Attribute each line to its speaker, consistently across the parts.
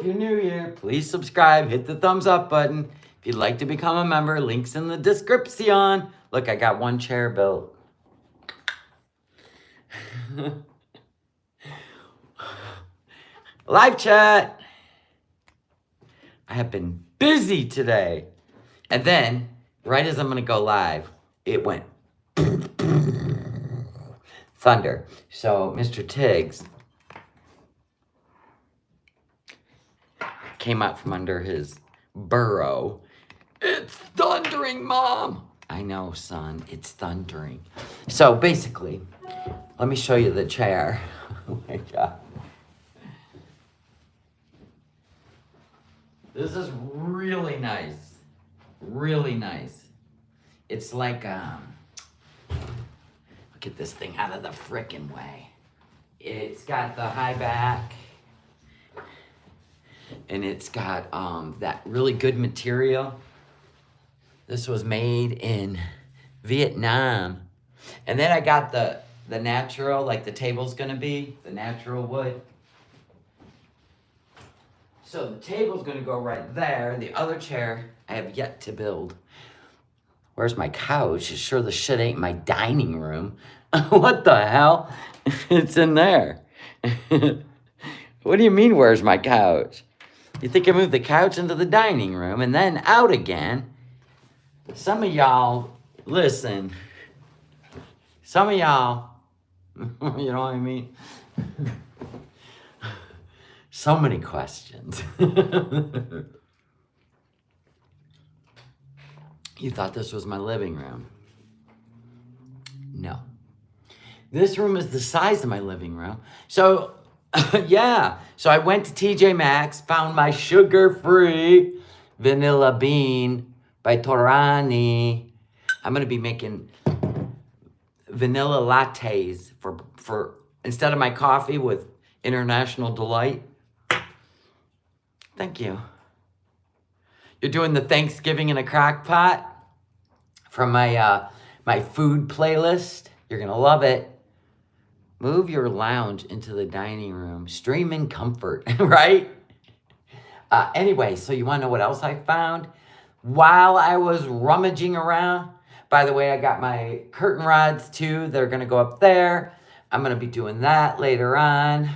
Speaker 1: If you're new here, please subscribe, hit the thumbs up button. If you'd like to become a member, links in the description. Look, I got one chair built. Live chat. I have been busy today. And then, right as I'm going to go live, it went thunder. So, Mr. Tiggs came out from under his burrow. It's thundering, Mom. I know, son. It's thundering. So, basically, let me show you the chair. Oh, my God. This is really nice. Really nice. It's like, get this thing out of the frickin' way. It's got the high back. And it's got that really good material. This was made in Vietnam. And then I got the natural, like the table's gonna be, the natural wood. So the table's gonna go right there. The other chair I have yet to build. Where's my couch? Sure the shit ain't my dining room. What the hell? It's in there. What do you mean, where's my couch? You think I moved the couch into the dining room and then out again? Some of y'all, listen. Some of y'all, you know what I mean? So many questions. You thought this was my living room? No. This room is the size of my living room. So, yeah. So I went to TJ Maxx, found my sugar-free vanilla bean by Torani. I'm going to be making vanilla lattes for instead of my coffee with International Delight. Thank you. You're doing the Thanksgiving in a crock pot from my my food playlist. You're gonna love it. Move your lounge into the dining room. Stream in comfort, right? Anyway, so you wanna know what else I found? While I was rummaging around, by the way, I got my curtain rods too. They're gonna go up there. I'm gonna be doing that later on.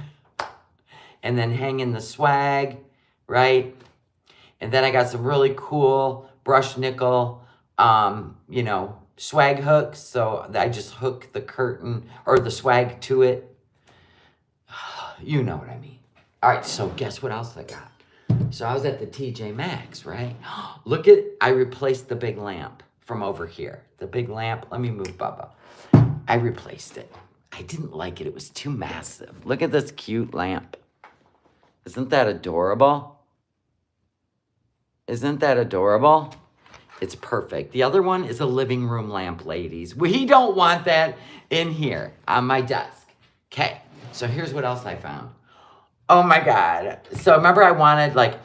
Speaker 1: And then hanging the swag, right? And then I got some really cool brushed nickel, swag hooks. So I just hook the curtain or the swag to it. You know what I mean. All right, so guess what else I got? So I was at the TJ Maxx, right? Look at, I replaced the big lamp from over here. The big lamp, let me move Bubba. I replaced it. I didn't like it. It was too massive. Look at this cute lamp. Isn't that adorable? Isn't that adorable? It's perfect. The other one is a living room lamp, ladies. We don't want that in here on my desk. Okay, so here's what else I found. Oh my God. So remember I wanted, like,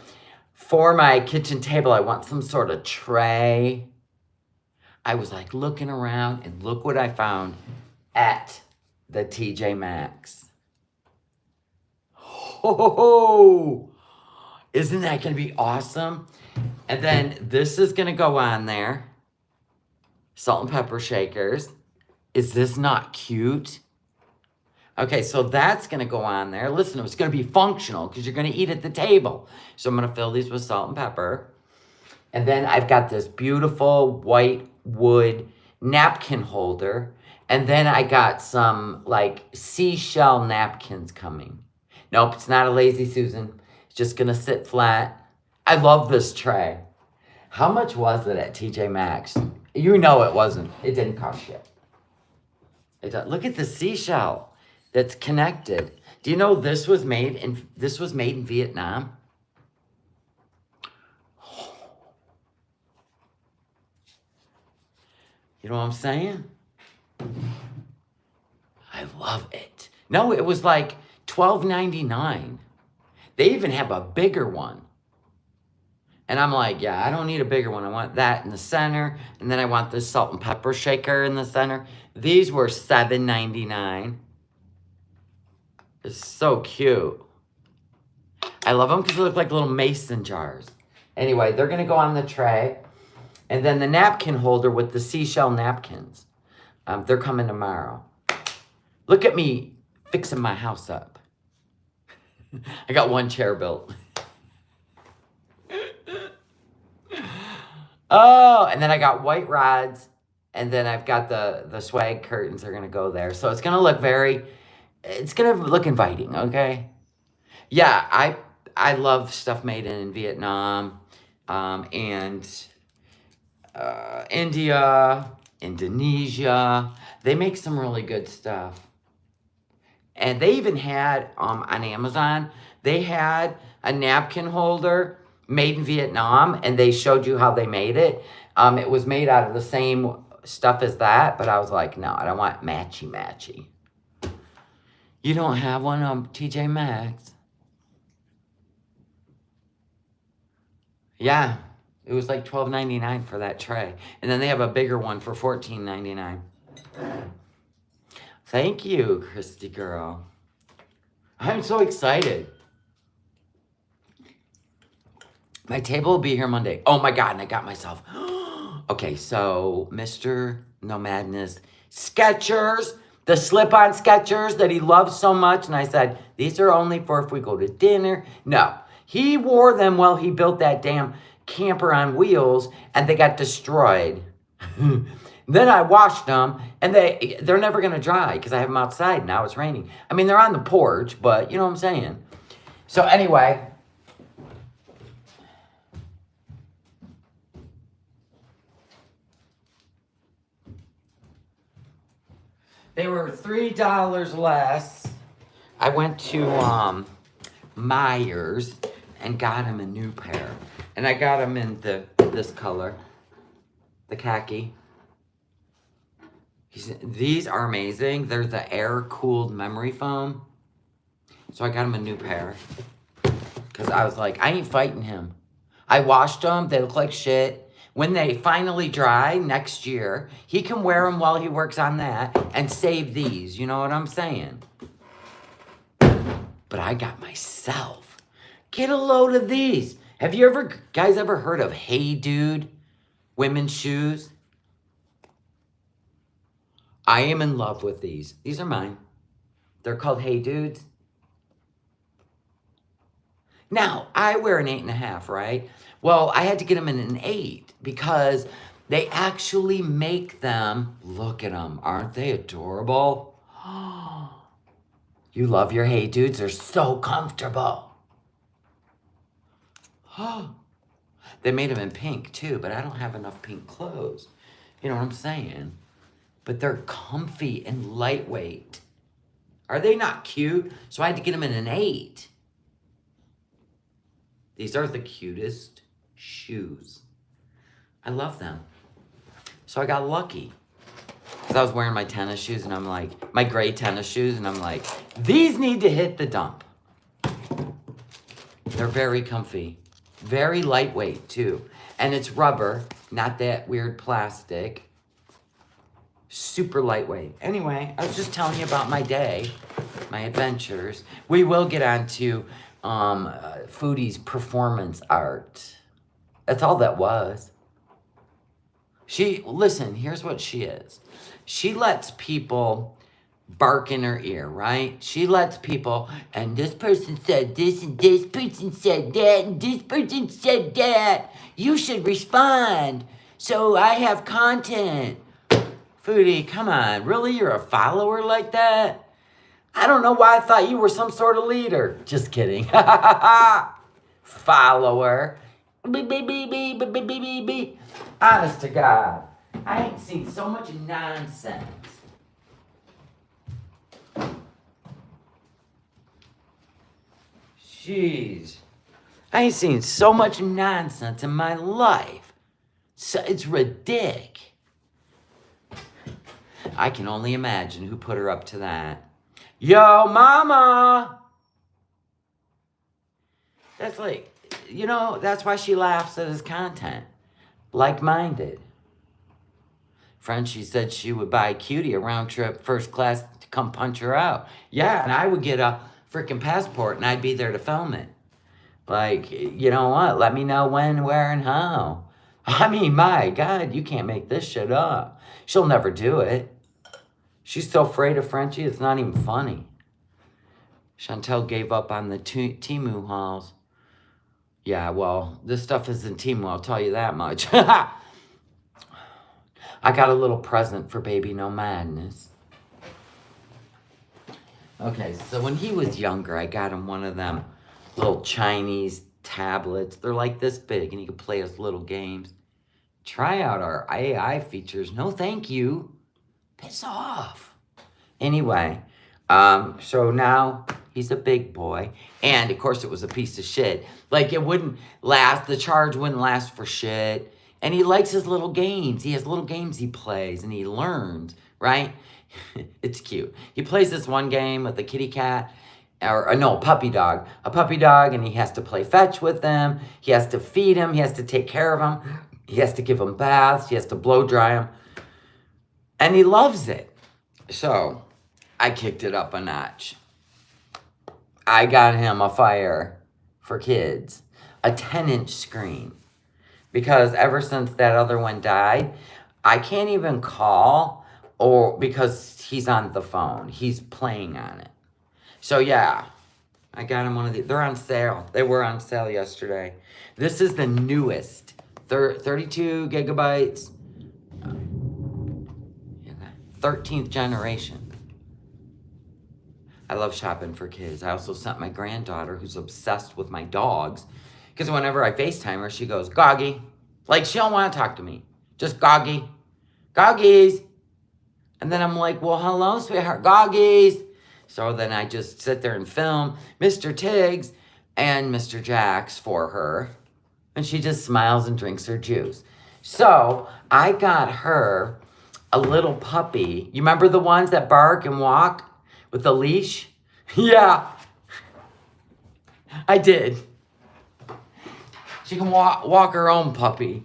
Speaker 1: for my kitchen table, I want some sort of tray. I was like looking around and look what I found at the TJ Maxx. Oh, isn't that gonna be awesome? And then this is gonna go on there. Salt and pepper shakers. Is this not cute? Okay, so that's gonna go on there. Listen, it's gonna be functional because you're gonna eat at the table. So I'm gonna fill these with salt and pepper. And then I've got this beautiful white wood napkin holder. And then I got some like seashell napkins coming. Nope, it's not a Lazy Susan. It's just gonna sit flat. I love this tray. How much was it at TJ Maxx? You know it wasn't. It didn't cost shit. Look at the seashell that's connected. Do you know this was made in Vietnam? You know what I'm saying? I love it. No, it was like $12.99. They even have a bigger one. And I'm like, yeah, I don't need a bigger one. I want that in the center. And then I want this salt and pepper shaker in the center. These were $7.99. It's so cute. I love them because they look like little mason jars. Anyway, they're going to go on the tray. And then the napkin holder with the seashell napkins. They're coming tomorrow. Look at me fixing my house up. I got one chair built. Oh, and then I got white rods. And then I've got the swag curtains are going to go there. So it's going to look it's going to look inviting, okay? Yeah, I love stuff made in Vietnam and India, Indonesia. They make some really good stuff. And they even had, on Amazon, they had a napkin holder made in Vietnam, and they showed you how they made it. It was made out of the same stuff as that, but I was like, no, I don't want matchy-matchy. You don't have one on TJ Maxx? Yeah, it was like $12.99 for that tray. And then they have a bigger one for $14.99. Thank you, Christy girl. I'm so excited. My table will be here Monday. Oh my God, and I got myself. Okay, so Mr. No Madness Skechers, the slip-on Skechers that he loves so much. And I said, these are only for if we go to dinner. No, he wore them while he built that damn camper on wheels, and they got destroyed. Then I washed them, and they're never going to dry because I have them outside. Now it's raining. I mean, they're on the porch, but you know what I'm saying. So anyway, they were $3 less. I went to Myers and got him a new pair. And I got him in this color, the khaki. These are amazing. They're the air-cooled memory foam. So I got him a new pair. Because I was like, I ain't fighting him. I washed them. They look like shit. When they finally dry next year, he can wear them while he works on that and save these. You know what I'm saying? But I got myself. Get a load of these. Have you guys ever heard of Hey Dude women's shoes? I am in love with these. These are mine. They're called Hey Dudes. Now, I wear an 8.5, right? Well, I had to get them in an 8 because they actually make them. Look at them. Aren't they adorable? You love your Hey Dudes. They're so comfortable. They made them in pink, too, but I don't have enough pink clothes. You know what I'm saying? But they're comfy and lightweight. Are they not cute? So I had to get them in an 8. These are the cutest shoes. I love them. So I got lucky. Because I was wearing my tennis shoes, and I'm like, my gray tennis shoes, and I'm like, these need to hit the dump. They're very comfy. Very lightweight, too. And it's rubber, not that weird plastic. Super lightweight. Anyway, I was just telling you about my day, my adventures. We will get on to Foodie's performance art. That's all that was. Listen, here's what she is. She lets people bark in her ear, right? She lets people, and this person said this, and this person said that, and this person said that. You should respond. So I have content. Foodie, come on. Really? You're a follower like that? I don't know why I thought you were some sort of leader. Just kidding. Follower. Honest to God. I ain't seen so much nonsense. Jeez. I ain't seen so much nonsense in my life. So it's ridiculous. I can only imagine who put her up to that. Yo, mama! That's like, you know, that's why she laughs at his content. Like-minded. Frenchie said she would buy Cutie a round trip first class to come punch her out. Yeah, and I would get a freaking passport and I'd be there to film it. Like, you know what? Let me know when, where, and how. I mean, my God, you can't make this shit up. She'll never do it. She's so afraid of Frenchie, it's not even funny. Chantel gave up on the Temu hauls. Yeah, well, this stuff isn't Temu, I'll tell you that much. I got a little present for baby No Madness. Okay, so when he was younger, I got him one of them little Chinese tablets. They're like this big, and he could play his little games. Try out our AI features. No, thank you. Piss off. Anyway, so now he's a big boy. And, of course, it was a piece of shit. Like, it wouldn't last. The charge wouldn't last for shit. And he likes his little games. He has little games he plays, and he learns, right? It's cute. He plays this one game with a kitty cat, or no, a puppy dog. A puppy dog, and he has to play fetch with them. He has to feed him. He has to take care of him. He has to give him baths. He has to blow dry him. And he loves it. So, I kicked it up a notch. I got him a Fire for Kids, a 10-inch screen. Because ever since that other one died, I can't even call, or because he's on the phone. He's playing on it. So yeah, I got him one of these. They're on sale. They were on sale yesterday. This is the newest, 32 gigabytes, 13th generation. I love shopping for kids. I also sent my granddaughter, who's obsessed with my dogs, because whenever I FaceTime her, she goes, Goggy. Like, she don't want to talk to me. Just Goggy. Goggies. And then I'm like, well, hello, sweetheart. Goggies. So then I just sit there and film Mr. Tiggs and Mr. Jax for her. And she just smiles and drinks her juice. So I got her a little puppy. You remember the ones that bark and walk with a leash? Yeah. I did. She can walk her own puppy.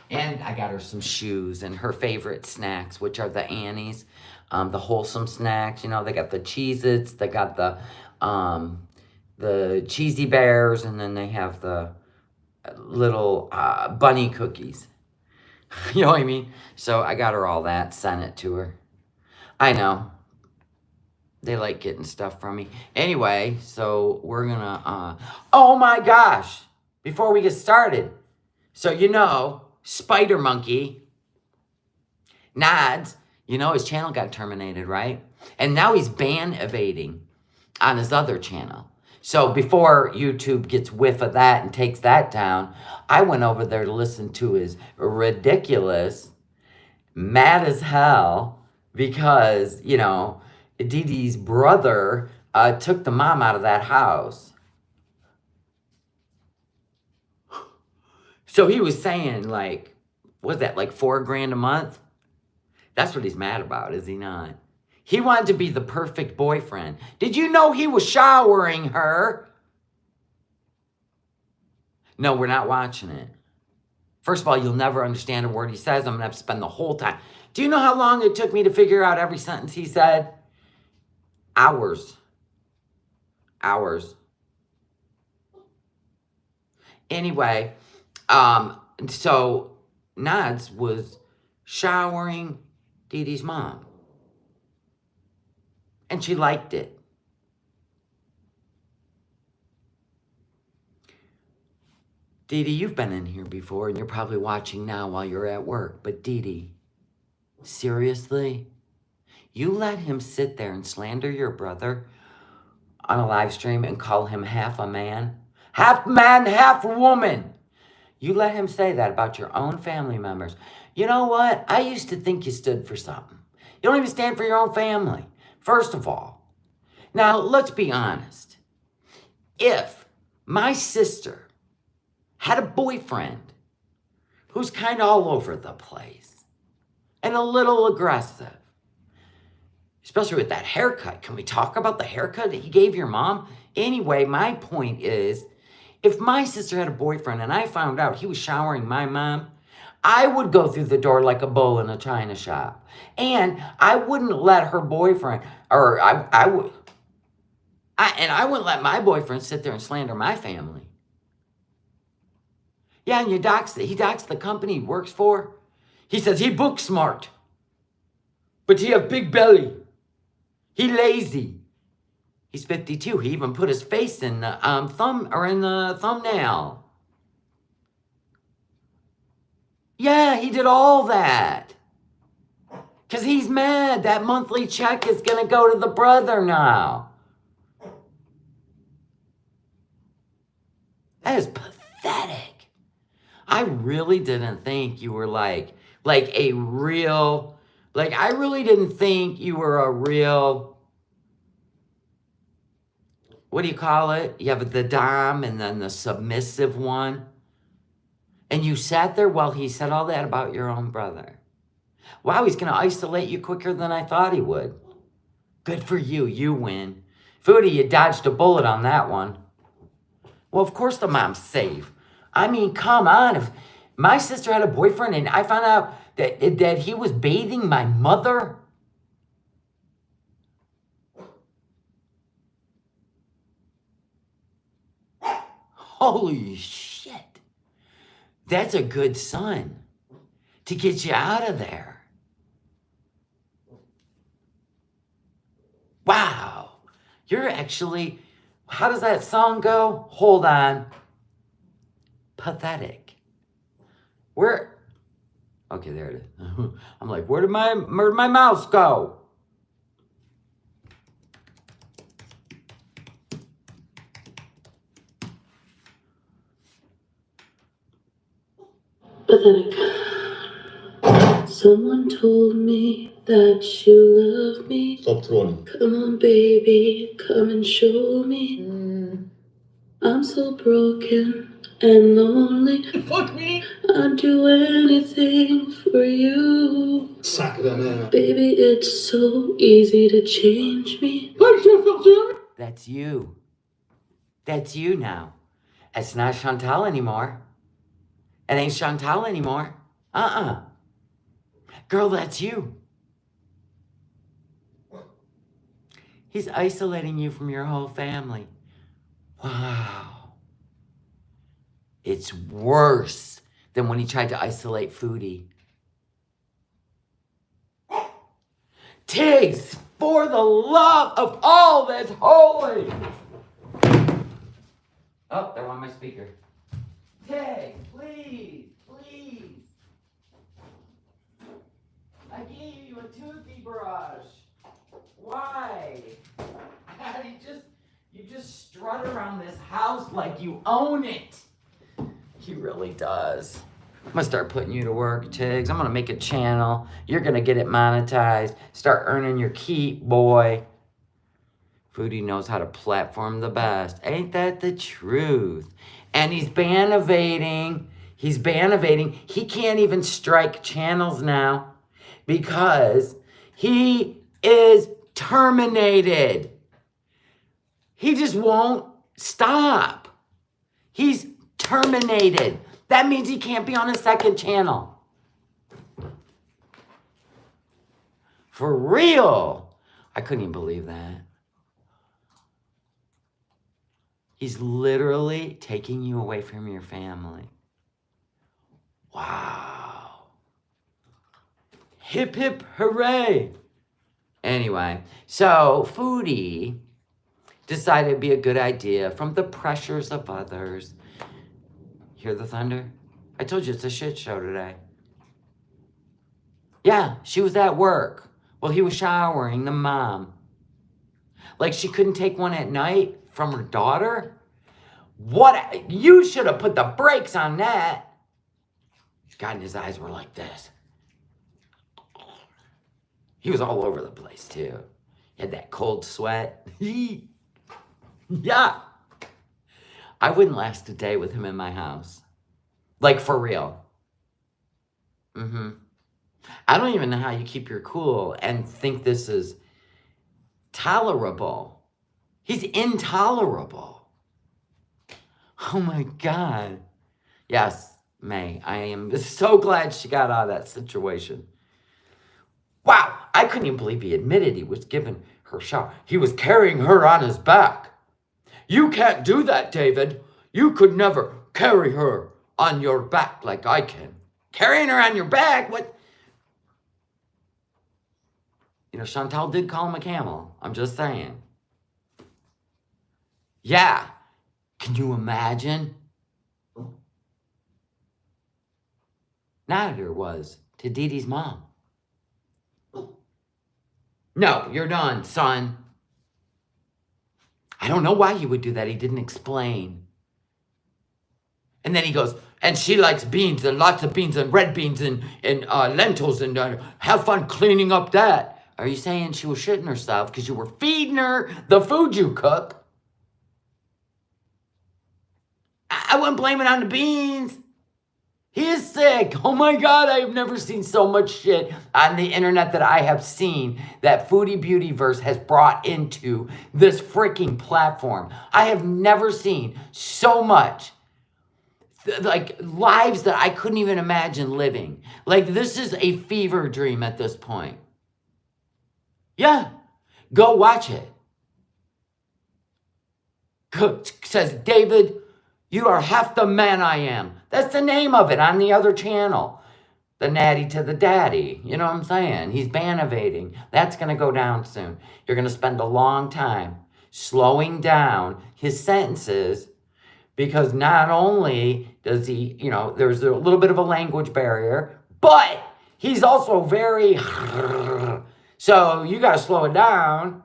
Speaker 1: And I got her some shoes and her favorite snacks, which are the Annie's, the wholesome snacks. You know, they got the Cheez-Its, they got the Cheesy Bears, and then they have the little bunny cookies. You know what I mean? So I got her all that, sent it to her. I know. They like getting stuff from me. Anyway, so we're gonna, oh my gosh, before we get started. So, you know, Spider Monkey, Nods, you know, his channel got terminated, right? And now he's ban evading on his other channel. So before YouTube gets whiff of that and takes that down, I went over there to listen to his ridiculous, mad as hell, because, you know, Dee Dee's brother took the mom out of that house. So he was saying, like, what's that, like $4,000 a month? That's what he's mad about, is he not? He wanted to be the perfect boyfriend. Did you know he was showering her? No, we're not watching it. First of all, you'll never understand a word he says. I'm going to have to spend the whole time. Do you know how long it took me to figure out every sentence he said? Hours. Hours. Anyway, so Nods was showering Dee Dee's mom. And she liked it. Dee Dee, you've been in here before, and you're probably watching now while you're at work. But Dee Dee, seriously? You let him sit there and slander your brother on a live stream and call him half a man? Half man, half woman. You let him say that about your own family members. You know what? I used to think you stood for something. You don't even stand for your own family, first of all. Now, let's be honest. If my sister had a boyfriend who's kind of all over the place and a little aggressive, especially with that haircut. Can we talk about the haircut that he gave your mom? Anyway, my point is, if my sister had a boyfriend and I found out he was showering my mom, I would go through the door like a bull in a china shop. And I wouldn't let her boyfriend, or I would, And I wouldn't let my boyfriend sit there and slander my family. Yeah, and he docks the company he works for. He says he book smart, but he have big belly. He lazy. He's 52. He even put his face in the thumbnail. Yeah, he did all that. Because he's mad. That monthly check is going to go to the brother now. That is pathetic. I really didn't think you were like a real, I really didn't think you were a real, what do you call it? You have the dom and then the submissive one. And you sat there while he said all that about your own brother. Wow, he's going to isolate you quicker than I thought he would. Good for you. You win. Foodie, you dodged a bullet on that one. Well, of course the mom's safe. I mean, come on. If my sister had a boyfriend and I found out that he was bathing my mother, holy shit. That's a good son to get you out of there. Wow. You're actually, how does that song go? Hold on. Pathetic. Where? Okay, there it is. I'm like, where did my mouse go?
Speaker 2: Pathetic. Someone told me that you love me.
Speaker 3: Stop trolling.
Speaker 2: Come on, baby, come and show me. I'm so broken and lonely.
Speaker 3: Fuck me.
Speaker 2: I'd do anything for you.
Speaker 3: Sacre mère.
Speaker 2: Baby, it's so easy to change me.
Speaker 1: That's you. That's you now. It's not Chantal anymore. It ain't Chantal anymore. Girl, that's you. He's isolating you from your whole family. Wow. It's worse than when he tried to isolate Foodie. Tiggs, for the love of all that's holy. Oh, there went my speaker. Tiggs, please. I gave you a toothy brush. Why? You just strut around this house like you own it. He really does. I'm gonna start putting you to work, Tiggs. I'm gonna make a channel. You're gonna get it monetized. Start earning your keep, boy. Foodie knows how to platform the best. Ain't that the truth? And he's ban evading. He can't even strike channels now because he is terminated. He just won't stop. He's terminated. That means he can't be on a second channel. For real. I couldn't even believe that. He's literally taking you away from your family. Wow. Hip, hip, hooray. Anyway, so Foodie decided it'd be a good idea from the pressures of others. Hear the thunder? I told you it's a shit show today. Yeah, she was at work. Well, he was showering the mom. Like she couldn't take one at night from her daughter? What? You should have put the brakes on that. God, and his eyes were like this. He was all over the place, too. He had that cold sweat. Yeah. I wouldn't last a day with him in my house. Like, for real. I don't even know how you keep your cool and think this is tolerable. He's intolerable. Oh, my God. Yes, May. I am so glad she got out of that situation. Wow, I couldn't even believe he admitted he was giving her shower. He was carrying her on his back. You can't do that, David. You could never carry her on your back like I can. Carrying her on your back? What? You know, Chantal did call him a camel. I'm just saying. Yeah. Can you imagine? Neither was to Dee Dee's mom. No, you're done, son. I don't know why he would do that. He didn't explain. And then he goes, and she likes beans and lots of beans and red beans and lentils and have fun cleaning up that. Are you saying she was shitting herself because you were feeding her the food you cook? I wouldn't blame it on the beans. He is sick. Oh my God, I have never seen so much shit on the internet that I have seen that Foodie Beautyverse has brought into this freaking platform. I have never seen so much, like, lives that I couldn't even imagine living. Like, this is a fever dream at this point. Yeah, go watch it. Says, David, you are half the man I am. That's the name of it on the other channel. The natty to the daddy. You know what I'm saying? He's ban-evading. That's going to go down soon. You're going to spend a long time slowing down his sentences because not only does he, you know, there's a little bit of a language barrier, but he's also very... So you got to slow it down.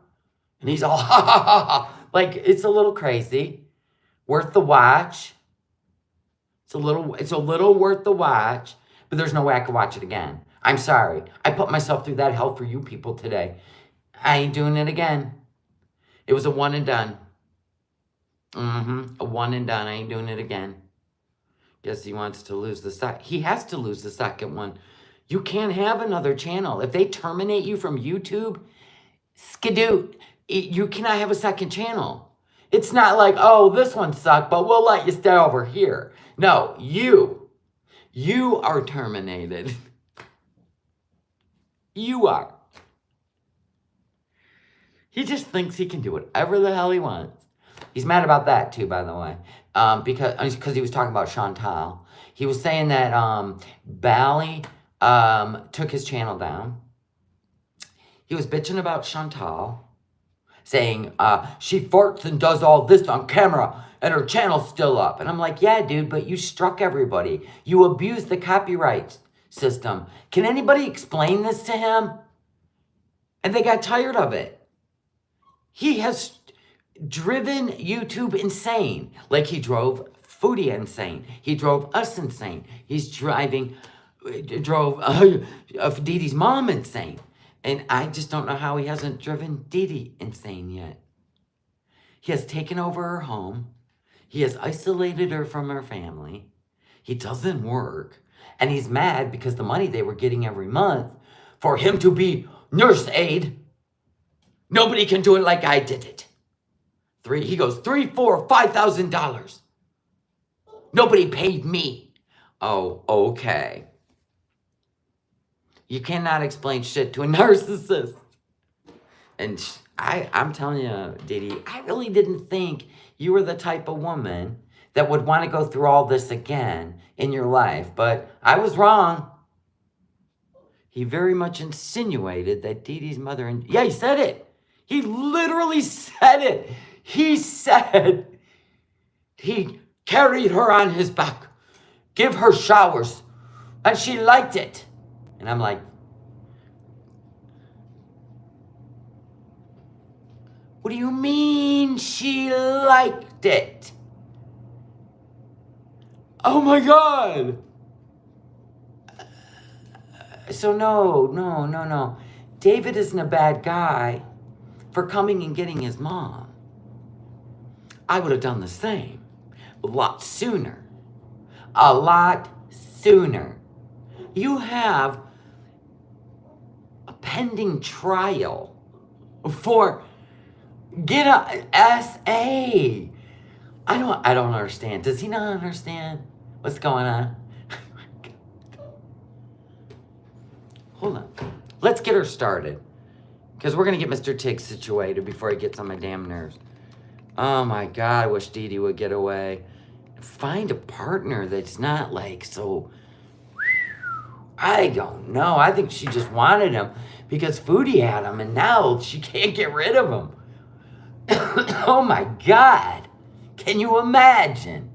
Speaker 1: And he's all, ha, ha, ha, ha. Like, it's a little crazy. Worth the watch. It's a little worth the watch, but there's no way I could watch it again. I'm sorry. I put myself through that hell for you people today. I ain't doing it again. It was a one and done. A one and done. I ain't doing it again. Guess he wants to lose the second. He has to lose the second one. You can't have another channel. If they terminate you from YouTube, skidoo, you cannot have a second channel. It's not like, oh, this one sucked, but we'll let you stay over here. No, you are terminated. You are. He just thinks he can do whatever the hell he wants. He's mad about that too, by the way, because he was talking about Chantal. He was saying that Bally took his channel down. He was bitching about Chantal, saying she farts and does all this on camera and her channel's still up. And I'm like, yeah, dude, but you struck everybody. You abused the copyright system. Can anybody explain this to him? And they got tired of it. He has driven YouTube insane. Like he drove Foodie insane. He drove us insane. He's drove Dee Dee's mom insane. And I just don't know how he hasn't driven Dee Dee insane yet. He has taken over her home. He has isolated her from her family. He doesn't work. And he's mad because the money they were getting every month for him to be nurse aide, nobody can do it like I did it. He goes, $3,000, $4,000, $5,000. Nobody paid me. Oh, okay. You cannot explain shit to a narcissist. And I'm telling you, Dee Dee, I really didn't think you were the type of woman that would want to go through all this again in your life. But I was wrong. He very much insinuated that Dee Dee's mother... Yeah, he said it. He literally said it. He said he carried her on his back, give her showers, and she liked it. And I'm like, what do you mean she liked it? Oh my God. So no. David isn't a bad guy for coming and getting his mom. I would have done the same a lot sooner. A lot sooner. You have a pending trial for get a SA. I don't understand. Does he not understand what's going on? Hold on. Let's get her started. Because we're going to get Mr. Tiggs situated before he gets on my damn nerves. Oh my God, I wish Dee Dee would get away. Find a partner that's not like so... I don't know. I think she just wanted him because Foodie had him and now she can't get rid of him. Oh my God. Can you imagine?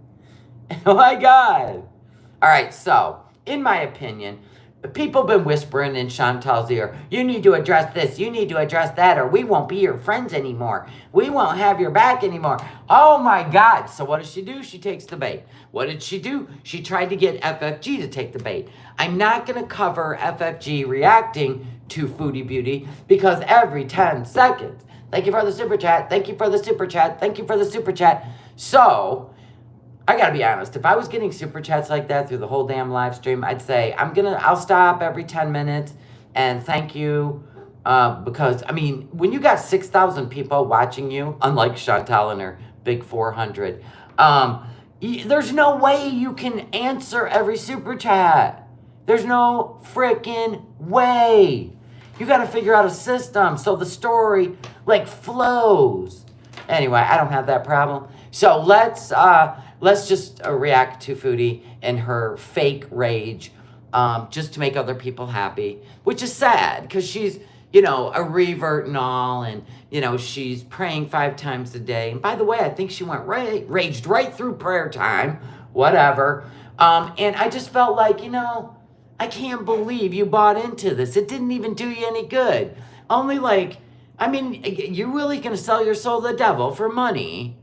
Speaker 1: Oh my God. All right, so, in my opinion, people have been whispering in Chantal's ear, you need to address this, you need to address that, or we won't be your friends anymore. We won't have your back anymore. Oh my God. So what does she do? She takes the bait. What did she do? She tried to get FFG to take the bait. I'm not going to cover FFG reacting to Foodie Beauty because every 10 seconds, thank you for the super chat, thank you for the super chat, thank you for the super chat. So, I gotta be honest, if I was getting super chats like that through the whole damn live stream, I'd say, I'll stop every 10 minutes and thank you. Because, I mean, when you got 6,000 people watching you, unlike Chantal and her big 400, there's no way you can answer every super chat. There's no freaking way. You gotta figure out a system so the story, like, flows. Anyway, I don't have that problem. So let's just react to Foodie and her fake rage, just to make other people happy, which is sad because she's, you know, a revert and all, and, you know, she's praying 5 times a day. And by the way, I think she raged right through prayer time, whatever. And I just felt like, you know, I can't believe you bought into this. It didn't even do you any good. Only like, I mean, you're really going to sell your soul to the devil for money?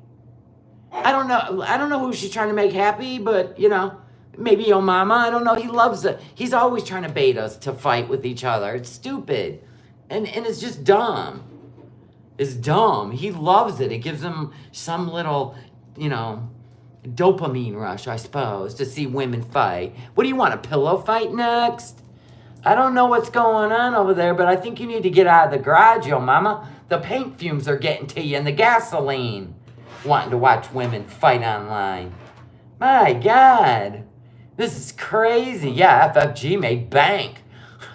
Speaker 1: I don't know who she's trying to make happy, but, you know, maybe your mama. I don't know. He loves it. He's always trying to bait us to fight with each other. It's stupid. And it's just dumb. It's dumb. He loves it. It gives him some little, you know, dopamine rush, I suppose, to see women fight. What do you want, a pillow fight next? I don't know what's going on over there, but I think you need to get out of the garage, yo mama. The paint fumes are getting to you and the gasoline. Wanting to watch women fight online. My God. This is crazy. Yeah, FFG made bank.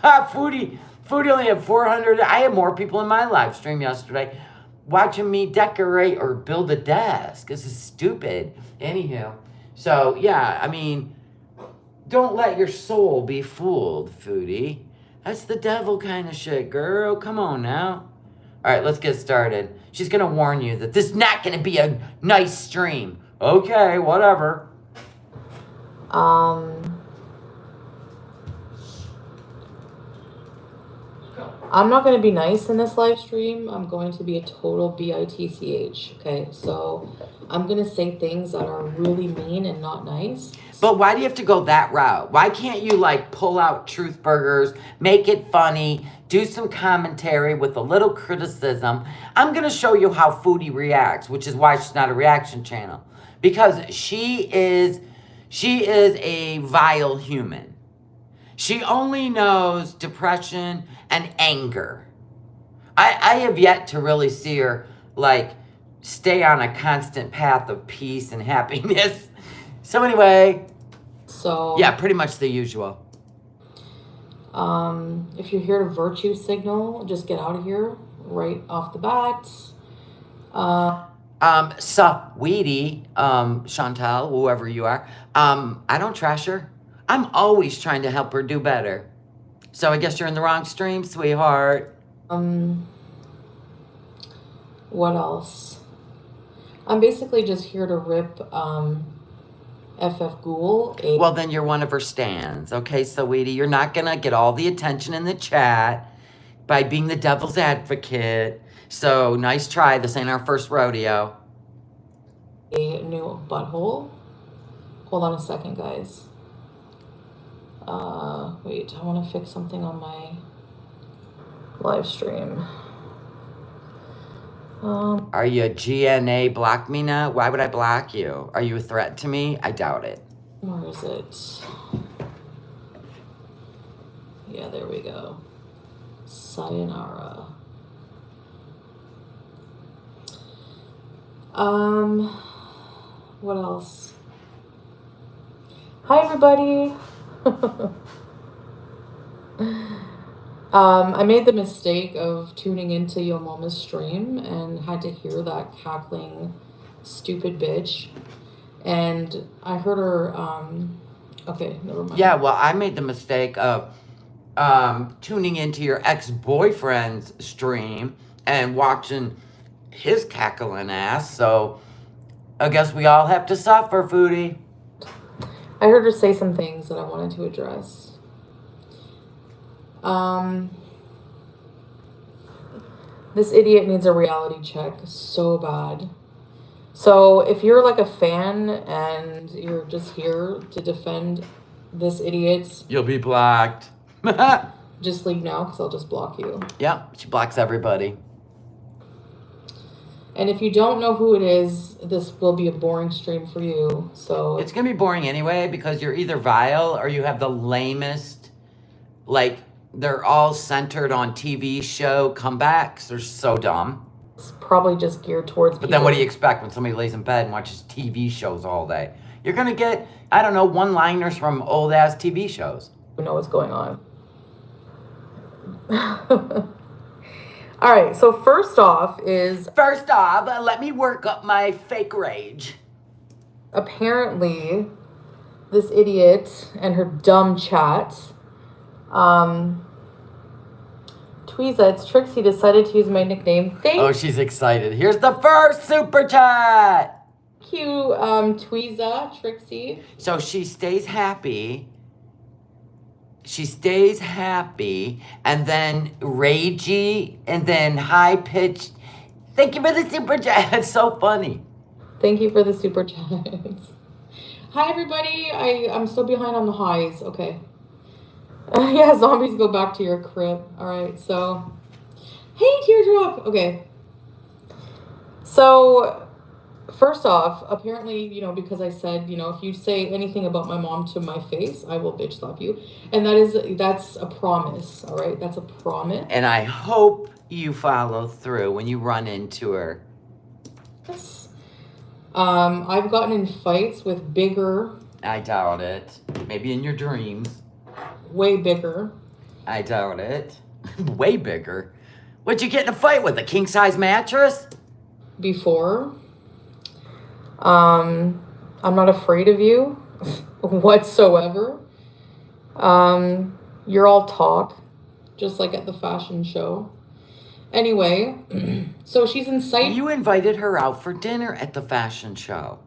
Speaker 1: Foodie only had 400. I had more people in my live stream yesterday watching me decorate or build a desk. This is stupid. Anywho. So, yeah, I mean, don't let your soul be fooled, Foodie. That's the devil kind of shit, girl. Come on now. All right, let's get started. She's going to warn you that this is not going to be a nice stream. Okay, whatever.
Speaker 3: I'm not going to be nice in this live stream. I'm going to be a total bitch. Okay, so I'm going to say things that are really mean and not nice.
Speaker 1: But why do you have to go that route? Why can't you, like, pull out truth burgers, make it funny, do some commentary with a little criticism? I'm going to show you how Foodie reacts, which is why she's not a reaction channel. Because she is a vile human. She only knows depression and anger. I have yet to really see her, like, stay on a constant path of peace and happiness. So anyway,
Speaker 3: so
Speaker 1: yeah, pretty much the usual.
Speaker 3: If you hear a virtue signal, just get out of here right off the bat.
Speaker 1: Weedy, Chantal, whoever you are, I don't trash her. I'm always trying to help her do better. So I guess you're in the wrong stream, sweetheart.
Speaker 3: What else? I'm basically just here to rip, FF Ghoul.
Speaker 1: Well, then you're one of her stans. Okay, Sweetie, you're not gonna get all the attention in the chat by being the devil's advocate. So, nice try. This ain't our first rodeo.
Speaker 3: A new butthole. Hold on a second, guys. Wait, I want to fix something on my live stream.
Speaker 1: Are you a GNA block me now? Why would I block you? Are you a threat to me? I doubt it.
Speaker 3: Where is it? Yeah, there we go. Sayonara. What else? Hi, everybody. I made the mistake of tuning into Yo Mama's stream and had to hear that cackling, stupid bitch. And I heard her, okay, never mind.
Speaker 1: Yeah, well, I made the mistake of tuning into your ex-boyfriend's stream and watching his cackling ass. So I guess we all have to suffer, Foodie.
Speaker 3: I heard her say some things that I wanted to address. This idiot needs a reality check so bad. So if you're like a fan and you're just here to defend this idiot,
Speaker 1: You'll be blocked.
Speaker 3: just leave now because I'll just block you.
Speaker 1: Yeah, she blocks everybody.
Speaker 3: And if you don't know who it is, this will be a boring stream for you. So
Speaker 1: It's going to be boring anyway because you're either vile or you have the lamest, like, they're all centered on TV show comebacks. They're so dumb.
Speaker 3: it's probably just geared towards
Speaker 1: But then what do you expect when somebody lays in bed and watches TV shows all day? You're going to get, I don't know, one-liners from old-ass TV shows.
Speaker 3: who know what's going on. All right, so first off is
Speaker 1: First off, let me work up my fake rage.
Speaker 3: apparently this idiot and her dumb chat, Tweeza, it's Trixie, decided to use my nickname. Thank
Speaker 1: Oh, she's excited. Here's the first super chat.
Speaker 3: you, Tweeza, Trixie.
Speaker 1: So she stays happy. She stays happy, and then ragey, and then high-pitched. Thank you for the super chat. It's so funny.
Speaker 3: Thank you for the super chat. Hi, everybody. I'm so behind on the highs. Okay. Yeah, zombies go back to your crib. All right, so. Hey, Teardrop. Okay. So, first off, apparently, because I said, if you say anything about my mom to my face, I will bitch slap you. And that's a promise, all right? That's a promise.
Speaker 1: And I hope you follow through when you run into her.
Speaker 3: I've gotten in fights with bigger,
Speaker 1: I doubt it. Maybe in your dreams.
Speaker 3: way bigger.
Speaker 1: I doubt it. Way bigger. What'd you get in a fight with? A king-size mattress?
Speaker 3: Before. I'm not afraid of you whatsoever. You're all talk, just like at the fashion show. Anyway, so she's inciting
Speaker 1: You invited her out for dinner at the fashion show.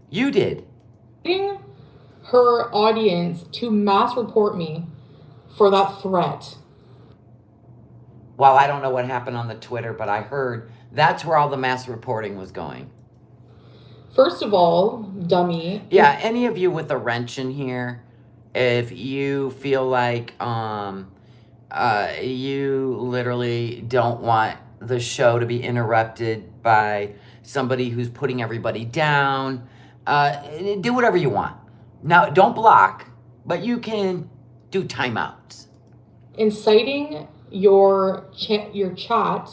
Speaker 1: You did.
Speaker 3: her audience to mass report me for that threat.
Speaker 1: Well, I don't know what happened on the Twitter, but I heard that's where all the mass reporting was going.
Speaker 3: First of all, dummy.
Speaker 1: Yeah, any of you with a wrench in here, if you feel like you literally don't want the show to be interrupted by somebody who's putting everybody down, do whatever you want. Now, don't block, but you can do timeouts.
Speaker 3: Inciting your chat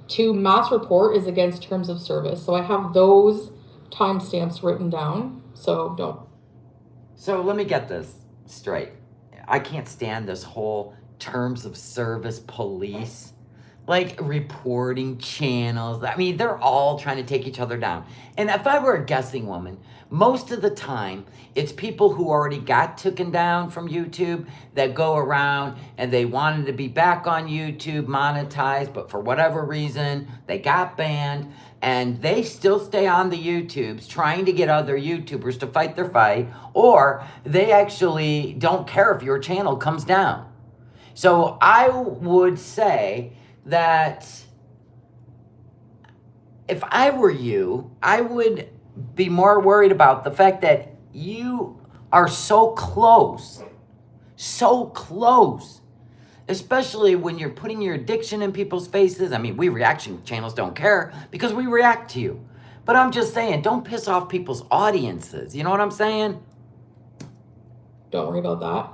Speaker 3: to mass report is against terms of service. So I have those timestamps written down. So don't.
Speaker 1: So let me get this straight. I can't stand this whole terms of service police, like reporting channels. I mean, they're all trying to take each other down. And if I were a guessing woman, most of the time, it's people who already got taken down from YouTube that go around and they wanted to be back on YouTube, monetized, but for whatever reason, they got banned. And they still stay on the YouTubes trying to get other YouTubers to fight their fight, or they actually don't care if your channel comes down. So I would say that if I were you, I would be more worried about the fact that you are so close, especially when you're putting your addiction in people's faces. I mean, we reaction channels don't care because we react to you. But I'm just saying, don't piss off people's audiences. You know what I'm saying?
Speaker 3: Don't worry about that.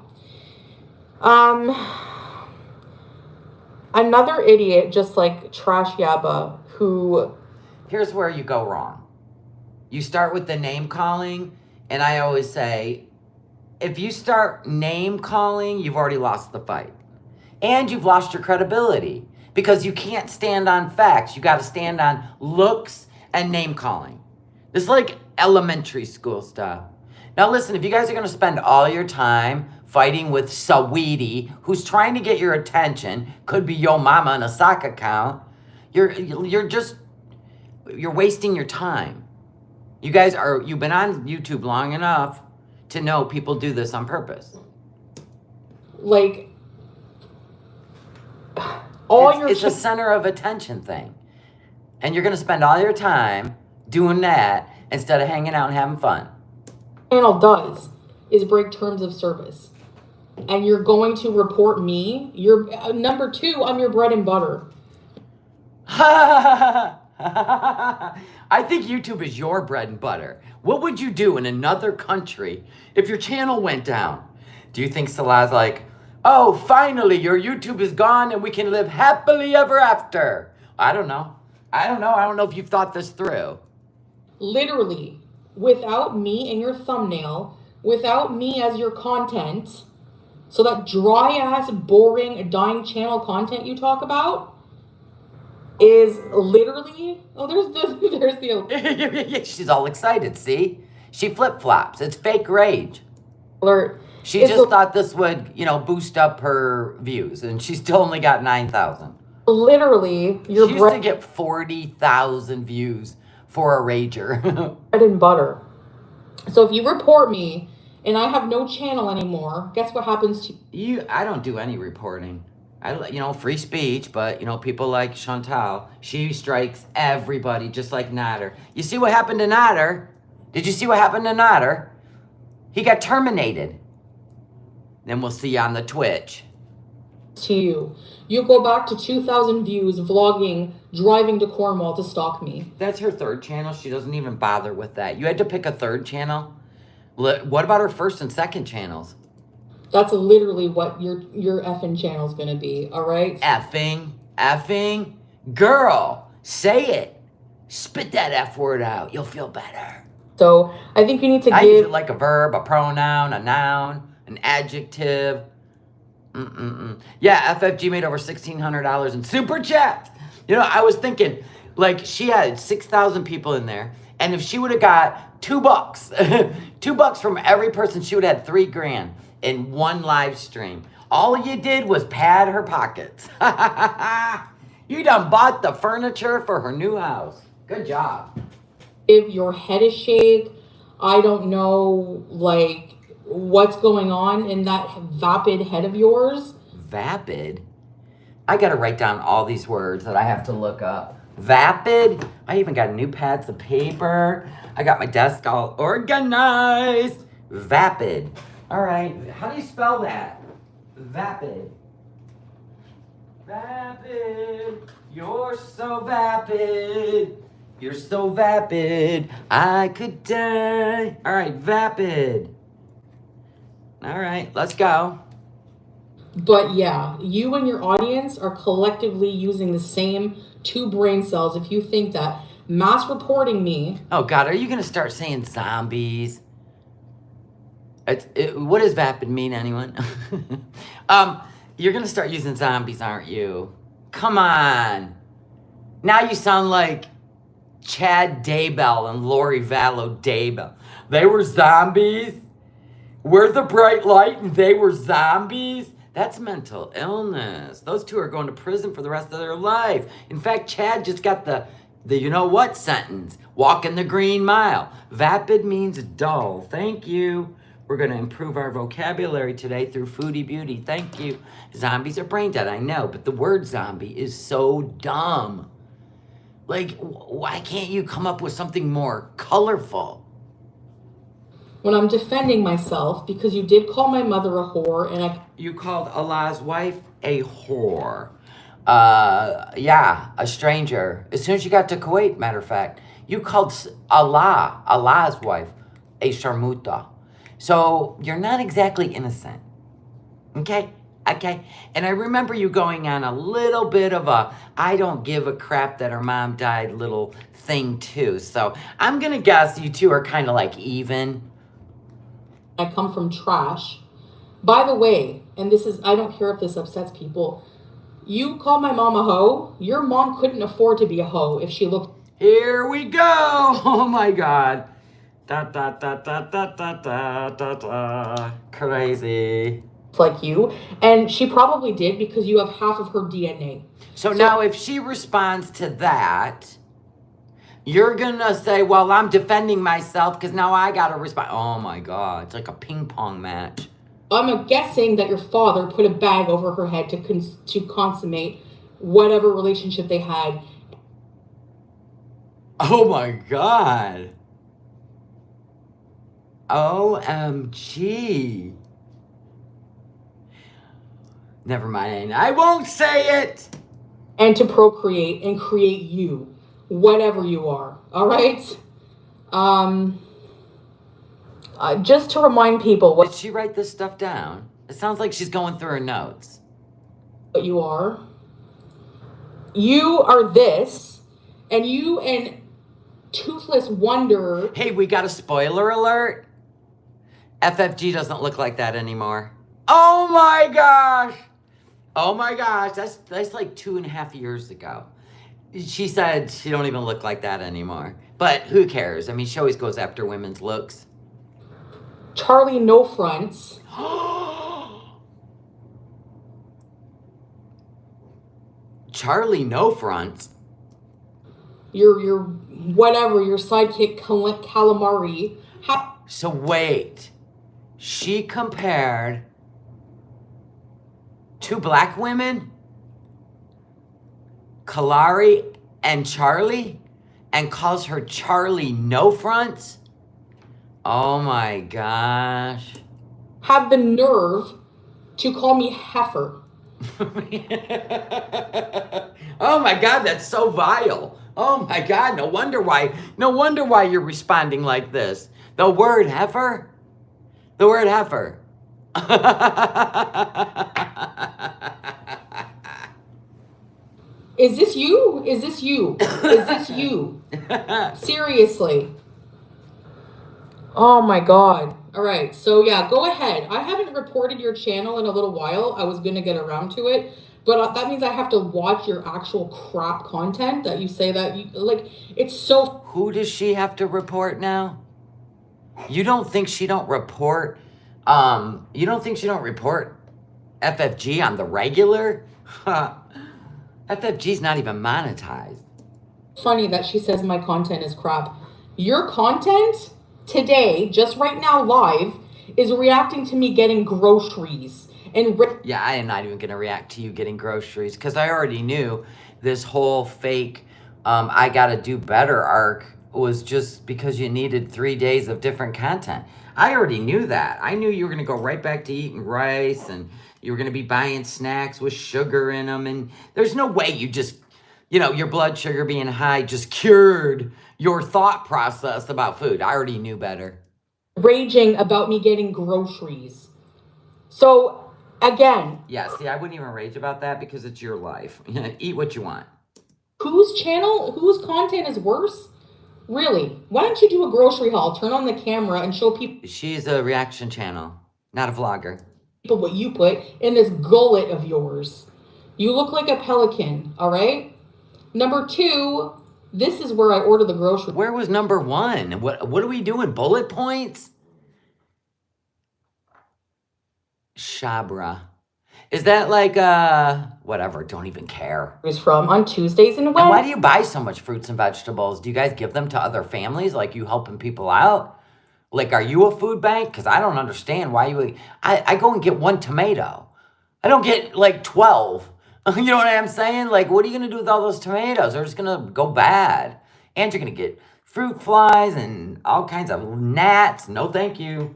Speaker 3: Another idiot, just like Trash Yabba, who...
Speaker 1: Here's where you go wrong. You start with the name calling, and I always say, if you start name calling, you've already lost the fight. And you've lost your credibility because you can't stand on facts. You got to stand on looks and name calling. This is like elementary school stuff. Now listen, if you guys are going to spend all your time fighting with Saweetie, who's trying to get your attention, could be yo mama in a sock account, you're wasting your time. You've been on YouTube long enough to know people do this on purpose.
Speaker 3: Like,
Speaker 1: it's a center of attention thing. And you're going to spend all your time doing that instead of hanging out and having fun.
Speaker 3: Channel does is break terms of service. And you're going to report me. You're number 2, I'm your bread and butter.
Speaker 1: I think YouTube is your bread and butter. What would you do in another country if your channel went down? Do you think Salah's like, oh, finally, your YouTube is gone and we can live happily ever after? I don't know. I don't know if you've thought this through.
Speaker 3: Literally, without me in your thumbnail, without me as your content, so that dry-ass, boring, dying channel content you talk about is literally... Oh, there's the...
Speaker 1: She's all excited, see? She flip-flops. It's fake rage.
Speaker 3: Alert.
Speaker 1: She just thought this would, boost up her views, and she still only got 9,000.
Speaker 3: Literally,
Speaker 1: your she used to get 40,000 views for a rager.
Speaker 3: Bread and butter. So if you report me and I have no channel anymore, guess what happens to
Speaker 1: you? I don't do any reporting. Free speech, but people like Chantal, she strikes everybody just like Nader. You see what happened to Nader? Did you see what happened to Nader? He got terminated. Then we'll see you on the Twitch.
Speaker 3: To you. You go back to 2,000 views vlogging, driving to Cornwall to stalk me.
Speaker 1: That's her third channel. She doesn't even bother with that. You had to pick a third channel? What about her first and second channels?
Speaker 3: That's literally what your effing channel's gonna be, all right?
Speaker 1: Effing. Girl, say it. Spit that F word out. You'll feel better.
Speaker 3: So I think you need to
Speaker 1: I use it like a verb, a pronoun, a noun, an adjective. Yeah, FFG made over $1,600 in super chats. I was thinking, like, she had 6,000 people in there, and if she would have got $2, $2 from every person, she would have had $3,000 in one live stream. All you did was pad her pockets. You done bought the furniture for her new house. Good job.
Speaker 3: If your head is shaved, I don't know, like, what's going on in that vapid head of yours.
Speaker 1: Vapid? I gotta write down all these words that I have to look up. Vapid? I even got new pads of paper. I got my desk all organized. Vapid. All right, how do you spell that? Vapid. Vapid. You're so vapid. You're so vapid. I could die. All right, vapid. All right, let's go.
Speaker 3: But yeah, you and your audience are collectively using the same 2 brain cells if you think that mass reporting me...
Speaker 1: Oh God, are you gonna start saying zombies? What does vapid mean, anyone? You're gonna start using zombies, aren't you? Come on. Now you sound like Chad Daybell and Lori Vallow Daybell. They were zombies? We're the bright light and they were zombies? That's mental illness. Those 2 are going to prison for the rest of their life. In fact, Chad just got the you know what sentence. Walking the green mile. Vapid means dull. Thank you. We're going to improve our vocabulary today through Foodie Beauty. Thank you. Zombies are brain dead, I know, but the word zombie is so dumb. Like, why can't you come up with something more colorful?
Speaker 3: When I'm defending myself, because you did call my mother a whore, and
Speaker 1: You called Allah's wife a whore. Yeah, a stranger. As soon as you got to Kuwait, matter of fact, you called Allah's wife, a sharmuta. So you're not exactly innocent. Okay? And I remember you going on a little bit of a I don't give a crap that her mom died little thing too. So I'm going to guess you 2 are kind of like even.
Speaker 3: I come from trash. By the way, and this is, I don't care if this upsets people. You call my mom a hoe. Your mom couldn't afford to be a hoe if she looked.
Speaker 1: Here we go. Oh my God. Da da da da da da da da da. Crazy.
Speaker 3: Like you, and she probably did because you have half of her DNA.
Speaker 1: So now if she responds to that, you're gonna say, well, I'm defending myself because now I gotta respond. Oh my God, it's like a ping pong match.
Speaker 3: I'm guessing that your father put a bag over her head to consummate whatever relationship they had.
Speaker 1: Oh my God. OMG. Never mind, I won't say it.
Speaker 3: And to procreate and create you, whatever you are. All right. Just to remind people
Speaker 1: Did she write this stuff down? It sounds like she's going through her notes.
Speaker 3: What you are. You are this, and you and Toothless Wonder.
Speaker 1: Hey, we got a spoiler alert. FFG doesn't look like that anymore. Oh my gosh. Oh my gosh, that's like 2.5 years ago. She said she don't even look like that anymore. But who cares? I mean, she always goes after women's looks.
Speaker 3: Charlie No Fronts.
Speaker 1: Charlie No Fronts?
Speaker 3: Your whatever, your sidekick calamari.
Speaker 1: So wait, she compared two black women, Kalari and Charlie, and calls her Charlie No Fronts? Oh my gosh.
Speaker 3: Have the nerve to call me heifer.
Speaker 1: Oh my God, that's so vile. Oh my God, no wonder why you're responding like this. The word heifer? The word heifer.
Speaker 3: Is this you? Is this you? Is this you? Seriously. Oh my God. All right. So yeah, go ahead. I haven't reported your channel in a little while. I was going to get around to it, but that means I have to watch your actual crap content that you say that you like. It's so.
Speaker 1: Who does she have to report now? You don't think she don't report? You don't think she don't report FFG on the regular? FFG's not even monetized.
Speaker 3: Funny that she says my content is crap. Your content today, just right now live, is reacting to me getting groceries. And
Speaker 1: yeah, I am not even going to react to you getting groceries because I already knew this whole fake I gotta do better arc was just because you needed 3 days of different content. I already knew that. I knew you were going to go right back to eating rice and you were going to be buying snacks with sugar in them. And there's no way you just, your blood sugar being high just cured your thought process about food. I already knew better.
Speaker 3: Raging about me getting groceries. So, again.
Speaker 1: Yeah, see, I wouldn't even rage about that because it's your life. Eat what you want.
Speaker 3: Whose content is worse? Really? Why don't you do a grocery haul, turn on the camera, and show people...
Speaker 1: She's a reaction channel, not a vlogger.
Speaker 3: ...what you put in this gullet of yours. You look like a pelican, all right? Number 2, this is where I order the grocery.
Speaker 1: Where was number 1? What are we doing? Bullet points? Shabra. Is that like, whatever, don't even care.
Speaker 3: ...is from on Tuesdays and Wednesdays.
Speaker 1: And why do you buy so much fruits and vegetables? Do you guys give them to other families? Like you helping people out? Like, are you a food bank? Because I don't understand why you... I go and get 1 tomato. I don't get like 12. You know what I'm saying? Like, what are you going to do with all those tomatoes? They're just going to go bad. And you're going to get fruit flies and all kinds of gnats. No, thank you.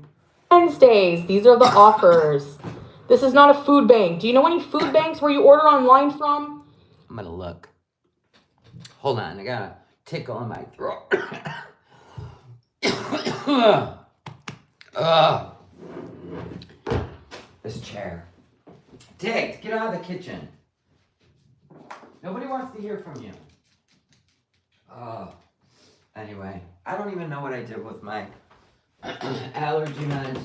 Speaker 3: Wednesdays, these are the offers. This is not a food bank. Do you know any food banks where you order online from?
Speaker 1: I'm going to look. Hold on. I got a tickle in my throat. This chair. Tiggs, get out of the kitchen. Nobody wants to hear from you. Anyway, I don't even know what I did with my allergy meds.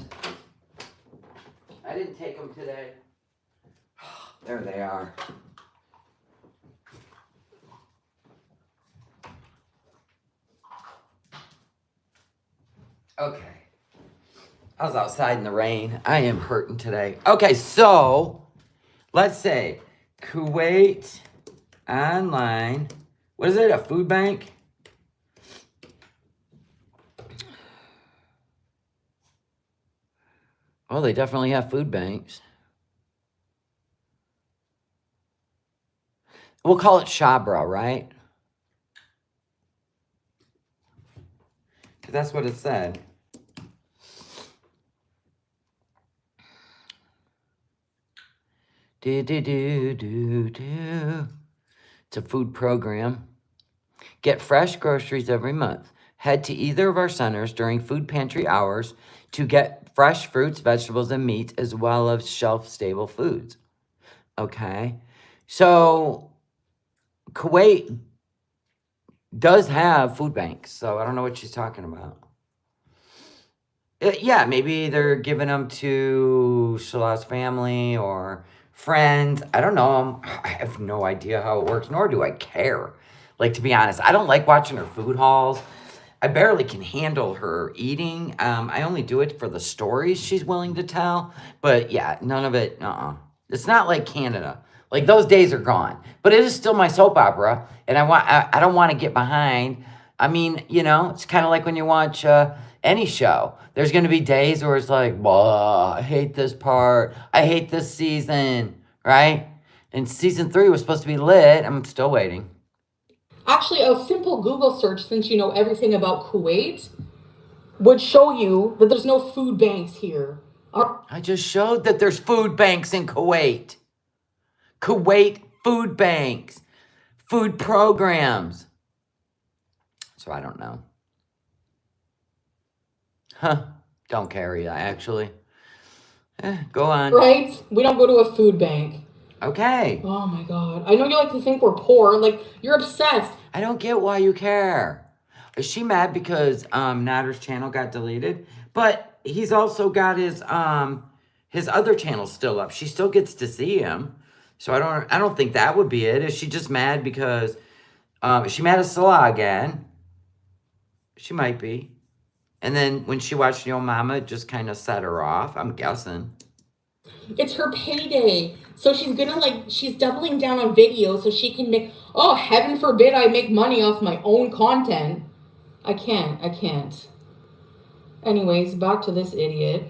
Speaker 1: I didn't them today. There they are. Okay. I was outside in the rain. I am hurting today. Okay, so let's say Kuwait online. What is it? A food bank? Oh, they definitely have food banks. We'll call it Shabra, right? Because that's what it said. It's a food program. Get fresh groceries every month. Head to either of our centers during food pantry hours to get fresh fruits, vegetables, and meats, as well as shelf-stable foods. Okay. So Kuwait does have food banks, so I don't know what she's talking about. Yeah, maybe they're giving them to Shalah's family or friends. I don't know. I have no idea how it works, nor do I care. Like, to be honest, I don't like watching her food hauls. I barely can handle her eating. I only do it for the stories she's willing to tell. But yeah, none of it, It's not like Canada. Like, those days are gone. But it is still my soap opera, and I don't want to get behind. I mean, it's kind of like when you watch any show. There's going to be days where it's like, I hate this part. I hate this season, right? And season 3 was supposed to be lit. I'm still waiting.
Speaker 3: Actually, a simple Google search, since you know everything about Kuwait, would show you that there's no food banks here.
Speaker 1: I just showed that there's food banks in Kuwait. Kuwait food banks. Food programs. So I don't know. Don't carry that, actually. Go on.
Speaker 3: Right? We don't go to a food bank.
Speaker 1: Okay.
Speaker 3: Oh my God. I know you like to think we're poor. Like, you're obsessed.
Speaker 1: I don't get why you care. Is she mad because Natter's channel got deleted? But he's also got his other channel still up. She still gets to see him. So I don't think that would be it. Is she just mad because is she mad at Salah again? She might be. And then when she watched Yo Mama, it just kind of set her off, I'm guessing.
Speaker 3: It's her payday. So she's doubling down on video so she can make, heaven forbid I make money off my own content. I can't. Anyways, back to this idiot.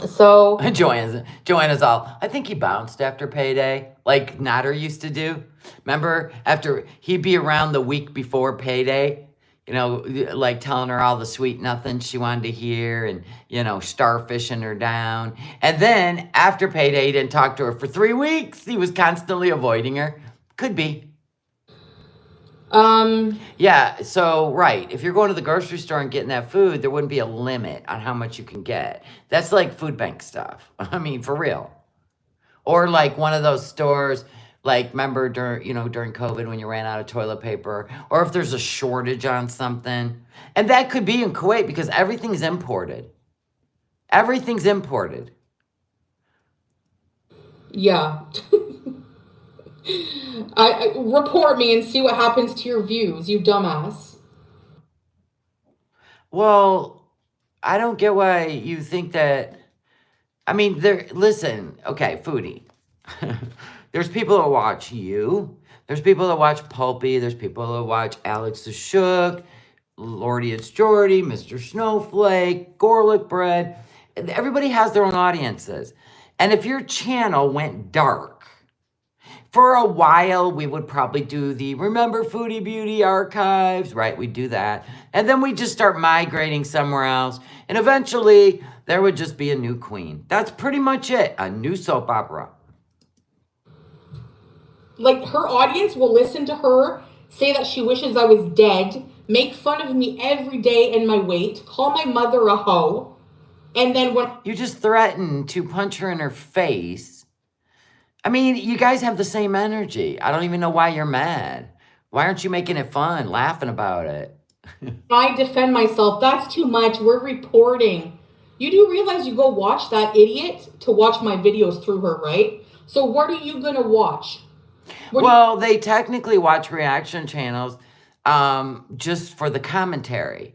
Speaker 3: So
Speaker 1: Joanna's all, I think he bounced after payday, like Natter used to do. Remember, after he'd be around the week before payday, like telling her all the sweet nothings she wanted to hear and, starfishing her down. And then after payday, he didn't talk to her for 3 weeks. He was constantly avoiding her. Could be. Yeah, so, right. If you're going to the grocery store and getting that food, there wouldn't be a limit on how much you can get. That's like food bank stuff. I mean, for real. Or like one of those stores, like, remember during COVID when you ran out of toilet paper, or if there's a shortage on something. And that could be in Kuwait because everything's imported. Everything's imported.
Speaker 3: Yeah. I report me and see what happens to your views, you dumbass.
Speaker 1: Well, I don't get why you think that. I mean, listen, okay, Foodie. There's people that watch you. There's people that watch Pulpy. There's people that watch Alex the Shook, Lordy It's Jordy, Mr. Snowflake, Gorlick Bread. Everybody has their own audiences. And if your channel went dark, for a while, we would probably do the Remember Foodie Beauty archives, right? We'd do that. And then we'd just start migrating somewhere else. And eventually, there would just be a new queen. That's pretty much it. A new soap opera.
Speaker 3: Like, her audience will listen to her, say that she wishes I was dead, make fun of me every day and my weight, call my mother a hoe, and then when...
Speaker 1: You just threatened to punch her in her face. I mean, you guys have the same energy. I don't even know why you're mad. Why aren't you making it fun, laughing about it?
Speaker 3: I defend myself. That's too much. We're reporting. You do realize you go watch that idiot to watch my videos through her, right? So what are you gonna watch?
Speaker 1: Well, they technically watch reaction channels just for the commentary.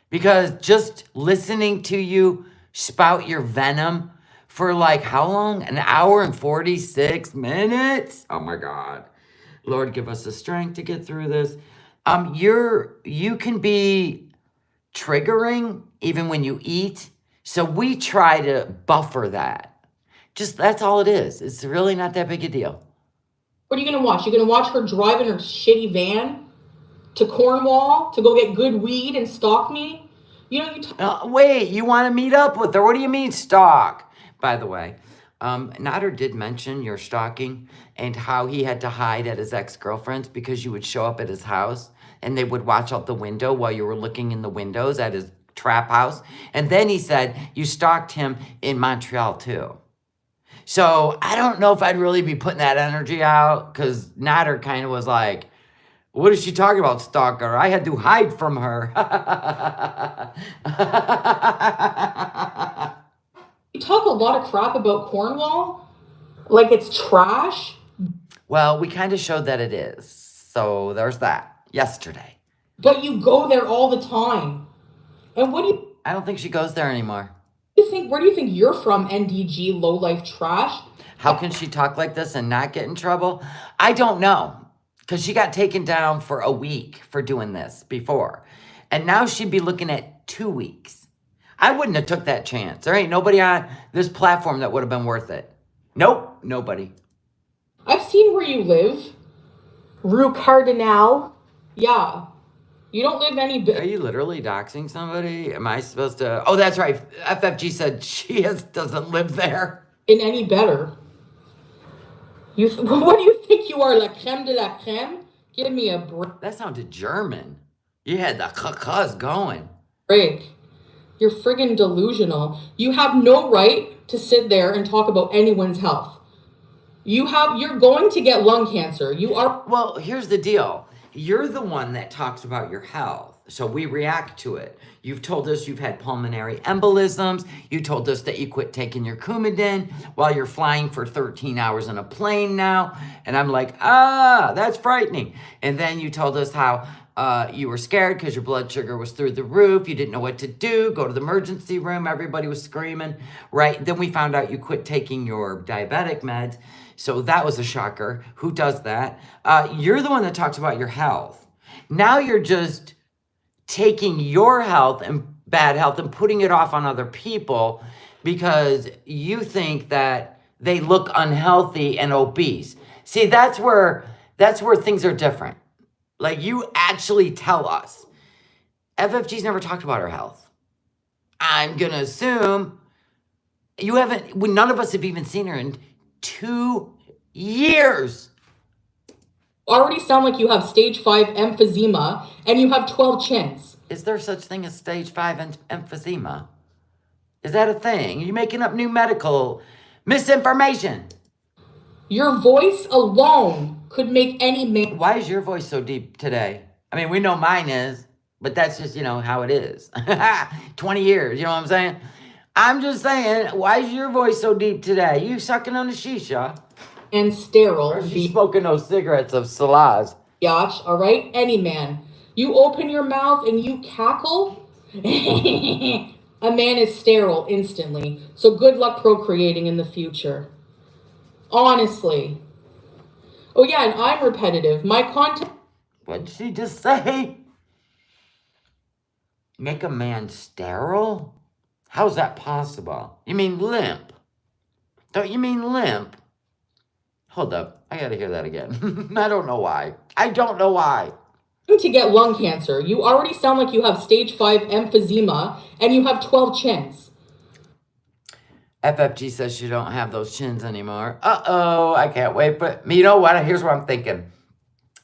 Speaker 1: Because just listening to you spout your venom for like how long? An hour and 46 minutes? Oh my God. Lord, give us the strength to get through this. You can be triggering even when you eat. So we try to buffer that. Just that's all it is. It's really not that big a deal.
Speaker 3: What are you gonna watch? You're gonna watch her driving her shitty van to Cornwall to go get good weed and stalk me? You know,
Speaker 1: Wait, you want to meet up with her? What do you mean stalk? By the way, Nader did mention your stalking and how he had to hide at his ex-girlfriend's because you would show up at his house and they would watch out the window while you were looking in the windows at his trap house. And then he said you stalked him in Montreal too. So I don't know if I'd really be putting that energy out because Nader kind of was like, what is she talking about, stalker? I had to hide from her.
Speaker 3: you talk a lot of crap about Cornwall like it's trash.
Speaker 1: Well, we kind of showed that it is. So there's that. Yesterday.
Speaker 3: But you go there all the time. And what do you
Speaker 1: I don't think she goes there anymore.
Speaker 3: think? Where do you think you're from, NDG low-life trash?
Speaker 1: How can she talk like this and not get in trouble? I don't know. Because she got taken down for a week for doing this before. And now she'd be looking at 2 weeks. I wouldn't have took that chance. There ain't nobody on this platform that would have been worth it. Nope, nobody.
Speaker 3: I've seen where you live. Rue Cardinal. Yeah. You don't live any
Speaker 1: Are you literally doxing somebody? Am I supposed to? Oh, that's right. FFG said doesn't live there.
Speaker 3: in any better. What do you think you are, la creme de la creme? Give me a
Speaker 1: That sounded German. You had the cuz going.
Speaker 3: break. You're friggin' delusional. You have no right to sit there and talk about anyone's health. You're going to get lung cancer. You are.
Speaker 1: Well, here's the deal. You're the one that talks about your health. So we react to it. You've told us you've had pulmonary embolisms. You told us that you quit taking your Coumadin while you're flying for 13 hours in a plane now. And I'm like, that's frightening. And then you told us how you were scared because your blood sugar was through the roof. You didn't know what to do. Go to the emergency room. Everybody was screaming, right? Then we found out you quit taking your diabetic meds. So that was a shocker. Who does that? You're the one that talks about your health. Now you're just taking your health and bad health and putting it off on other people because you think that they look unhealthy and obese. See, that's where things are different. Like, you actually tell us. FFG's never talked about her health. I'm going to assume you haven't, none of us have even seen her in 2 years.
Speaker 3: Already sound like you have stage 5 emphysema and you have 12 chins.
Speaker 1: Is there such thing as stage 5 emphysema? Is that a thing? Are you making up new medical misinformation?
Speaker 3: Your voice alone could make any man.
Speaker 1: Why is your voice so deep today? I mean, we know mine is, but that's just, how it is. 20 years, you know what I'm saying? I'm just saying, why is your voice so deep today? You sucking on a shisha?
Speaker 3: And sterile.
Speaker 1: Or she smoking those cigarettes of Salaz.
Speaker 3: Yash, all right? Any man. You open your mouth and you cackle, a man is sterile instantly. So good luck procreating in the future. Honestly. Oh yeah, and I'm repetitive. My content.
Speaker 1: What'd she just say? Make a man sterile? How's that possible? You mean limp? Don't you mean limp? Hold up. I gotta hear that again. I don't know why.
Speaker 3: To get lung cancer. You already sound like you have stage 5 emphysema and you have 12 chins.
Speaker 1: FFG says she don't have those chins anymore. Uh-oh, I can't wait. But you know what? Here's what I'm thinking.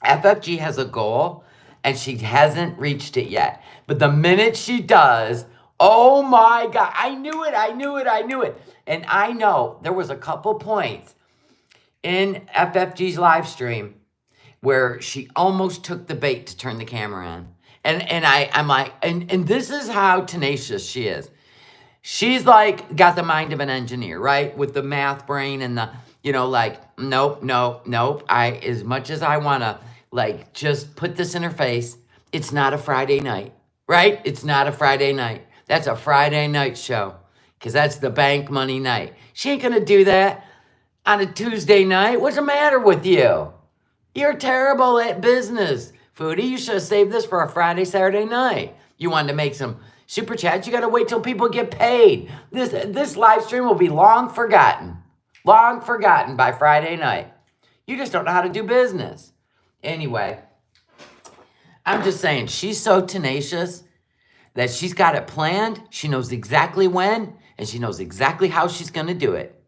Speaker 1: FFG has a goal and she hasn't reached it yet. But the minute she does, oh my God, I knew it. And I know there was a couple points in FFG's live stream where she almost took the bait to turn the camera on. And I'm like, and this is how tenacious she is. She's like got the mind of an engineer, right? With the math brain and the, like, nope, nope, nope. As much as I want to, like, just put this in her face, it's not a Friday night, right? It's not a Friday night. That's a Friday night show because that's the bank money night. She ain't going to do that on a Tuesday night. What's the matter with you? You're terrible at business. Foodie, you should have saved this for a Friday, Saturday night. You wanted to make some super chats. You got to wait till people get paid. This live stream will be long forgotten. Long forgotten by Friday night. You just don't know how to do business. Anyway, I'm just saying, she's so tenacious that she's got it planned. She knows exactly when, and she knows exactly how she's going to do it.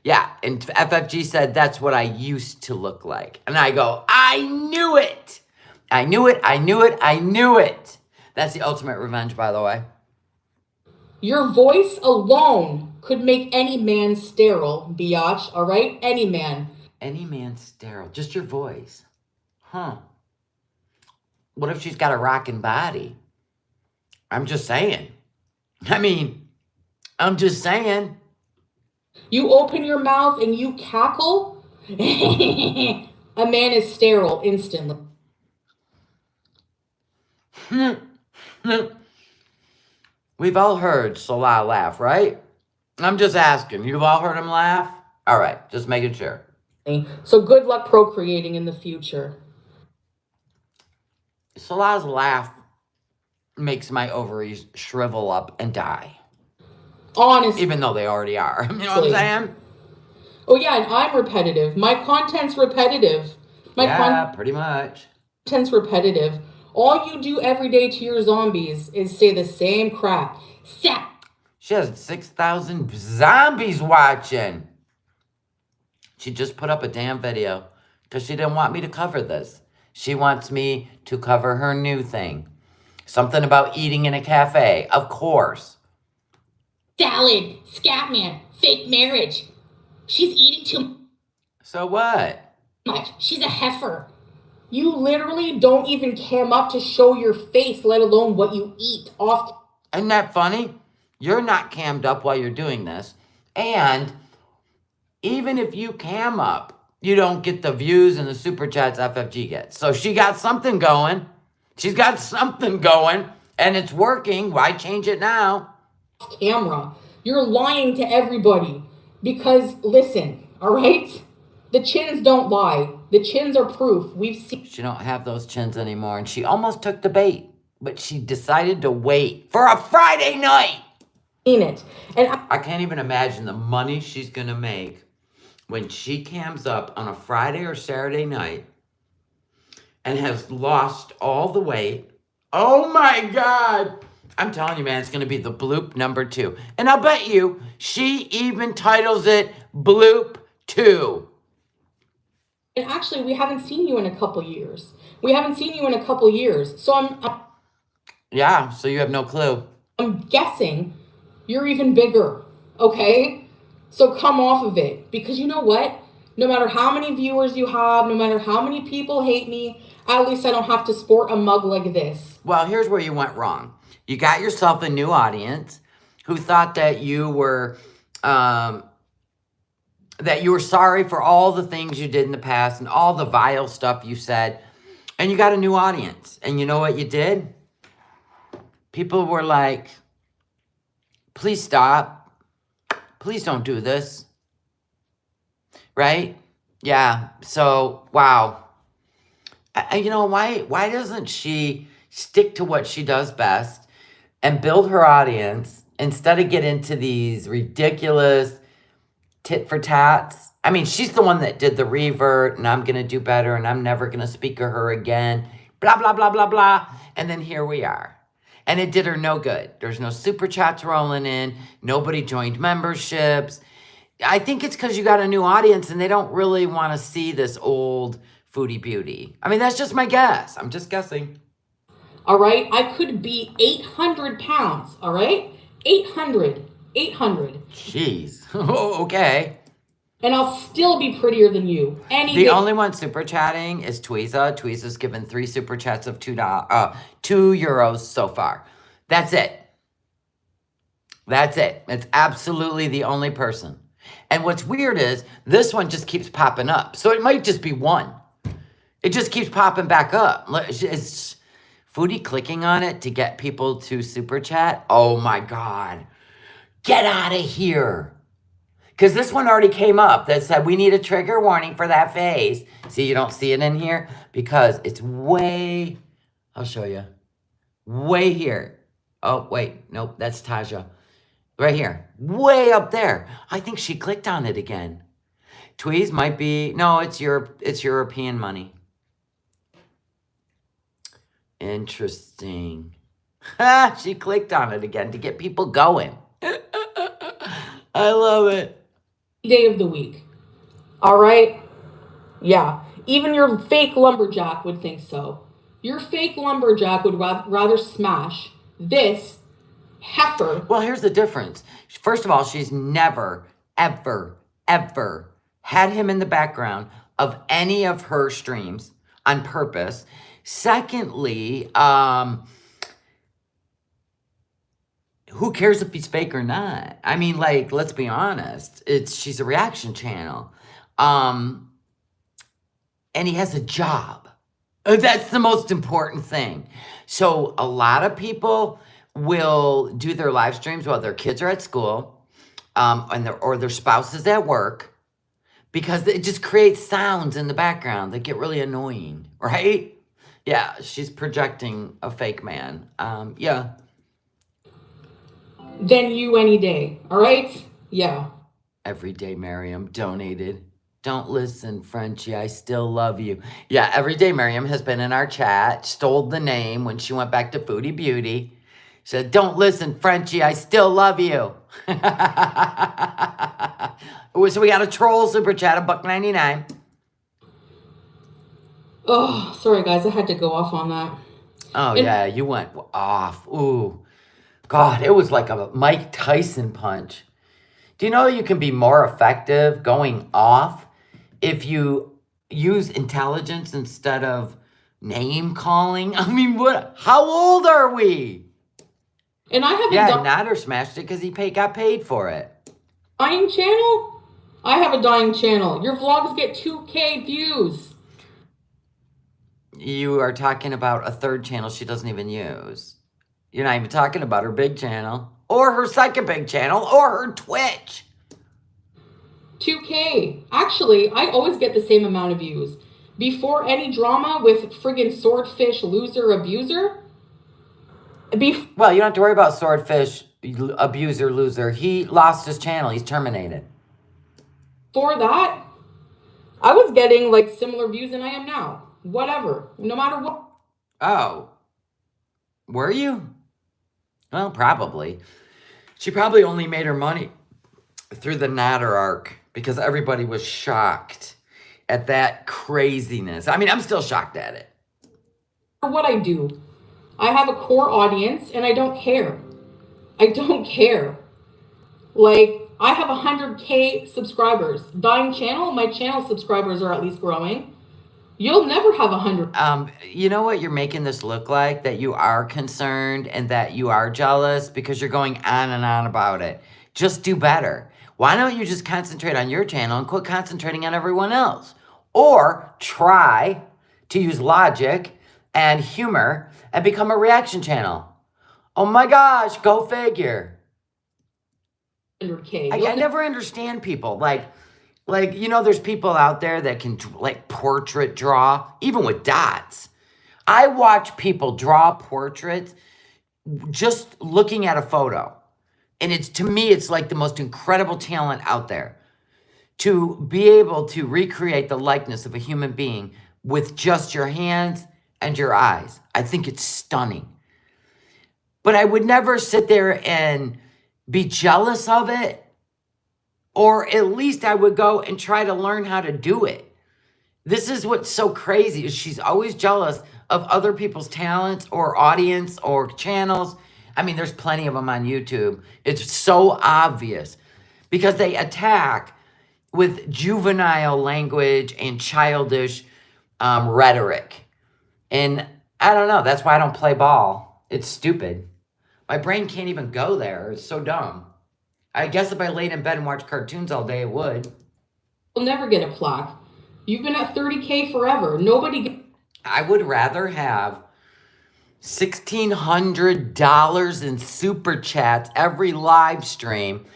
Speaker 1: Yeah, and FFG said, that's what I used to look like. And I go, I knew it. I knew it, I knew it, I knew it. That's the ultimate revenge, by the way.
Speaker 3: Your voice alone could make any man sterile, biatch, all right? Any man.
Speaker 1: Any man sterile, just your voice. Huh. What if she's got a rockin' body? I'm just saying. I'm just saying.
Speaker 3: You open your mouth and you cackle, a man is sterile instantly.
Speaker 1: We've all heard Salah laugh, right? I'm just asking. You've all heard him laugh? All right, just making sure.
Speaker 3: So good luck procreating in the future.
Speaker 1: Salah's laugh makes my ovaries shrivel up and die.
Speaker 3: Honestly.
Speaker 1: Even though they already are. You know what I'm saying?
Speaker 3: Oh, yeah, and I'm repetitive. My content's repetitive.
Speaker 1: Pretty much.
Speaker 3: Content's repetitive. All you do every day to your zombies is say the same crap.
Speaker 1: She has 6,000 zombies watching. She just put up a damn video because she didn't want me to cover this. She wants me to cover her new thing. Something about eating in a cafe. Of course.
Speaker 2: Salad, Scatman, fake marriage. She's eating too
Speaker 1: So what?
Speaker 2: much. She's a heifer.
Speaker 3: You literally don't even cam up to show your face, let alone what you eat off.
Speaker 1: Isn't that funny? You're not cammed up while you're doing this. And even if you cam up, you don't get the views and the super chats FFG gets. So she got something going. She's got something going, and it's working. Why change it now?
Speaker 3: Camera. You're lying to everybody. Because, listen, all right? The chins don't lie. The chins are proof. We've seen.
Speaker 1: She don't have those chins anymore, and she almost took the bait, but she decided to wait for a Friday night.
Speaker 3: It. And
Speaker 1: I can't even imagine the money she's going to make when she cams up on a Friday or Saturday night and has lost all the weight. Oh my God. I'm telling you, man, it's going to be the bloop number 2. And I'll bet you she even titles it Bloop 2.
Speaker 3: And actually, we haven't seen you in a couple years. So
Speaker 1: Yeah, so you have no clue.
Speaker 3: I'm guessing you're even bigger, okay? So come off of it. Because you know what? No matter how many viewers you have, no matter how many people hate me, at least I don't have to sport a mug like this.
Speaker 1: Well, here's where you went wrong. You got yourself a new audience who thought that you were sorry for all the things you did in the past and all the vile stuff you said. And you got a new audience. And you know what you did? People were like, please stop. Please don't do this. Right? Yeah. So, wow. You know, why doesn't she stick to what she does best and build her audience instead of get into these ridiculous tit for tats? I mean, she's the one that did the revert, and I'm going to do better, and I'm never going to speak to her again, blah, blah, blah, blah, blah. And then here we are. And it did her no good. There's no super chats rolling in. Nobody joined memberships. I think it's because you got a new audience, and they don't really want to see this old foodie beauty. I mean, that's just my guess. I'm just guessing.
Speaker 3: All right? I could be 800 pounds, all right? 800.
Speaker 1: Jeez. Okay.
Speaker 3: And I'll still be prettier than you.
Speaker 1: The only one super chatting is Tweeza. Tweeza's given 3 super chats of €2 so far. That's it. That's it. It's absolutely the only person. And what's weird is this one just keeps popping up. So it might just be one. It just keeps popping back up. It's Foodie clicking on it to get people to super chat. Oh my God. Get out of here. Because this one already came up that said we need a trigger warning for that face. See, you don't see it in here because it's way, I'll show you, way here. Oh, wait, nope, that's Taja. Right here, way up there. I think she clicked on it again. Tweez might be, no, it's European money. Interesting. She clicked on it again to get people going. I love it.
Speaker 3: Day of the week. All right? Yeah. Even your fake lumberjack would think so. Your fake lumberjack would rather smash this heifer.
Speaker 1: Well, here's the difference. First of all, she's never, ever, ever had him in the background of any of her streams on purpose. Secondly, who cares if he's fake or not? I mean, like, let's be honest. She's a reaction channel. And he has a job. That's the most important thing. So a lot of people will do their live streams while their kids are at school, or their spouse is at work, because it just creates sounds in the background that get really annoying, right? Yeah, she's projecting a fake man. Yeah.
Speaker 3: Than you any day. All right? Yeah.
Speaker 1: Everyday Miriam donated. Don't listen, Frenchie. I still love you. Yeah, Everyday Miriam has been in our chat, stole the name when she went back to Foodie Beauty. Said, don't listen, Frenchie. I still love you. So we got a troll super chat, $1.99.
Speaker 3: Oh, sorry, guys. I had to go off on that.
Speaker 1: Oh, yeah, you went off. Ooh. God, it was like a Mike Tyson punch. Do you know you can be more effective going off if you use intelligence instead of name calling? I mean, what? How old are we?
Speaker 3: And I have
Speaker 1: a Nader smashed it because he got paid for it.
Speaker 3: Dying channel? I have a dying channel. Your vlogs get 2K views.
Speaker 1: You are talking about a third channel she doesn't even use. You're not even talking about her big channel, or her second big channel, or her Twitch.
Speaker 3: 2K. Actually, I always get the same amount of views. Before any drama with friggin' swordfish loser abuser.
Speaker 1: Well, you don't have to worry about swordfish abuser loser. He lost his channel. He's terminated.
Speaker 3: For that, I was getting like similar views than I am now. Whatever. No matter what.
Speaker 1: Oh. Were you? Well, probably. She probably only made her money through the Nader arc because everybody was shocked at that craziness. I mean, I'm still shocked at it.
Speaker 3: For what I do, I have a core audience and I don't care. I don't care. Like, I have 100K subscribers. Dying channel, my channel subscribers are at least growing. You'll never have 100.
Speaker 1: You know what you're making this look like? That you are concerned and that you are jealous because you're going on and on about it. Just do better. Why don't you just concentrate on your channel and quit concentrating on everyone else? Or try to use logic and humor and become a reaction channel. Oh my gosh, go figure.
Speaker 3: 100K.
Speaker 1: I never understand people. Like, you know, there's people out there that can, like, portrait draw, even with dots. I watch people draw portraits just looking at a photo. And to me, it's like the most incredible talent out there. To be able to recreate the likeness of a human being with just your hands and your eyes. I think it's stunning. But I would never sit there and be jealous of it. Or at least I would go and try to learn how to do it. This is what's so crazy, is she's always jealous of other people's talents or audience or channels. I mean, there's plenty of them on YouTube. It's so obvious because they attack with juvenile language and childish rhetoric. And I don't know, that's why I don't play ball. It's stupid. My brain can't even go there. It's so dumb. I guess if I laid in bed and watched cartoons all day, it would.
Speaker 3: You'll never get a plaque. You've been at 30K forever.
Speaker 1: I would rather have $1,600 in super chats every live stream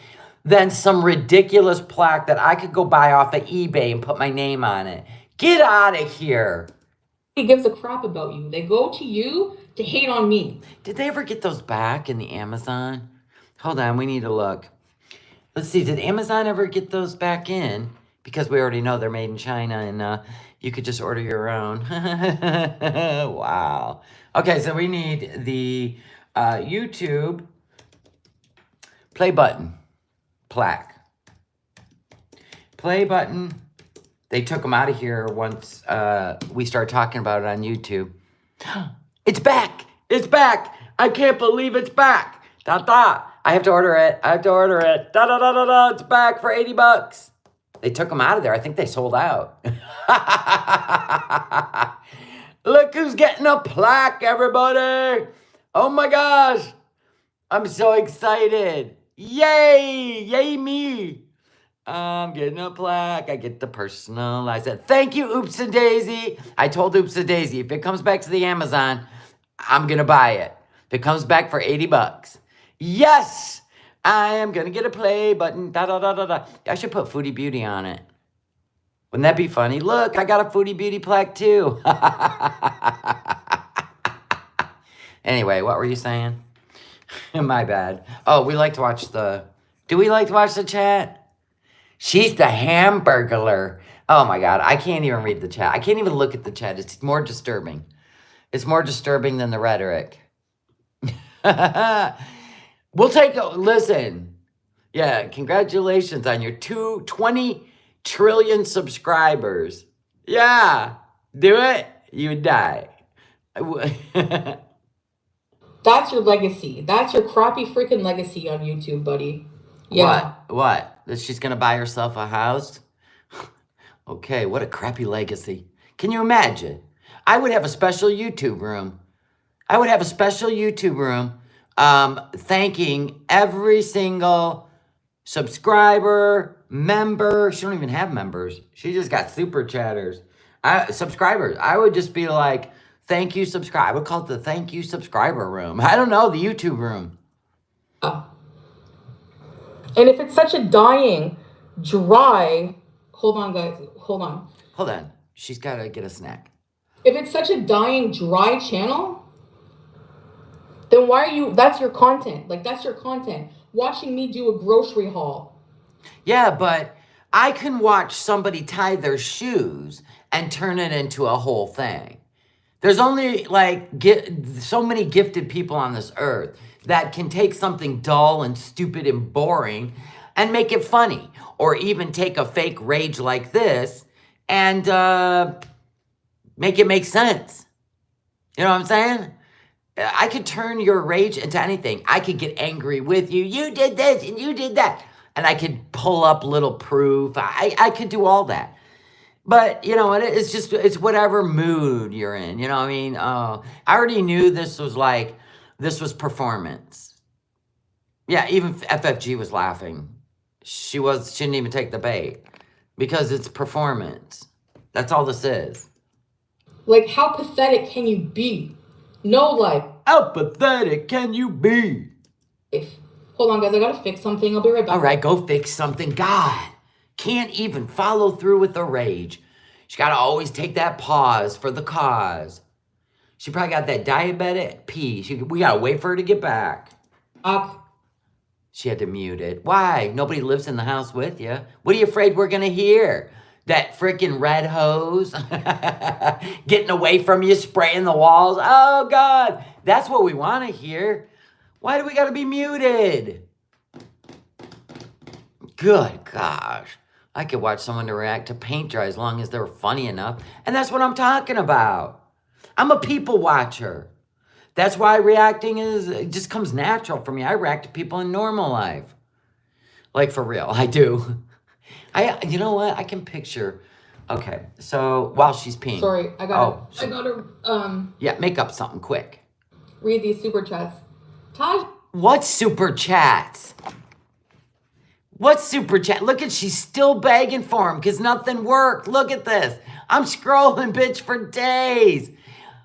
Speaker 1: than some ridiculous plaque that I could go buy off of eBay and put my name on it. Get out of here.
Speaker 3: Nobody gives a crap about you. They go to you to hate on me.
Speaker 1: Did they ever get those back in the Amazon? Hold on, we need to look. Let's see, did Amazon ever get those back in? Because we already know they're made in China and you could just order your own. Wow. Okay, so we need the YouTube play button plaque. Play button. They took them out of here once we started talking about it on YouTube. It's back. It's back. I can't believe it's back. Da da. I have to order it. I have to order it. Da da da da da. It's back for $80. They took them out of there. I think they sold out. Look who's getting a plaque, everybody. Oh my gosh. I'm so excited. Yay. Yay me. I'm getting a plaque. I get to personalize it. Thank you, Oops and Daisy. I told Oops and Daisy, if it comes back to the Amazon, I'm going to buy it. If it comes back for $80. Yes. I am going to get a play button. Da, da, da, da, da. I should put Foodie Beauty on it. Wouldn't that be funny? Look, I got a Foodie Beauty plaque too. Anyway, what were you saying? My bad. Oh, we like to watch the... Do we like to watch the chat? She's the Hamburglar. Oh my God, I can't even read the chat. I can't even look at the chat. It's more disturbing. It's more disturbing than the rhetoric. We'll take a listen. Yeah, congratulations on your 20 trillion subscribers. Yeah, do it. You would die.
Speaker 3: That's your legacy. That's your crappy freaking legacy on YouTube, buddy. Yeah.
Speaker 1: What? That she's going to buy herself a house? Okay, what a crappy legacy. Can you imagine? I would have a special YouTube room. I would have a special YouTube room thanking every single subscriber, member. She don't even have members. She just got super chatters. Subscribers. I would just be like, thank you, subscribe. I would call it the thank you subscriber room. I don't know, the YouTube room.
Speaker 3: And if it's such a dying, dry... Hold on, guys. Hold on.
Speaker 1: Hold on. She's got to get a snack.
Speaker 3: If it's such a dying, dry channel, then why are you... That's your content. Like, that's your content. Watching me do a grocery haul.
Speaker 1: Yeah, but I can watch somebody tie their shoes and turn it into a whole thing. There's only, like, so many gifted people on this earth that can take something dull and stupid and boring and make it funny. Or even take a fake rage like this and make it make sense. You know what I'm saying? I could turn your rage into anything. I could get angry with you. You did this and you did that. And I could pull up little proof. I could do all that. But, you know, it's whatever mood you're in. You know what I mean? I already knew this was performance. Yeah, even FFG was laughing. She didn't even take the bait. Because it's performance. That's all this is.
Speaker 3: Like, how pathetic can you be? No, like...
Speaker 1: How pathetic can you be?
Speaker 3: Hold on, guys. I gotta fix something. I'll be right back.
Speaker 1: All right, go fix something. God, can't even follow through with the rage. She gotta always take that pause for the cause. She probably got that diabetic pee. We gotta wait for her to get back. She had to mute it. Why? Nobody lives in the house with you. What are you afraid we're gonna hear? That freaking red hose getting away from you, spraying the walls. Oh, God. That's what we want to hear. Why do we got to be muted? Good gosh. I could watch someone to react to paint dry as long as they're funny enough. And that's what I'm talking about. I'm a people watcher. That's why reacting it just comes natural for me. I react to people in normal life. Like, for real, I do. You know what? I can picture. Okay, so while she's peeing.
Speaker 3: Sorry, I gotta
Speaker 1: Yeah, make up something quick.
Speaker 3: Read these super chats. Taj
Speaker 1: What super chats? What super chat? Look at, she's still begging for him because nothing worked. Look at this. I'm scrolling, bitch, for days.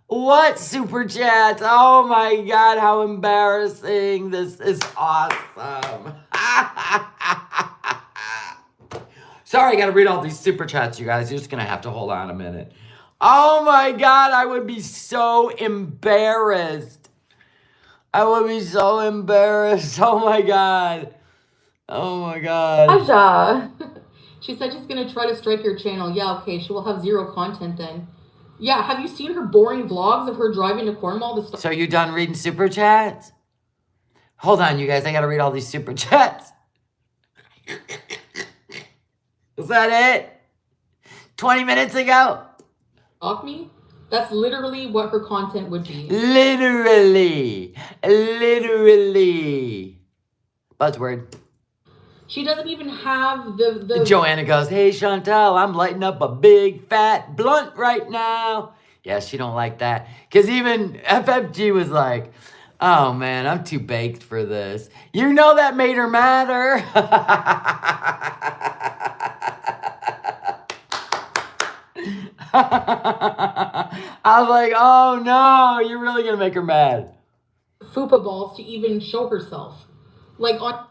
Speaker 1: What super chats? Oh my God, how embarrassing. This is awesome. Sorry, I got to read all these super chats, you guys. You're just going to have to hold on a minute. Oh my God, I would be so embarrassed. I would be so embarrassed. Oh my God. Oh my God.
Speaker 3: Aja. She said she's going to try to strike your channel. Yeah, okay. She will have zero content then. Yeah, have you seen her boring vlogs of her driving to Cornwall to start?
Speaker 1: So you done reading super chats? Hold on, you guys. I got to read all these super chats. Is that it? 20 minutes ago?
Speaker 3: Stalk me? That's literally what her content would be.
Speaker 1: Literally. Buzzword.
Speaker 3: She doesn't even have the
Speaker 1: Joanna goes, hey, Chantal, I'm lighting up a big, fat blunt right now. Yeah, she don't like that. Because even FFG was like, oh, man, I'm too baked for this. You know that made her madder. I was like, oh, no, you're really going to make her mad.
Speaker 3: fupa balls to even show herself. Like on...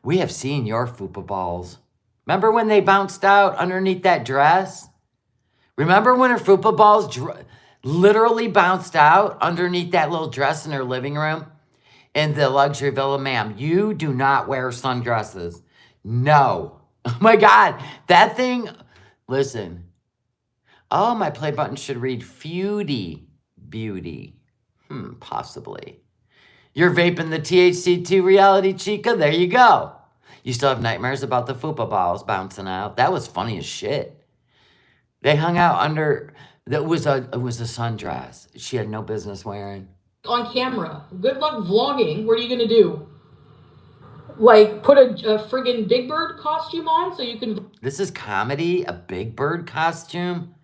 Speaker 1: We have seen your fupa balls. Remember when they bounced out underneath that dress? Remember when her fupa balls literally bounced out underneath that little dress in her living room? In the luxury villa, ma'am, you do not wear sundresses. No. Oh my God. That thing, listen. Oh, my play button should read Foodie Beauty. Possibly. You're vaping the THC2 reality, Chica? There you go. You still have nightmares about the fupa balls bouncing out? That was funny as shit. They hung out under, it was a sundress she had no business wearing.
Speaker 3: On camera. Good luck vlogging. What are you going to do? Like, put a friggin' Big Bird costume on so you can...
Speaker 1: This is comedy? A Big Bird costume?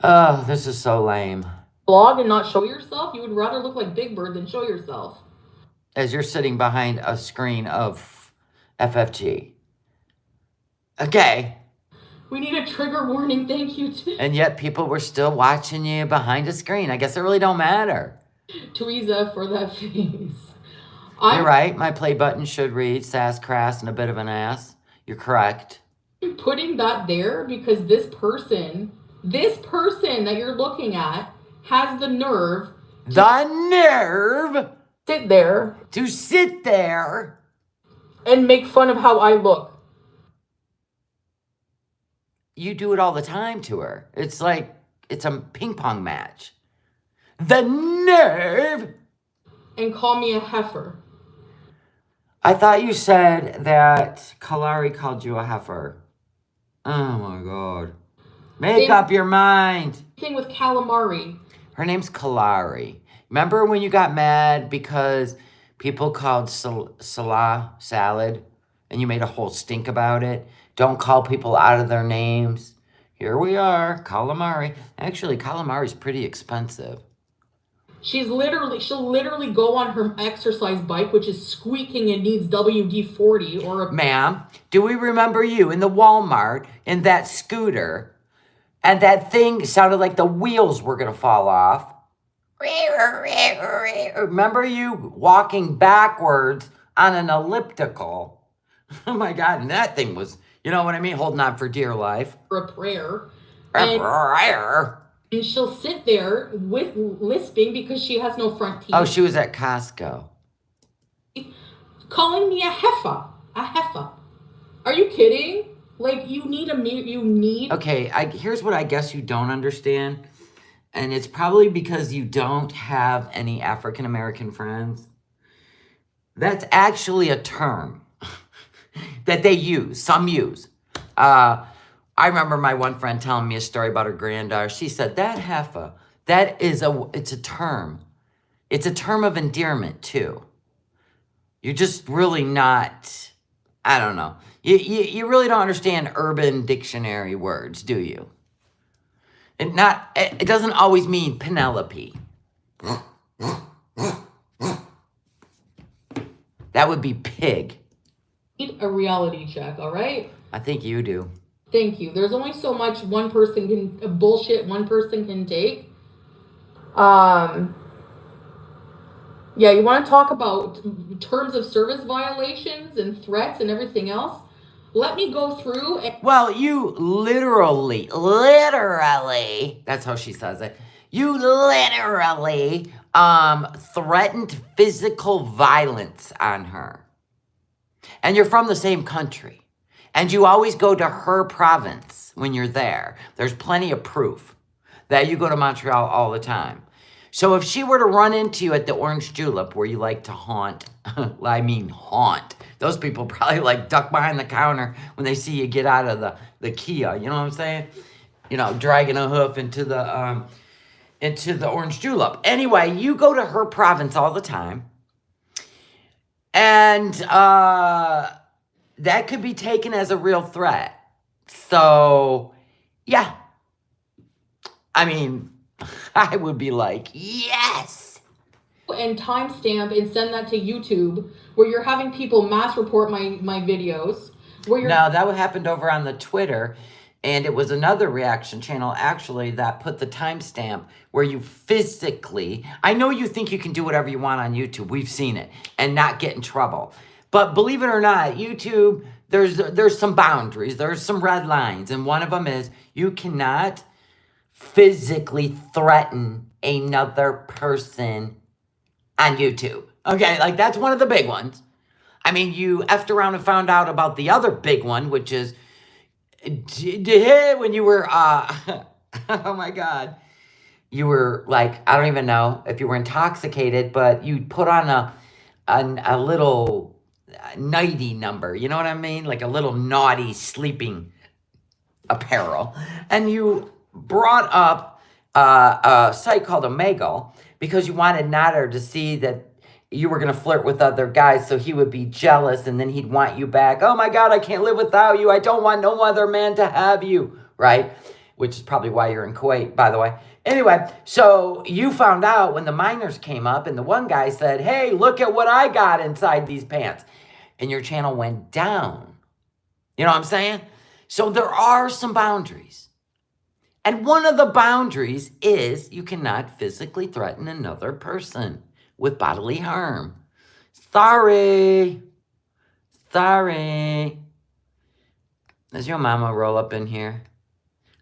Speaker 1: Oh, this is so lame.
Speaker 3: Vlog and not show yourself? You would rather look like Big Bird than show yourself.
Speaker 1: As you're sitting behind a screen of FFG. Okay.
Speaker 3: We need a trigger warning, thank you.
Speaker 1: And yet people were still watching you behind a screen. I guess it really don't matter.
Speaker 3: Teresa for that face.
Speaker 1: You're right. My play button should read sass, crass, and a bit of an ass. You're correct.
Speaker 3: I'm putting that there because this person that you're looking at has the nerve. Sit there.
Speaker 1: To sit there.
Speaker 3: And make fun of how I look.
Speaker 1: You do it all the time to her. It's like, it's a ping pong match. The nerve.
Speaker 3: And call me a heifer.
Speaker 1: I thought you said that Kalari called you a heifer. Oh my God. Make up your mind.
Speaker 3: Thing with calamari.
Speaker 1: Her name's Kalari. Remember when you got mad because people called Salah salad and you made a whole stink about it? Don't call people out of their names. Here we are, calamari. Actually, calamari's pretty expensive.
Speaker 3: She'll literally go on her exercise bike, which is squeaking and needs WD-40 or a...
Speaker 1: Ma'am, do we remember you in the Walmart in that scooter? And that thing sounded like the wheels were going to fall off. Remember you walking backwards on an elliptical? Oh my God, and that thing was, you know what I mean? Holding on for dear life.
Speaker 3: For a prayer.
Speaker 1: And
Speaker 3: And she'll sit there with lisping because she has no front teeth.
Speaker 1: Oh, she was at Costco.
Speaker 3: Calling me a heifer. A heifer. Are you kidding? Like, you need...
Speaker 1: Okay, here's what I guess you don't understand. And it's probably because you don't have any African-American friends. That's actually a term that they use. Some use. I remember my one friend telling me a story about her granddaughter. She said, that heifer, it's a term. It's a term of endearment, too. You're just really not, I don't know. You really don't understand Urban Dictionary words, do you? It doesn't always mean Penelope. That would be pig.
Speaker 3: Need a reality check, all right?
Speaker 1: I think you do.
Speaker 3: Thank you. There's only so much one person can bullshit one person can take. Yeah, you want to talk about terms of service violations and threats and everything else? Let me go through and
Speaker 1: Well, you literally, that's how she says it. You literally threatened physical violence on her. And you're from the same country. And you always go to her province when you're there. There's plenty of proof that you go to Montreal all the time. So if she were to run into you at the Orange Julep where you like to haunt, haunt. Those people probably like duck behind the counter when they see you get out of the Kia. You know what I'm saying? You know, dragging a hoof into the Orange Julep. Anyway, you go to her province all the time. And that could be taken as a real threat. So, yeah. I mean, I would be like, yes.
Speaker 3: and timestamp and send that to YouTube where you're having people mass report my videos. Where you're
Speaker 1: No, that happened over on the Twitter. And it was another reaction channel, actually, that put the timestamp where you physically... I know you think you can do whatever you want on YouTube. We've seen it. And not get in trouble. But believe it or not, YouTube, there's some boundaries. There's some red lines. And one of them is you cannot physically threaten another person on YouTube. Okay, like that's one of the big ones. I mean, you effed around and found out about the other big one, which is... when you were, oh my God, you were like, I don't even know if you were intoxicated, but you put on a little nighty number, you know what I mean? Like a little naughty sleeping apparel. And you brought up a site called Omegle because you wanted Nader to see that you were going to flirt with other guys, so he would be jealous, and then he'd want you back. Oh, my God, I can't live without you. I don't want no other man to have you, right? Which is probably why you're in Kuwait, by the way. Anyway, so you found out when the minors came up, and the one guy said, hey, look at what I got inside these pants. And your channel went down. You know what I'm saying? So there are some boundaries. And one of the boundaries is you cannot physically threaten another person with bodily harm. Sorry. Does your mama roll up in here?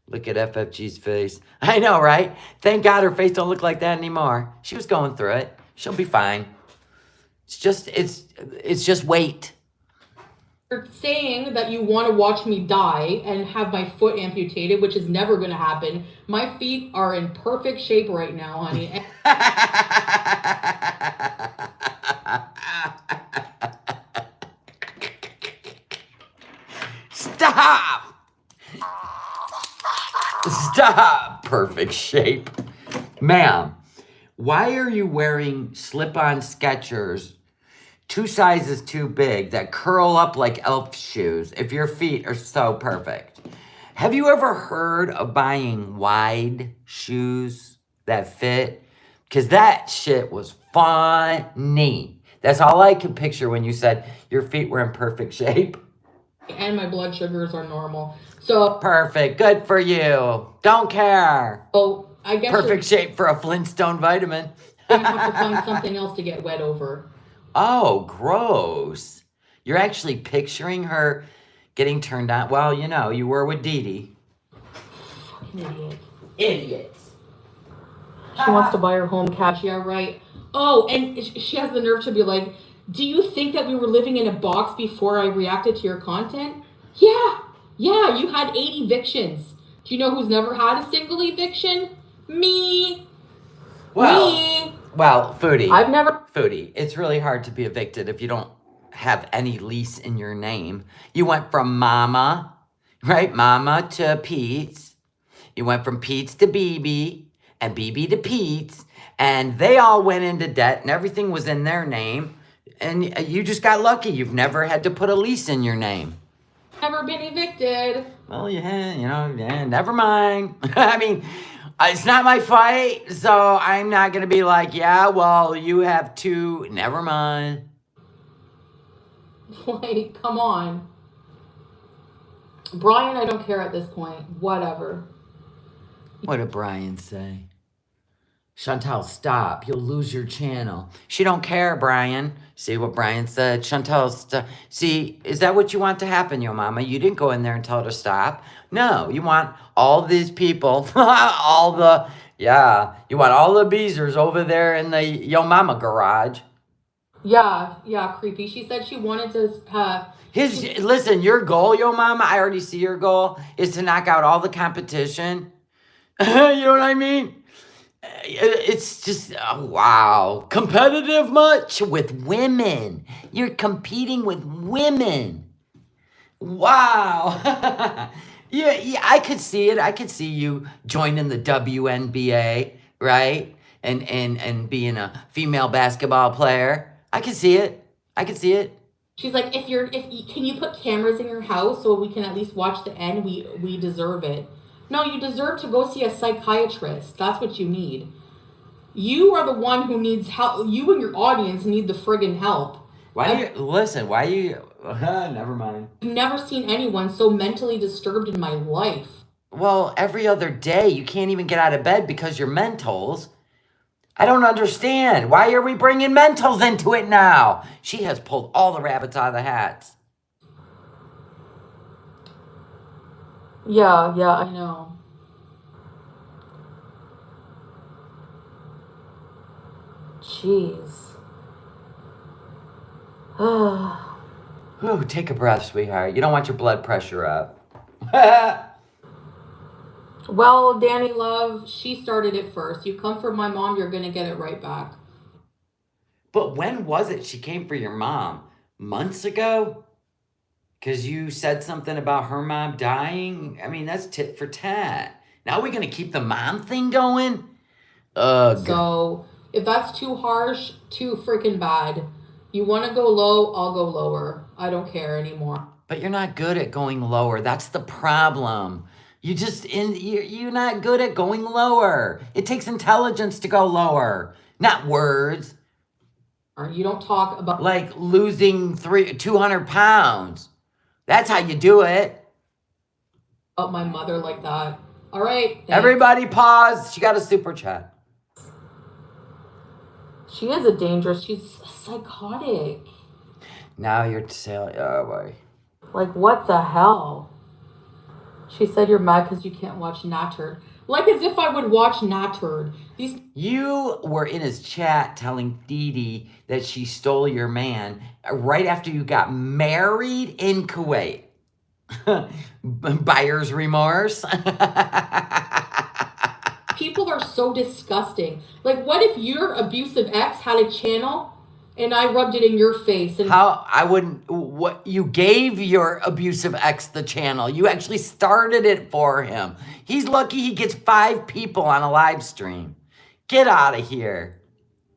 Speaker 1: Look at FFG's face. I know, right? Thank God her face don't look like that anymore. She was going through it. She'll be fine. It's just wait.
Speaker 3: You're saying that you want to watch me die and have my foot amputated, which is never going to happen. My feet are in perfect shape right now, honey.
Speaker 1: Stop! Stop! Perfect shape. Ma'am, why are you wearing slip-on Skechers 2 sizes too big that curl up like elf shoes if your feet are so perfect? Have you ever heard of buying wide shoes that fit? Because that shit was funny. That's all I could picture when you said your feet were in perfect shape.
Speaker 3: And my blood sugars are normal. So
Speaker 1: perfect. Good for you. Don't care.
Speaker 3: Oh, I guess
Speaker 1: perfect shape for a Flintstone vitamin.
Speaker 3: I have to find something else to get wet over.
Speaker 1: Oh, gross. You're actually picturing her getting turned on. Well, you know, you were with Dee Dee.
Speaker 3: Idiot.
Speaker 1: Idiots.
Speaker 3: She wants to buy her home cash. Yeah, right. Oh, and she has the nerve to be like, do you think that we were living in a box before I reacted to your content? Yeah, you had 8 evictions. Do you know who's never had a single eviction? Me.
Speaker 1: Well, Foodie.
Speaker 3: I've never.
Speaker 1: Foodie, it's really hard to be evicted if you don't have any lease in your name. You went from Mama, right? Mama to Pete's. You went from Pete's to BB, and BB to Pete's, and they all went into debt, and everything was in their name. And you just got lucky. You've never had to put a lease in your name.
Speaker 3: Never been evicted.
Speaker 1: Well, never mind. I mean, it's not my fight, so I'm not going to be like, yeah, well, you have 2. Never mind.
Speaker 3: Like, come on. Brian, I don't care at this point. Whatever.
Speaker 1: What did Brian say? Chantal, stop. You'll lose your channel. She don't care, Brian. See what Brian said? Chantal, stop. See, is that what you want to happen, yo mama? You didn't go in there and tell her to stop. No, you want all these people, you want all the beezers over there in the yo mama garage.
Speaker 3: Yeah, creepy. She said she wanted to,
Speaker 1: Listen, your goal, yo mama, I already see your goal, is to knock out all the competition. You know what I mean? It's just, wow. Competitive much with women. You're competing with women. Wow. Yeah, I could see it. I could see you joining the WNBA, right? And being a female basketball player. I can see it. I can see it.
Speaker 3: she's like, can you put cameras in your house so we can at least watch the end? We deserve it. No, you deserve to go see a psychiatrist. That's what you need. You are the one who needs help. You and your audience need the friggin' help.
Speaker 1: Never mind.
Speaker 3: I've never seen anyone so mentally disturbed in my life.
Speaker 1: Well, every other day you can't even get out of bed because you're mentals. I don't understand. Why are we bringing mentals into it now? She has pulled all the rabbits out of the hats.
Speaker 3: Yeah, I know. Jeez.
Speaker 1: Ooh, take a breath, sweetheart. You don't want your blood pressure up.
Speaker 3: Well, Danny Love, she started it first. You come for my mom, you're going to get it right back.
Speaker 1: But when was it she came for your mom? Months ago? Because you said something about her mom dying? I mean, that's tit for tat. Now we're going to keep the mom thing going? Ugh.
Speaker 3: So, if that's too harsh, too freaking bad, you want to go low, I'll go lower. I don't care anymore.
Speaker 1: But you're not good at going lower. That's the problem. You're not good at going lower. It takes intelligence to go lower, not words.
Speaker 3: You don't talk about
Speaker 1: like losing 200 pounds. That's how you do it.
Speaker 3: My mother like that. All right. Thanks.
Speaker 1: Everybody pause. She got a super chat.
Speaker 3: She is a dangerous. She's psychotic.
Speaker 1: Now you're saying, oh boy.
Speaker 3: Like, what the hell? She said you're mad because you can't watch Nattered. Like as if I would watch Nattered.
Speaker 1: You were in his chat telling Dee Dee that she stole your man right after you got married in Kuwait. Buyer's remorse.
Speaker 3: People are so disgusting. Like, what if your abusive ex had a channel and I rubbed it in your face? And
Speaker 1: what you gave your abusive ex the channel. You actually started it for him. He's lucky he gets 5 people on a live stream. Get out of here.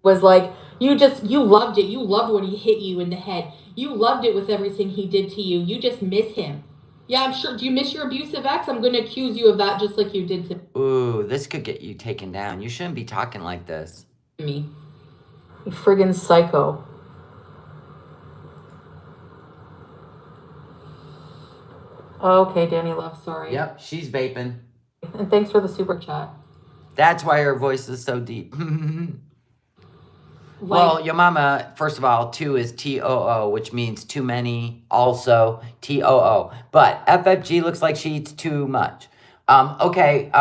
Speaker 3: Was like, you loved it. You loved when he hit you in the head. You loved it with everything he did to you. You just miss him. Yeah, I'm sure. Do you miss your abusive ex? I'm going to accuse you of that just like you did to
Speaker 1: Ooh, this could get you taken down. You shouldn't be talking like this.
Speaker 3: Me. You friggin' psycho. Okay, Danny Love, sorry.
Speaker 1: Yep, she's vaping.
Speaker 3: And thanks for the super chat.
Speaker 1: That's why her voice is so deep. Well, your mama, first of all, 2 is TOO, which means too many, also TOO. But FFG looks like she eats too much. Okay,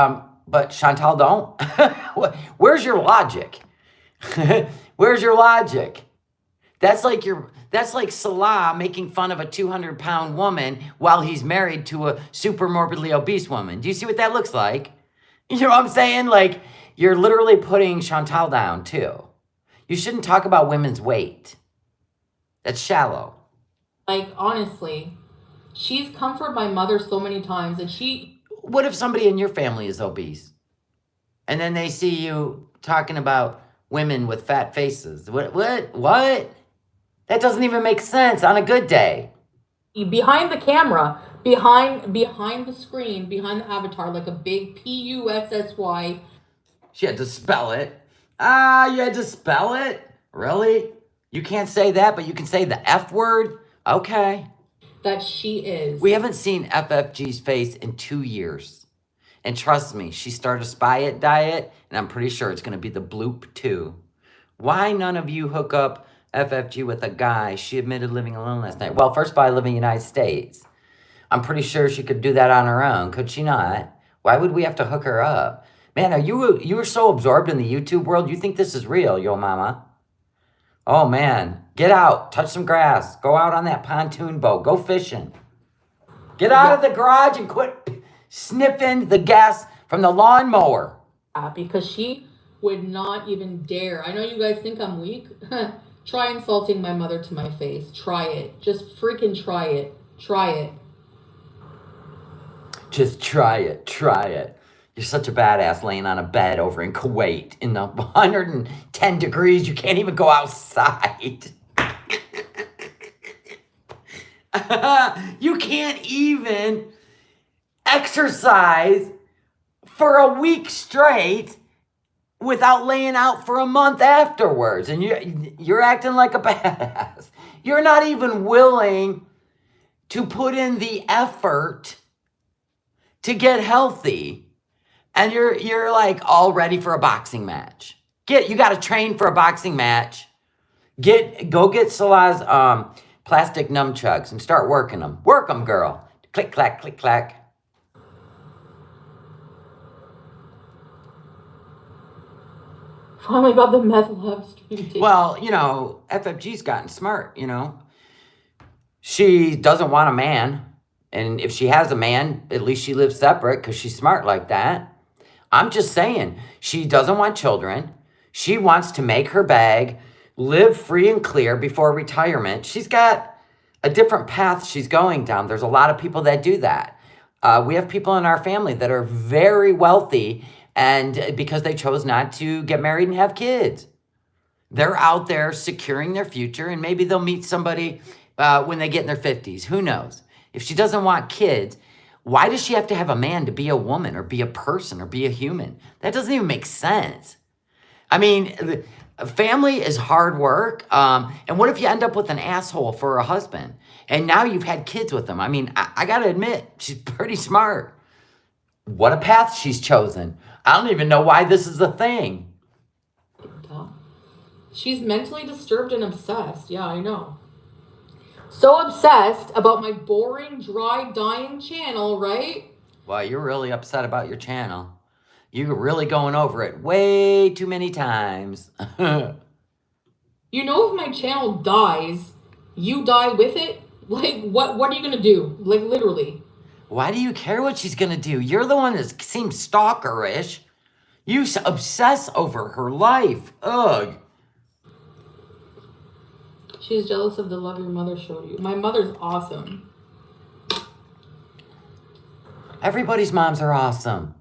Speaker 1: but Chantal don't. Where's your logic? Where's your logic? That's like Salah making fun of a 200-pound woman while he's married to a super morbidly obese woman. Do you see what that looks like? You know what I'm saying? Like, you're literally putting Chantal down, too. You shouldn't talk about women's weight. That's shallow.
Speaker 3: Like, honestly, she's comforted my mother so many times, and she...
Speaker 1: What if somebody in your family is obese? And then they see you talking about women with fat faces. What? That doesn't even make sense on a good day.
Speaker 3: Behind the camera, behind the screen, behind the avatar, like a big PUSSY.
Speaker 1: She had to spell it. You had to spell it? Really? You can't say that, but you can say the F word? Okay.
Speaker 3: That she is.
Speaker 1: We haven't seen FFG's face in 2 years. And trust me, she started a spy diet, and I'm pretty sure it's going to be the bloop too. Why none of you hook up FFG with a guy? She admitted living alone last night. Well, first of all, I live in the United States. I'm pretty sure she could do that on her own, could she not? Why would we have to hook her up? Man, are you were so absorbed in the YouTube world, you think this is real, yo mama? Oh man, get out, touch some grass, go out on that pontoon boat, go fishing. Get out of the garage and quit sniffing the gas from the lawnmower.
Speaker 3: Because she would not even dare. I know you guys think I'm weak. Try insulting my mother to my face. Try it. Just freaking try it. Try it.
Speaker 1: Just try it. Try it. You're such a badass laying on a bed over in Kuwait in the 110 degrees. You can't even go outside. You can't even exercise for a week straight without laying out for a month afterwards. And you're acting like a badass. You're not even willing to put in the effort to get healthy. And you're like all ready for a boxing match. You got to train for a boxing match. Go get Salah's plastic nunchucks and start working them. Work them, girl. Click, clack, click, clack.
Speaker 3: Finally got the meth lab stream.
Speaker 1: Well, FFG's gotten smart, She doesn't want a man. And if she has a man, at least she lives separate because she's smart like that. I'm just saying, she doesn't want children. She wants to make her bag, live free and clear before retirement. She's got a different path she's going down. There's a lot of people that do that. We have people in our family that are very wealthy and because they chose not to get married and have kids. They're out there securing their future, and maybe they'll meet somebody when they get in their 50s. Who knows? If she doesn't want kids, why does she have to have a man to be a woman or be a person or be a human? That doesn't even make sense. I mean, family is hard work. And what if you end up with an asshole for a husband? And now you've had kids with him. I mean, I got to admit, she's pretty smart. What a path she's chosen. I don't even know why this is a thing.
Speaker 3: She's mentally disturbed and obsessed. Yeah, I know. So obsessed about my boring, dry, dying channel, right?
Speaker 1: Well, you're really upset about your channel. You're really going over it way too many times.
Speaker 3: If my channel dies, you die with it? Like, what are you going to do? Like, literally.
Speaker 1: Why do you care what she's going to do? You're the one that seems stalkerish. You obsess over her life. Ugh.
Speaker 3: She's jealous of the love your mother showed you. My mother's awesome.
Speaker 1: Everybody's moms are awesome.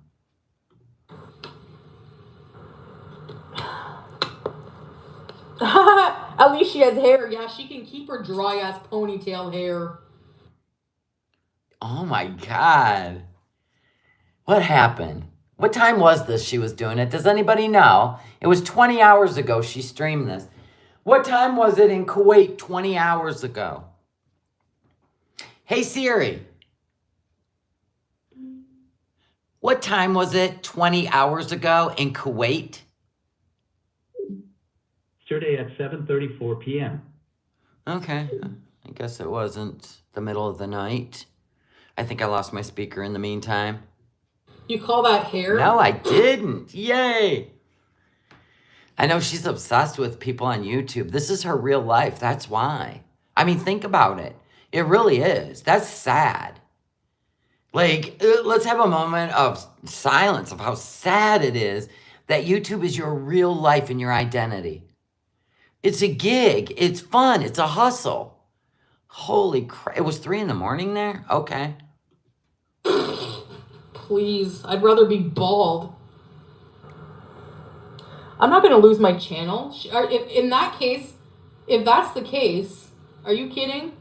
Speaker 3: At least she has hair. Yeah, she can keep her dry ass ponytail hair.
Speaker 1: Oh my God. What happened? What time was this she was doing it? Does anybody know? It was 20 hours ago she streamed this. What time was it in Kuwait 20 hours ago? Hey Siri. What time was it 20 hours ago in Kuwait?
Speaker 4: Yesterday at 7:34 p.m.
Speaker 1: Okay. I guess it wasn't the middle of the night. I think I lost my speaker in the meantime.
Speaker 3: You call that hair?
Speaker 1: No, I didn't. Yay. I know she's obsessed with people on YouTube. This is her real life. That's why. I mean, think about it. It really is. That's sad. Like, let's have a moment of silence of how sad it is that YouTube is your real life and your identity. It's a gig. It's fun. It's a hustle. Holy crap. It was 3 a.m. there? Okay.
Speaker 3: Please. I'd rather be bald. I'm not going to lose my channel. In that case, if that's the case, are you kidding?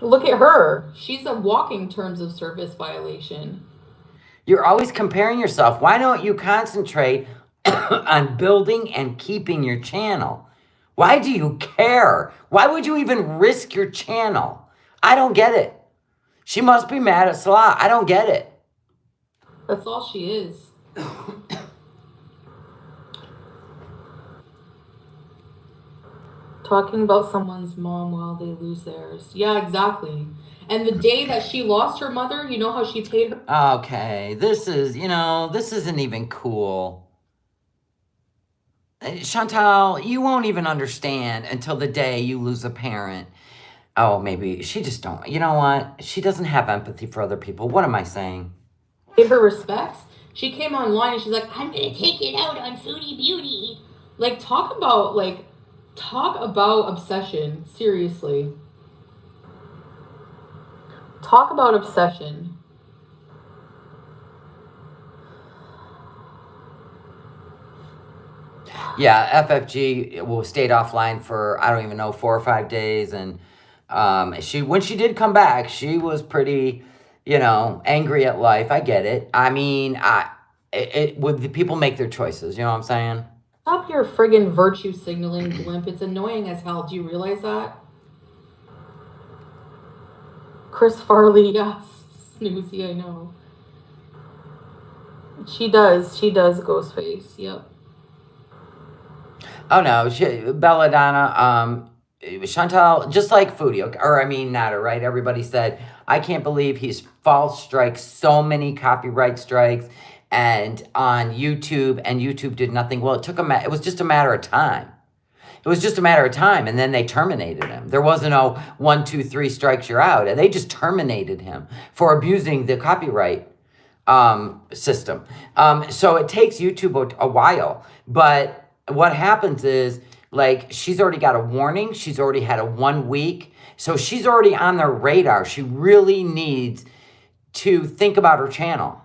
Speaker 3: Look at her. She's a walking terms of service violation.
Speaker 1: You're always comparing yourself. Why don't you concentrate on building and keeping your channel? Why do you care? Why would you even risk your channel? I don't get it. She must be mad at Salah. I don't get it.
Speaker 3: That's all she is. Talking about someone's mom while they lose theirs. Yeah, exactly. And the day that she lost her mother, you know how she paid her.
Speaker 1: Okay, this isn't even cool. Chantal, you won't even understand until the day you lose a parent. Oh, maybe she just don't. You know what? She doesn't have empathy for other people. What am I saying?
Speaker 3: Give her respects. She came online and she's like, I'm gonna take it out on Foodie Beauty. Like, talk about obsession. Seriously. Talk about obsession.
Speaker 1: Yeah, FFG stayed offline for, I don't even know, 4 or 5 days, and when she did come back, she was pretty, angry at life. I get it. I mean, would the people make their choices? You know what I'm saying?
Speaker 3: Stop your friggin' virtue signaling, blimp. It's annoying as hell. Do you realize that? Chris Farley, yes. Snoozy, I know. She does, Ghostface. Yep.
Speaker 1: Oh no, Belladonna, Chantal, just like Foodie, or I mean Nada, right? Everybody said, I can't believe he's false strikes so many copyright strikes and on YouTube, and YouTube did nothing. Well, it was just a matter of time. It was just a matter of time, and then they terminated him. There wasn't no 1, 2, 3 strikes, you're out. And they just terminated him for abusing the copyright system. So it takes YouTube a while, but what happens is, like, she's already got a warning. She's already had a 1 week. So she's already on their radar. She really needs to think about her channel.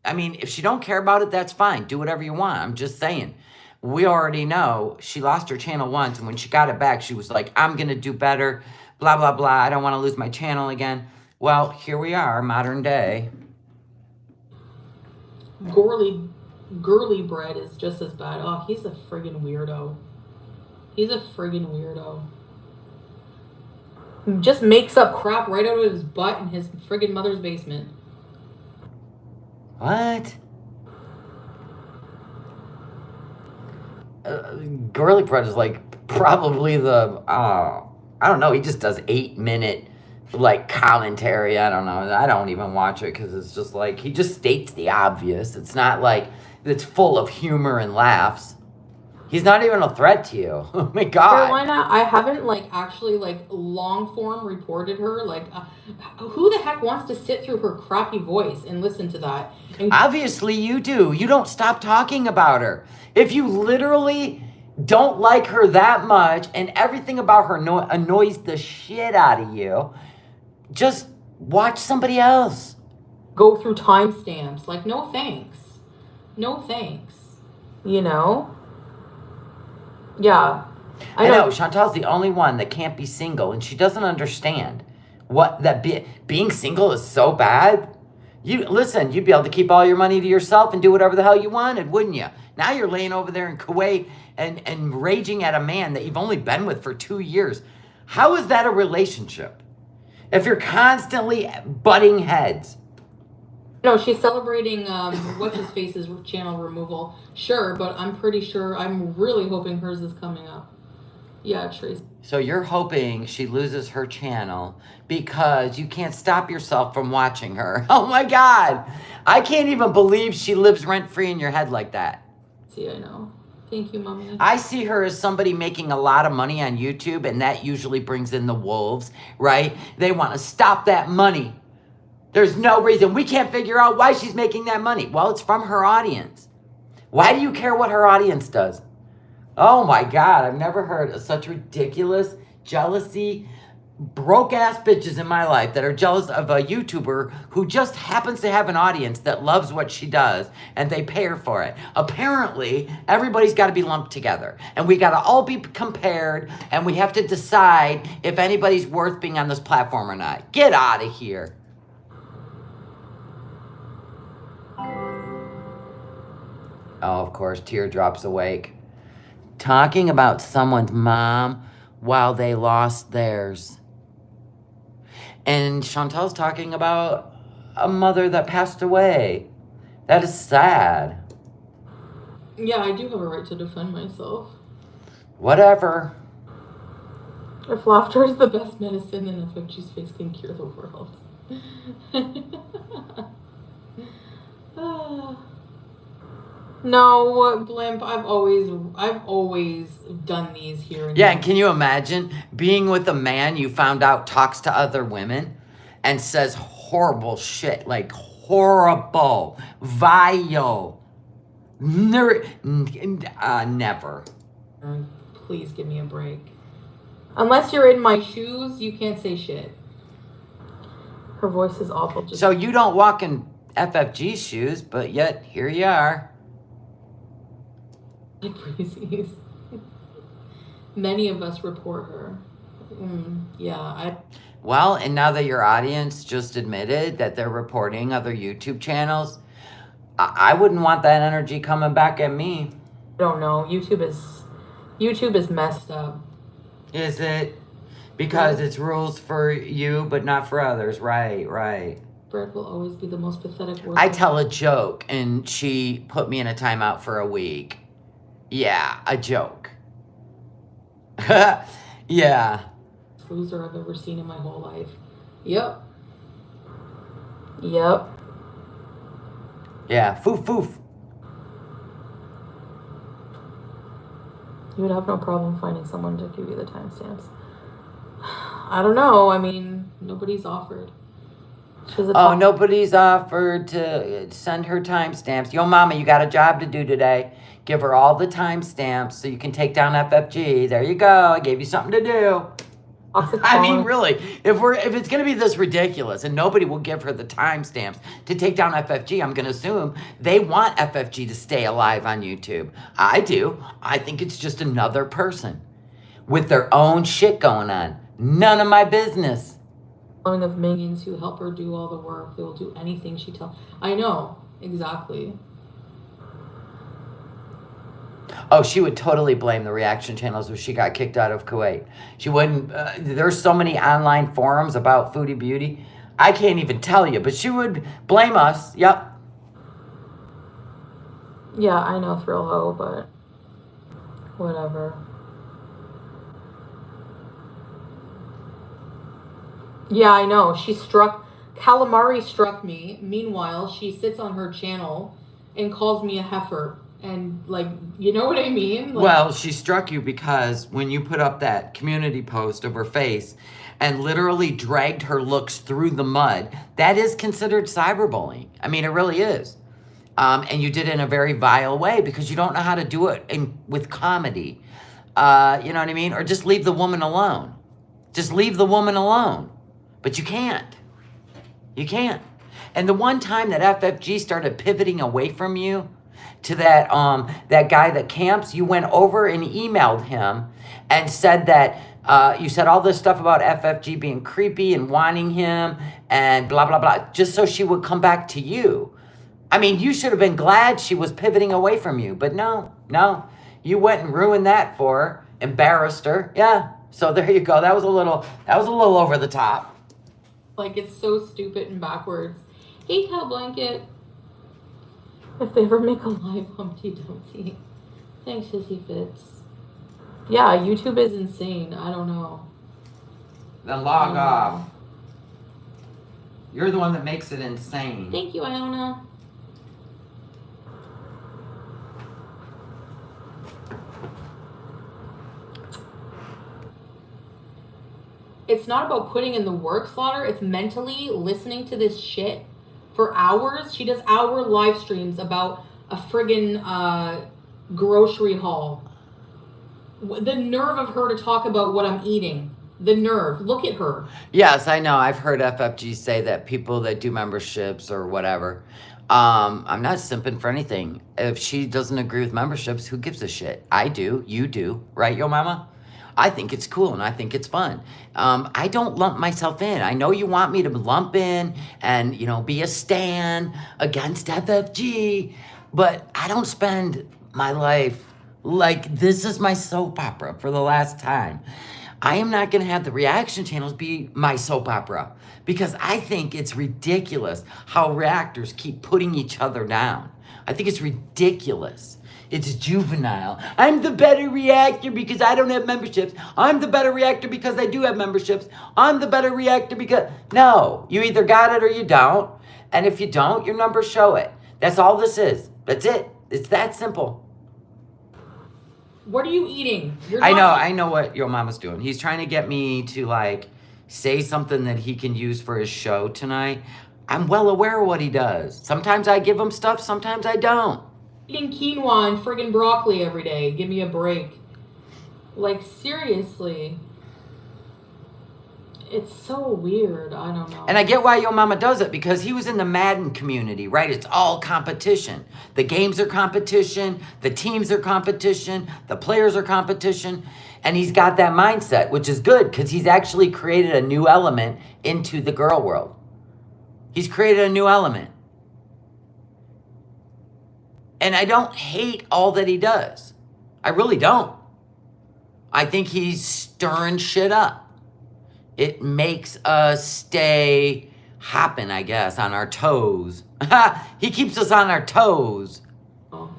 Speaker 1: I mean, if she don't care about it, that's fine. Do whatever you want. I'm just saying. We already know she lost her channel once, and when she got it back, she was like, I'm going to do better, blah, blah, blah. I don't want to lose my channel again. Well, here we are, modern day.
Speaker 3: Girly bread is just as bad. Oh, he's a friggin' weirdo. He's a friggin' weirdo. He just makes up crap right out of his butt in his friggin' mother's basement.
Speaker 1: What? Girly bread is like probably the, I don't know, he just does 8-minute like commentary. I don't know. I don't even watch it because it's just like, he just states the obvious. It's not like it's full of humor and laughs. He's not even a threat to you. Oh my God.
Speaker 3: Carolina, I haven't actually long form reported her. Who the heck wants to sit through her crappy voice and listen to that? And
Speaker 1: obviously you do. You don't stop talking about her. If you literally don't like her that much and everything about her annoys the shit out of you, just watch somebody else.
Speaker 3: Go through timestamps. No thanks. No thanks. Yeah.
Speaker 1: I know. Chantal's the only one that can't be single, and she doesn't understand being single is so bad. You'd be able to keep all your money to yourself and do whatever the hell you wanted, wouldn't you? Now you're laying over there in Kuwait and raging at a man that you've only been with for 2 years. How is that a relationship? If you're constantly butting heads.
Speaker 3: No, she's celebrating what's-his-face's channel removal. Sure, but I'm really hoping hers is coming up. Yeah, Trace.
Speaker 1: So you're hoping she loses her channel because you can't stop yourself from watching her. Oh my God. I can't even believe she lives rent-free in your head like that.
Speaker 3: See, I know. Thank you, Mommy.
Speaker 1: I see her as somebody making a lot of money on YouTube, and that usually brings in the wolves, right? They want to stop that money. There's no reason. We can't figure out why she's making that money. Well, it's from her audience. Why do you care what her audience does? Oh my God, I've never heard of such ridiculous jealousy, broke-ass bitches in my life that are jealous of a YouTuber who just happens to have an audience that loves what she does, and they pay her for it. Apparently, everybody's got to be lumped together, and we got to all be compared, and we have to decide if anybody's worth being on this platform or not. Get out of here. Oh, of course, Teardrops awake. talking about someone's mom while they lost theirs. And Chantel's talking about a mother that passed away. That is sad.
Speaker 3: Yeah, I do have a right to defend myself.
Speaker 1: Whatever.
Speaker 3: If laughter is the best medicine, then FFG's face can cure the world. No, Blimp, I've always done these here and
Speaker 1: Yeah,
Speaker 3: there.
Speaker 1: and can you imagine being with a man you found out talks to other women and says horrible shit, like horrible, vile, never.
Speaker 3: Please give me a break. Unless you're in my shoes, you can't say shit. Her voice is awful. Just
Speaker 1: So you don't walk in FFG's shoes, but yet here you are.
Speaker 3: like crazies. Many of us report her.
Speaker 1: Well, and now that your audience just admitted that they're reporting other YouTube channels, I wouldn't want that energy coming back at me.
Speaker 3: I don't know. YouTube is messed up.
Speaker 1: Is it? Because it's rules for you, but not for others. Right.
Speaker 3: Bread will always be the most pathetic word.
Speaker 1: I tell a joke, and she put me in a timeout for a week. Yeah, a joke. Yeah.
Speaker 3: Loser I've ever seen in my whole life. Yep.
Speaker 1: Yeah, foof.
Speaker 3: You would have no problem finding someone to give you the timestamps. I don't know. I mean, nobody's offered.
Speaker 1: Nobody's offered to send her timestamps. Yo, mama, you got a job to do today. Give her all the timestamps so you can take down FFG. There you go. I gave you something to do. I mean, really, if it's going to be this ridiculous and nobody will give her the timestamps to take down FFG, I'm going to assume they want FFG to stay alive on YouTube. I do. I think it's just another person with their own shit going on. None of my business.
Speaker 3: Of minions who help her do all the work. They will do anything she tells. I know. Exactly.
Speaker 1: Oh, she would totally blame the reaction channels if she got kicked out of Kuwait. She wouldn't. There's so many online forums about Foodie Beauty. I can't even tell you, but she would blame us. Yep.
Speaker 3: Yeah, I know Thrill Ho, but whatever. Yeah, I know. Calamari struck me. Meanwhile, she sits on her channel and calls me a heifer. And, like, you know what I mean? Like,
Speaker 1: well, she struck you because when you put up that community post of her face and literally dragged her looks through the mud, that is considered cyberbullying. I mean, it really is. And you did it in a very vile way because you don't know how to do it with comedy. You know what I mean? Or just leave the woman alone. Just leave the woman alone. But you can't. You can't. And the one time that FFG started pivoting away from you, to that guy that camps, you went over and emailed him and said that you said all this stuff about FFG being creepy and wanting him and blah, blah, blah, just so she would come back to you. I mean, you should have been glad she was pivoting away from you, but no. You went and ruined that for her, embarrassed her. Yeah, so there you go. That was a little over the top.
Speaker 3: Like, it's so stupid and backwards. Hey, Cow Blanket. If they ever make a live Humpty Dumpty. Thanks, Sissy Fits. Yeah, YouTube is insane. I don't know.
Speaker 1: Then log off. You're the one that makes it insane.
Speaker 3: Thank you, Iona. It's not about putting in the work, Slaughter. It's mentally listening to this shit for hours. She does hour live streams about a friggin' grocery haul. The nerve of her to talk about what I'm eating. The nerve. Look at her.
Speaker 1: Yes, I know. I've heard FFG say that people that do memberships or whatever. I'm not simping for anything. If she doesn't agree with memberships, who gives a shit? I do. You do. Right, yo mama? I think it's cool and I think it's fun. I don't lump myself in. I know you want me to lump in and, be a stan against FFG, but I don't spend my life Like, this is my soap opera for the last time. I am not going to have the reaction channels be my soap opera because I think it's ridiculous how reactors keep putting each other down. I think it's ridiculous. It's juvenile. I'm the better reactor because I don't have memberships. I'm the better reactor because I do have memberships. I'm the better reactor because... No, you either got it or you don't. And if you don't, your numbers show it. That's all this is. That's it. It's that simple.
Speaker 3: What are you eating?
Speaker 1: I know what your mama's doing. He's trying to get me to like say something that he can use for his show tonight. I'm well aware of what he does. Sometimes I give him stuff, sometimes I don't.
Speaker 3: Eating quinoa and friggin' broccoli every day. Give me a break. Like, seriously. It's so weird. I don't know.
Speaker 1: And I get why your mama does it because he was in the Madden community, right? It's all competition. The games are competition. The teams are competition. The players are competition. And he's got that mindset, which is good because he's actually created a new element into the girl world. He's created a new element. And I don't hate all that he does. I really don't. I think he's stirring shit up. It makes us stay hopping, I guess, on our toes. He keeps us on our toes.
Speaker 3: Oh.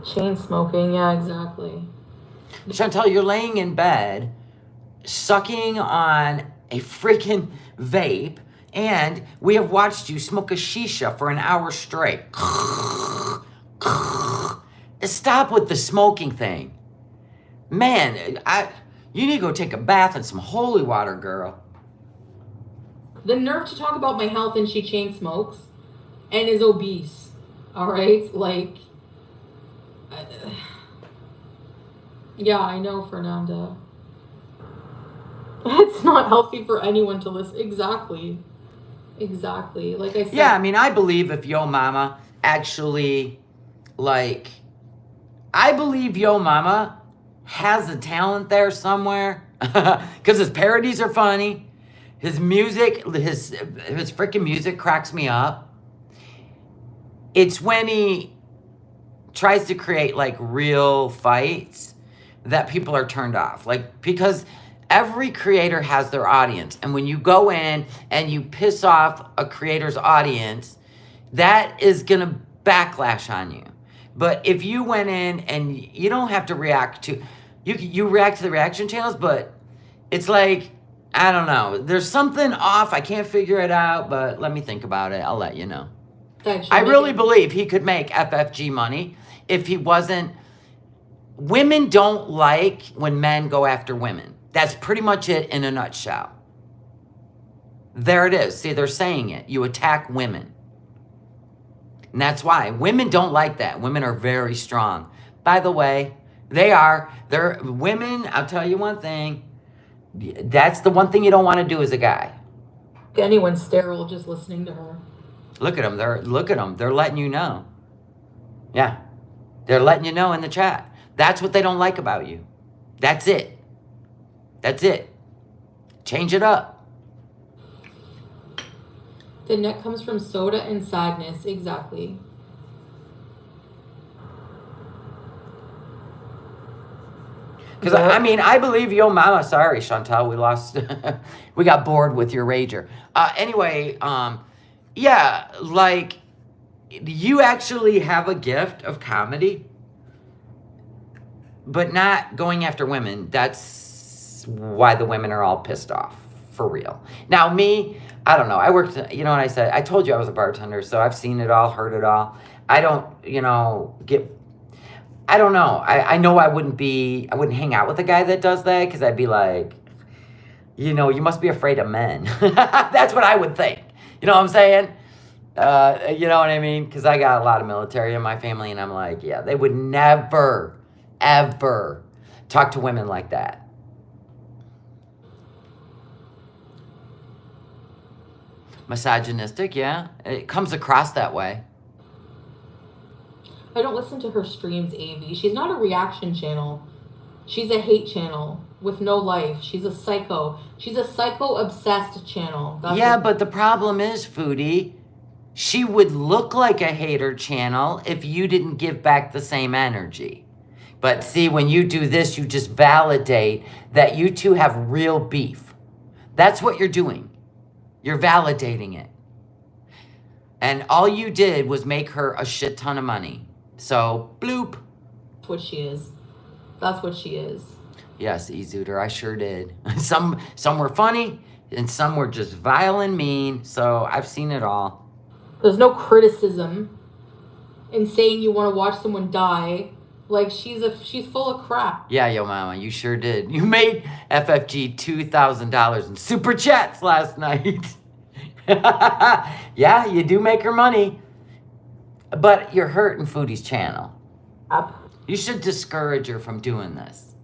Speaker 3: Chain smoking, yeah, exactly.
Speaker 1: Chantal, you're laying in bed, sucking on a freaking vape, and we have watched you smoke a shisha for an hour straight. Stop with the smoking thing. Man, you need to go take a bath in some holy water, girl.
Speaker 3: The nerve to talk about my health and she chain smokes and is obese. All right? Like, yeah, I know, Fernanda. It's not healthy for anyone to listen. Exactly. Like I said.
Speaker 1: Yeah, I mean, I believe if Yo Mama actually, like, I believe Yo Mama has a talent there somewhere because his parodies are funny. His music, his freaking music cracks me up. It's when he tries to create like real fights that people are turned off. Like, because every creator has their audience. And when you go in and you piss off a creator's audience, that is going to backlash on you. But if you went in and you don't have to react to, you react to the reaction channels, but it's like, I don't know. There's something off. I can't figure it out, but let me think about it. I'll let you know. I really believe he could make FFG money if he wasn't. Women don't like when men go after women. That's pretty much it in a nutshell. There it is. See, they're saying it. You attack women. And that's why. Women don't like that. Women are very strong. By the way, they are. They're women, I'll tell you one thing. That's the one thing you don't want to do as a guy.
Speaker 3: Anyone's sterile just listening to her.
Speaker 1: Look at them. They're letting you know. Yeah. They're letting you know in the chat. That's what they don't like about you. That's it. Change it up.
Speaker 3: The neck comes from soda and sadness. Exactly.
Speaker 1: Because, I mean, I believe Yo Mama. Sorry, Chantal, we lost. We got bored with your rager. Anyway, yeah, like, you actually have a gift of comedy, but not going after women. That's why the women are all pissed off, for real. Now, me, I don't know. I worked, you know what I said? I told you I was a bartender, so I've seen it all, heard it all. I don't, I don't know. I know I wouldn't hang out with a guy that does that because I'd be like, you must be afraid of men. That's what I would think. You know what I'm saying? You know what I mean? Because I got a lot of military in my family, and I'm like, yeah, they would never, ever talk to women like that. Misogynistic, yeah. It comes across that way.
Speaker 3: I don't listen to her streams, AV. She's not a reaction channel. She's a hate channel with no life. She's a psycho. She's a psycho-obsessed channel.
Speaker 1: But the problem is, Foodie, she would look like a hater channel if you didn't give back the same energy. But see, when you do this, you just validate that you two have real beef. That's what you're doing. You're validating it. And all you did was make her a shit ton of money. So, bloop.
Speaker 3: That's what she is. That's what she is.
Speaker 1: Yes, Ezooter, I sure did. Some were funny, and some were just vile and mean. So, I've seen it all.
Speaker 3: There's no criticism in saying you want to watch someone die. Like, she's full of crap.
Speaker 1: Yeah, yo mama, you sure did. You made FFG $2,000 in super chats last night. Yeah, you do make her money. But you're hurting Foodie's channel.
Speaker 3: Up.
Speaker 1: You should discourage her from doing this.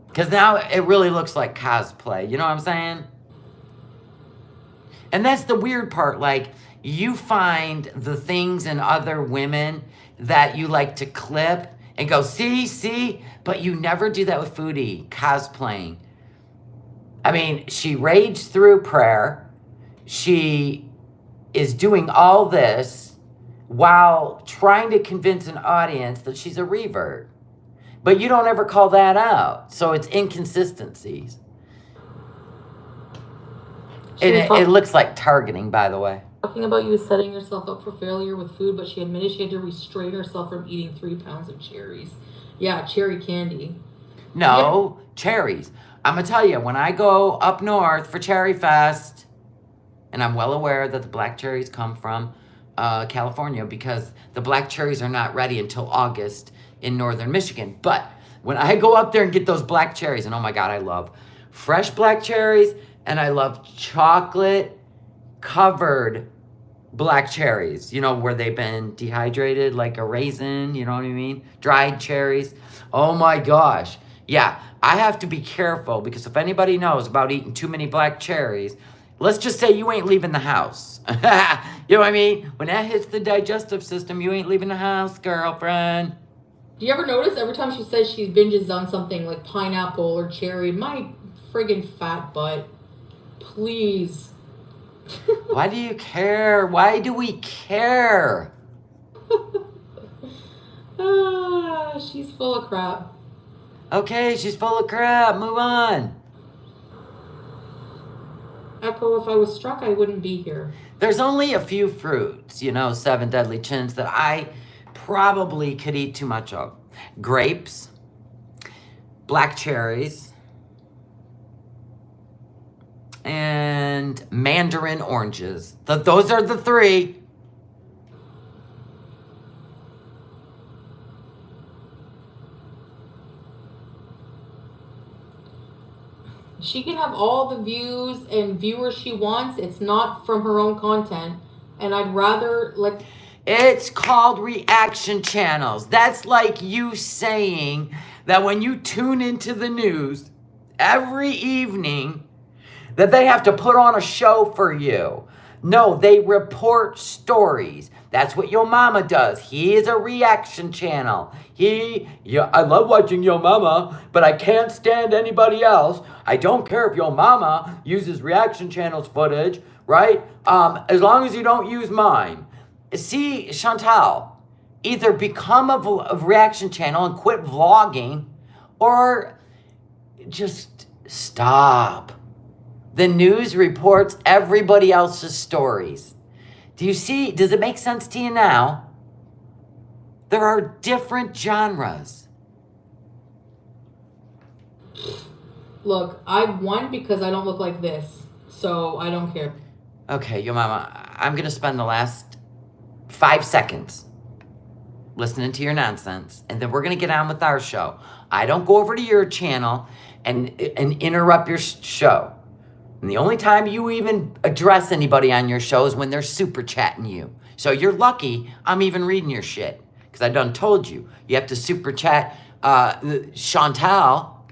Speaker 1: Because now it really looks like cosplay. You know what I'm saying? And that's the weird part. Like, you find the things in other women that you like to clip and go, see, but you never do that with Foodie cosplaying. I mean, she raged through prayer. She is doing all this while trying to convince an audience that she's a revert. But you don't ever call that out. So it's inconsistencies. And it looks like targeting, by the way.
Speaker 3: Talking about you setting yourself up for failure with food, but she admitted she had to restrain herself from eating 3 pounds of cherries. Yeah, cherry candy.
Speaker 1: No, cherries. I'm going to tell you, when I go up north for Cherry Fest, and I'm well aware that the black cherries come from California because the black cherries are not ready until August in northern Michigan. But when I go up there and get those black cherries, and oh my God, I love fresh black cherries, and I love chocolate covered black cherries, you know, where they've been dehydrated like a raisin, you know what I mean? Dried cherries. Oh my gosh. Yeah, I have to be careful because if anybody knows about eating too many black cherries, let's just say you ain't leaving the house. You know what I mean? When that hits the digestive system, you ain't leaving the house, girlfriend.
Speaker 3: Do you ever notice every time she says she binges on something like pineapple or cherry, my friggin' fat butt, please.
Speaker 1: Why do you care? Why do we care?
Speaker 3: She's full of crap.
Speaker 1: Okay, she's full of crap. Move on.
Speaker 3: Echo, if I was struck, I wouldn't be here.
Speaker 1: There's only a few fruits, you know, 7 deadly chins that I probably could eat too much of. Grapes, black cherries, and mandarin oranges. Those are the 3.
Speaker 3: She can have all the views and viewers she wants. It's not from her own content. And I'd rather, like...
Speaker 1: It's called reaction channels. That's like you saying that when you tune into the news every evening, that they have to put on a show for you. No, they report stories. That's what Yo Mama does. He is a reaction channel. I love watching Yo Mama, but I can't stand anybody else. I don't care if Yo Mama uses reaction channels footage, right? As long as you don't use mine. See, Chantal, either become a reaction channel and quit vlogging, or just stop. The news reports everybody else's stories. Do you see? Does it make sense to you now? There are different genres.
Speaker 3: Look, I won because I don't look like this. So I don't care.
Speaker 1: Okay, Yo Mama, I'm going to spend the last 5 seconds listening to your nonsense, and then we're going to get on with our show. I don't go over to your channel and interrupt your show. And the only time you even address anybody on your show is when they're super chatting you. So you're lucky I'm even reading your shit. Because I done told you. You have to super chat Chantal.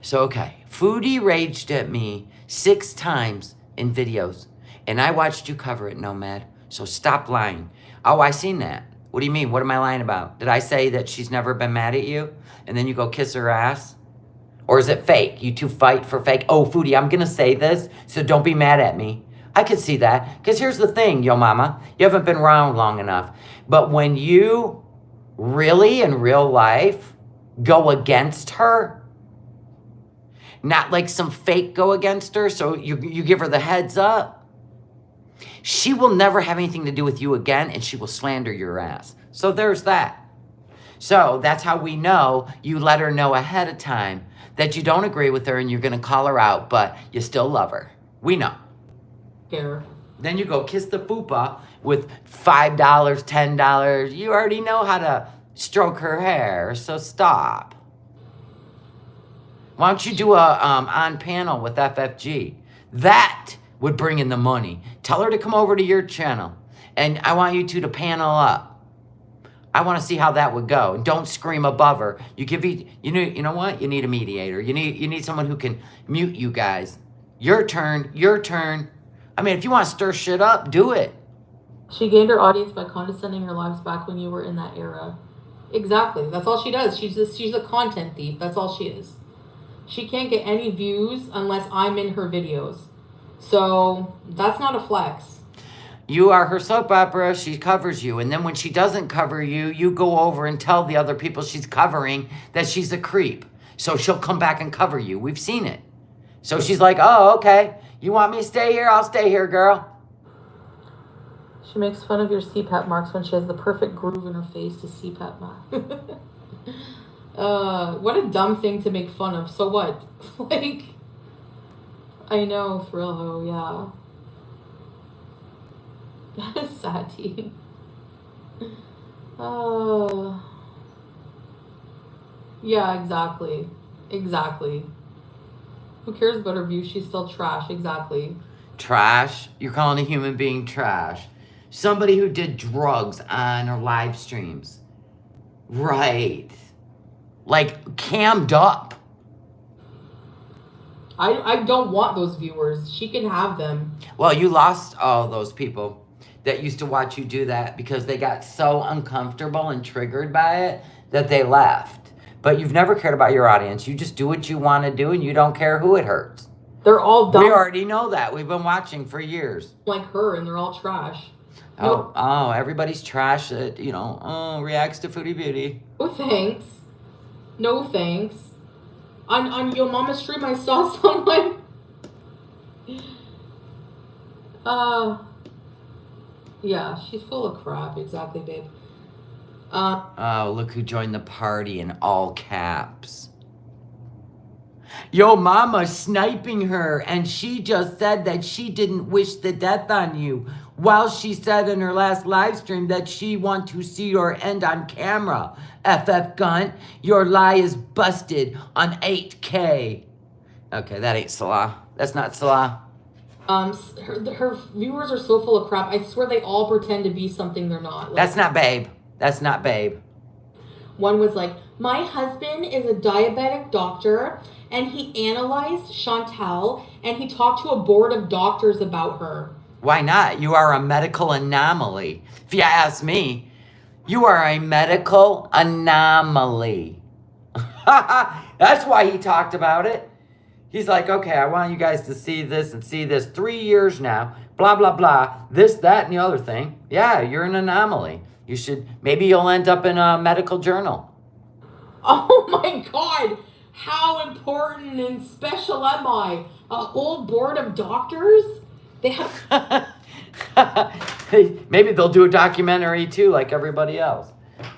Speaker 1: So, okay. Foodie raged at me 6 times in videos. And I watched you cover it, Nomad. So stop lying. Oh, I seen that. What do you mean? What am I lying about? Did I say that she's never been mad at you? And then you go kiss her ass? Or is it fake? You two fight for fake? Oh, Foodie, I'm going to say this, so don't be mad at me. I could see that. Because here's the thing, yo mama. You haven't been around long enough. But when you really, in real life, go against her, not like some fake go against her, so you give her the heads up, she will never have anything to do with you again, and she will slander your ass. So there's that. So that's how we know you let her know ahead of time that you don't agree with her and you're going to call her out, but you still love her. We know.
Speaker 3: Care.
Speaker 1: Then you go kiss the fupa with $5, $10. You already know how to stroke her hair, so stop. Why don't you do a on panel with FFG? That would bring in the money. Tell her to come over to your channel, and I want you two to panel up. I want to see how that would go. And don't scream above her. You know what? You need a mediator. You need someone who can mute you guys. Your turn. I mean, if you want to stir shit up, do it.
Speaker 3: She gained her audience by condescending her lives back when you were in that era. Exactly. That's all she does. She's a content thief. That's all she is. She can't get any views unless I'm in her videos. So that's not a flex.
Speaker 1: You are her soap opera. She covers you. And then when she doesn't cover you, you go over and tell the other people she's covering that she's a creep. So she'll come back and cover you. We've seen it. So she's like, oh, okay. You want me to stay here? I'll stay here, girl.
Speaker 3: She makes fun of your CPAP marks when she has the perfect groove in her face to CPAP mark. What a dumb thing to make fun of. So what? Like, I know, Thrillo, yeah. That is sad, T. Yeah, exactly. Exactly. Who cares about her views? She's still trash. Exactly.
Speaker 1: Trash? You're calling a human being trash. Somebody who did drugs on her live streams. Right. Like, cammed up.
Speaker 3: I don't want those viewers. She can have them.
Speaker 1: Well, you lost all those people that used to watch you do that because they got so uncomfortable and triggered by it that they left. But you've never cared about your audience. You just do what you want to do and you don't care who it hurts.
Speaker 3: They're all dumb.
Speaker 1: We already know that. We've been watching for years.
Speaker 3: Like her, and they're all trash.
Speaker 1: Oh, everybody's trash that, reacts to Foodie Beauty.
Speaker 3: No thanks. No thanks. On Yo Mama stream, I saw someone. Yeah, she's full of crap. Exactly, babe.
Speaker 1: Oh, look who joined the party in all caps. Yo mama sniping her, and she just said that she didn't wish the death on you, while she said in her last live stream that she want to see your end on camera. FF Gunt, your lie is busted on 8K. Okay, that ain't Salah. That's not Salah.
Speaker 3: Her viewers are so full of crap. I swear they all pretend to be something they're not. Like,
Speaker 1: That's not Babe. That's not Babe.
Speaker 3: One was like, my husband is a diabetic doctor, and he analyzed Chantal, and he talked to a board of doctors about her.
Speaker 1: Why not? You are a medical anomaly. If you ask me, you are a medical anomaly. That's why he talked about it. He's like, okay, I want you guys to see this and see this. 3 years now, blah, blah, blah. This, that, and the other thing. Yeah, you're an anomaly. Maybe you'll end up in a medical journal.
Speaker 3: Oh my God. How important and special am I? A whole board of doctors? They have...
Speaker 1: Maybe they'll do a documentary too, like everybody else.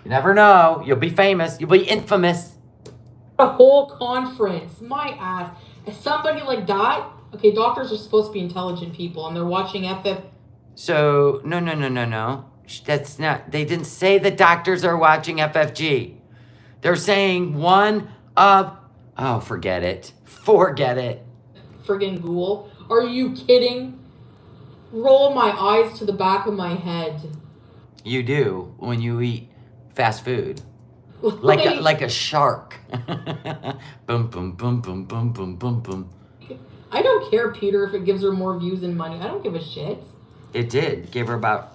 Speaker 1: You never know. You'll be famous. You'll be infamous.
Speaker 3: A whole conference. My ass. Somebody like that. Okay, doctors are supposed to be intelligent people, and they're watching FF.
Speaker 1: So, no. That's not, they didn't say the doctors are watching FFG. They're saying forget it.
Speaker 3: Friggin' ghoul. Are you kidding? Roll my eyes to the back of my head.
Speaker 1: You do when you eat fast food. Like a shark. Boom, boom, boom, boom, boom, boom, boom, boom.
Speaker 3: I don't care, Peter, if it gives her more views and money. I don't give a shit.
Speaker 1: It did. Gave her about,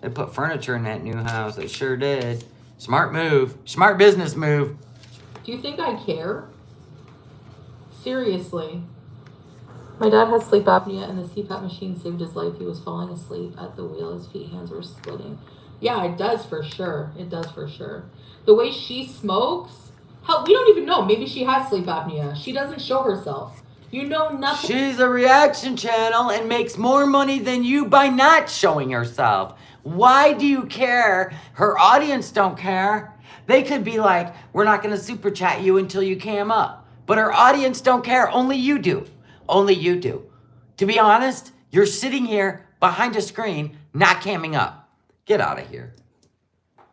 Speaker 1: they put furniture in that new house. They sure did. Smart move. Smart business move.
Speaker 3: Do you think I care? Seriously. My dad has sleep apnea, and the CPAP machine saved his life. He was falling asleep at the wheel. His feet, hands were splitting. Yeah, it does for sure. It does for sure. The way she smokes, hell, we don't even know. Maybe she has sleep apnea. She doesn't show herself. You know nothing.
Speaker 1: She's a reaction channel and makes more money than you by not showing herself. Why do you care? Her audience don't care. They could be like, we're not going to super chat you until you cam up. But her audience don't care. Only you do. Only you do. To be honest, you're sitting here behind a screen, not camming up. Get out of here.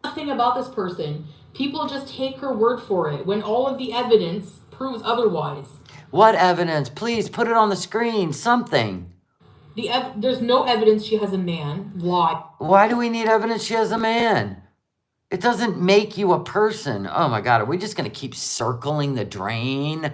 Speaker 3: Nothing about this person. People just take her word for it when all of the evidence proves otherwise.
Speaker 1: What evidence? Please put it on the screen. Something.
Speaker 3: There's no evidence she has a man. Why?
Speaker 1: Why do we need evidence she has a man? It doesn't make you a person. Oh my God, are we just going to keep circling the drain?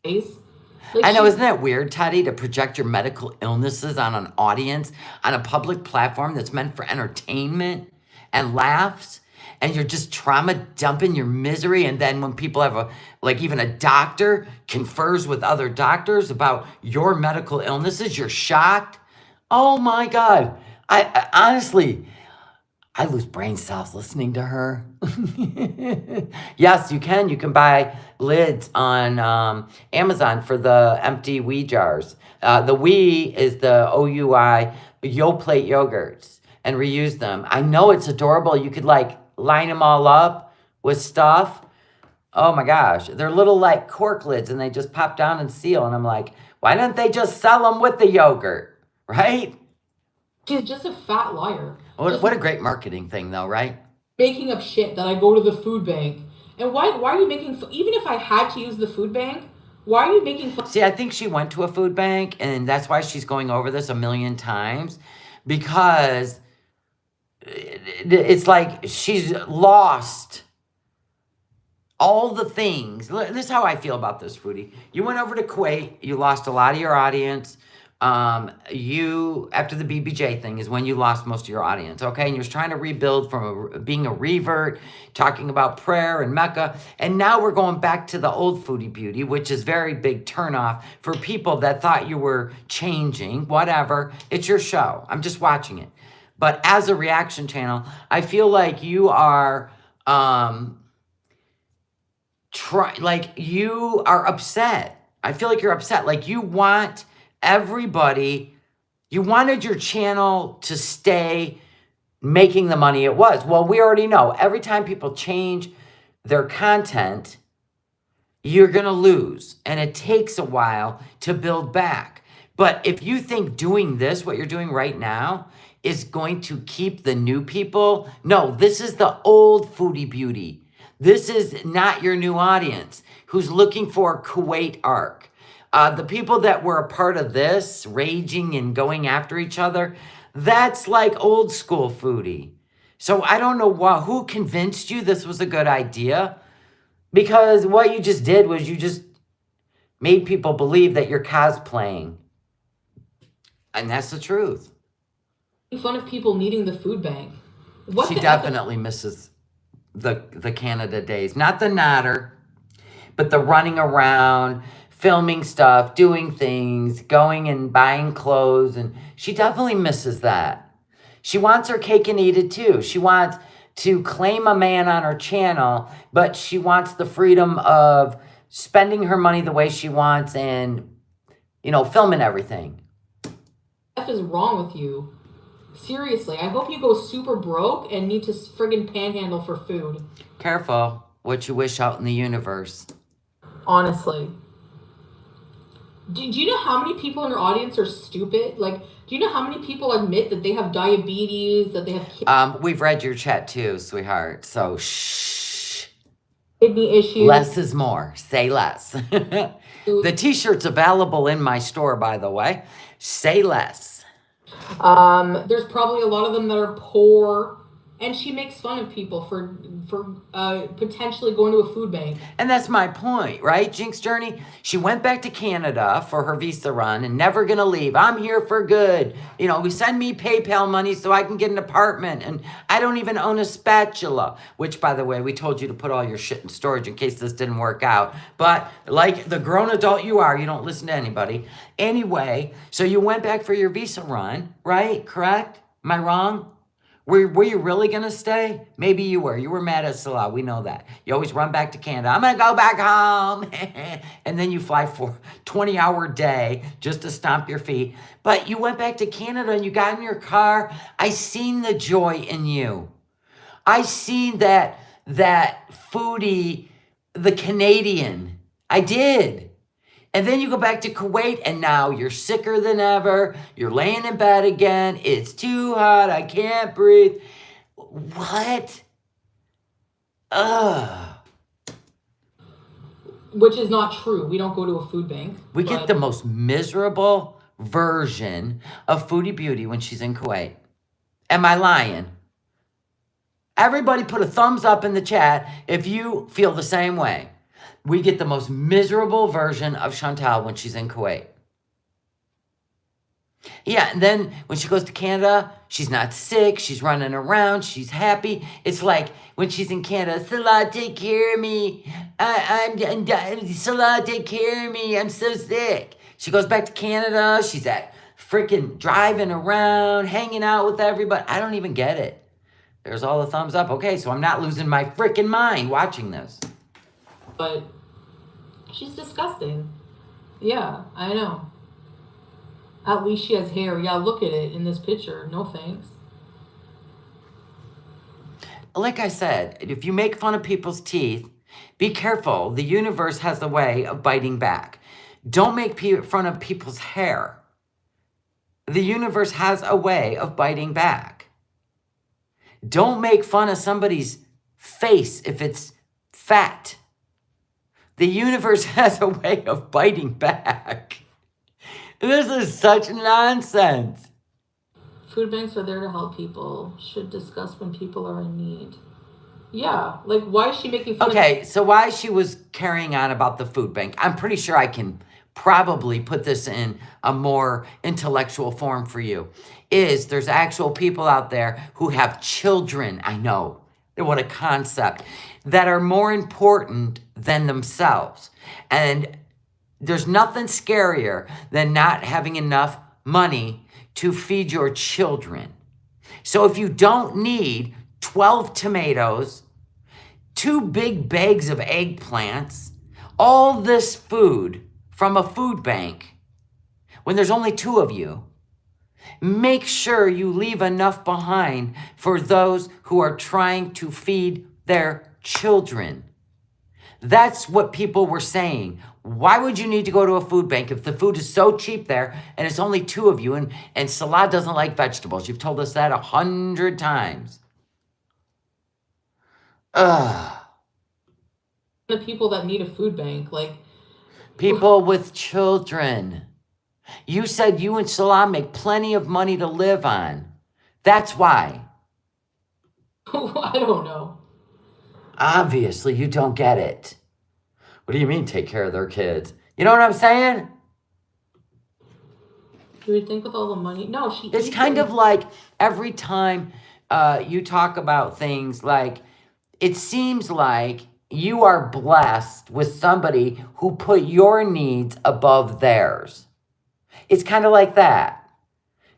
Speaker 3: Like
Speaker 1: I know, isn't that weird, Teddy, to project your medical illnesses on an audience, on a public platform that's meant for entertainment and laughs? And you're just trauma dumping your misery. And then when people have even a doctor confers with other doctors about your medical illnesses, you're shocked. Oh my God. I honestly, I lose brain cells listening to her. Yes, you can. You can buy lids on Amazon for the empty wee jars. The wee is the OUI, Yoplait yogurts, and reuse them. I know it's adorable. You could line them all up with stuff. Oh my gosh. They're little cork lids and they just pop down and seal. And I'm like, why don't they just sell them with the yogurt? Right?
Speaker 3: She's just a fat liar.
Speaker 1: What a great marketing thing though, right?
Speaker 3: Making up shit that I go to the food bank. And why are you making, even if I had to use the food bank, why are you making fun?
Speaker 1: See, I think she went to a food bank and that's why she's going over this a million times, because it's like she's lost all the things. This is how I feel about this, Foodie. You went over to Kuwait. You lost a lot of your audience. After the BBJ thing is when you lost most of your audience, okay? And you're trying to rebuild from being a revert, talking about prayer and Mecca. And now we're going back to the old Foodie Beauty, which is very big turnoff for people that thought you were changing, whatever. It's your show. I'm just watching it. But as a reaction channel, I feel like you are, you are upset. I feel like you're upset. Like you want everybody, you wanted your channel to stay making the money it was. Well, we already know every time people change their content, you're going to lose. And it takes a while to build back. But if you think doing this, what you're doing right now, is going to keep the new people, no, this is the old Foodie Beauty. This is not your new audience who's looking for Kuwait arc. The people that were a part of this, raging and going after each other, that's like old school Foodie. So I don't know who convinced you this was a good idea, because what you just did was you just made people believe that you're cosplaying. And that's the truth.
Speaker 3: Fun of people needing the food bank.
Speaker 1: She definitely misses the Canada days. Not the natter, but the running around, filming stuff, doing things, going and buying clothes. And she definitely misses that. She wants her cake and eat it too. She wants to claim a man on her channel, but she wants the freedom of spending her money the way she wants and, filming everything.
Speaker 3: What is wrong with you? Seriously, I hope you go super broke and need to friggin' panhandle for food.
Speaker 1: Careful what you wish out in the universe.
Speaker 3: Honestly. Do you know how many people in your audience are stupid? Do you know how many people admit that they have diabetes, that they have
Speaker 1: we've read your chat too, sweetheart. So shh.
Speaker 3: Kidney issues.
Speaker 1: Less is more. Say less. The t-shirt's available in my store, by the way. Say less.
Speaker 3: There's probably a lot of them that are poor And she makes fun of people for potentially going to a food bank.
Speaker 1: And that's my point, right? Jinx Journey, she went back to Canada for her visa run and never gonna leave. I'm here for good. You know, send me PayPal money so I can get an apartment. And I don't even own a spatula, which, by the way, we told you to put all your shit in storage in case this didn't work out. But like the grown adult you are, you don't listen to anybody. Anyway, so you went back for your visa run, right? Correct? Am I wrong? Were you really going to stay? Maybe you were. You were mad at Salah. We know that. You always run back to Canada. I'm going to go back home. And then you fly for a 20-hour day just to stomp your feet. But you went back to Canada and you got in your car. I seen the joy in you. I seen that foodie, the Canadian. I did. And then you go back to Kuwait, and now you're sicker than ever. You're laying in bed again. It's too hot. I can't breathe. What? Ugh.
Speaker 3: Which is not true. We don't go to a food bank.
Speaker 1: We get the most miserable version of Foodie Beauty when she's in Kuwait. Am I lying? Everybody put a thumbs up in the chat if you feel the same way. We get the most miserable version of Chantal when she's in Kuwait. Yeah, and then when she goes to Canada, she's not sick, she's running around, she's happy. It's like when she's in Canada, Salah, take care of me. Salah, take care of me. I'm so sick. She goes back to Canada, she's at freaking driving around, hanging out with everybody. I don't even get it. There's all the thumbs up. Okay, so I'm not losing my freaking mind watching this.
Speaker 3: But she's disgusting. Yeah, I know. At least she has hair. Yeah, look at it in this picture. No thanks.
Speaker 1: Like I said, if you make fun of people's teeth, be careful. The universe has a way of biting back. Don't make fun of people's hair. The universe has a way of biting back. Don't make fun of somebody's face if it's fat. The universe has a way of biting back. This is such nonsense.
Speaker 3: Food banks are there to help people. Should discuss when people are in need. Yeah, like why is she making fun
Speaker 1: Okay, so why she was carrying on about the food bank, I'm pretty sure I can probably put this in a more intellectual form for you, is there's actual people out there who have children, I know, what a concept, that are more important than themselves. And there's nothing scarier than not having enough money to feed your children. So if you don't need 12 tomatoes, 2 big bags of eggplants, all this food from a food bank, when there's only 2 of you, make sure you leave enough behind for those who are trying to feed their children. That's what people were saying. Why would you need to go to a food bank if the food is so cheap there and it's only 2 of you and Salah doesn't like vegetables? You've told us that 100 times. Ugh.
Speaker 3: the people that need a food bank? Like
Speaker 1: People with children. You said you and Salah make plenty of money to live on. That's why.
Speaker 3: I don't know.
Speaker 1: Obviously, you don't get it. What do you mean, take care of their kids? You know what I'm saying?
Speaker 3: You would think with all the money. No, she.
Speaker 1: It's
Speaker 3: eats
Speaker 1: kind
Speaker 3: it.
Speaker 1: of like every time you talk about things, like it seems like you are blessed with somebody who put your needs above theirs. It's kind of like that.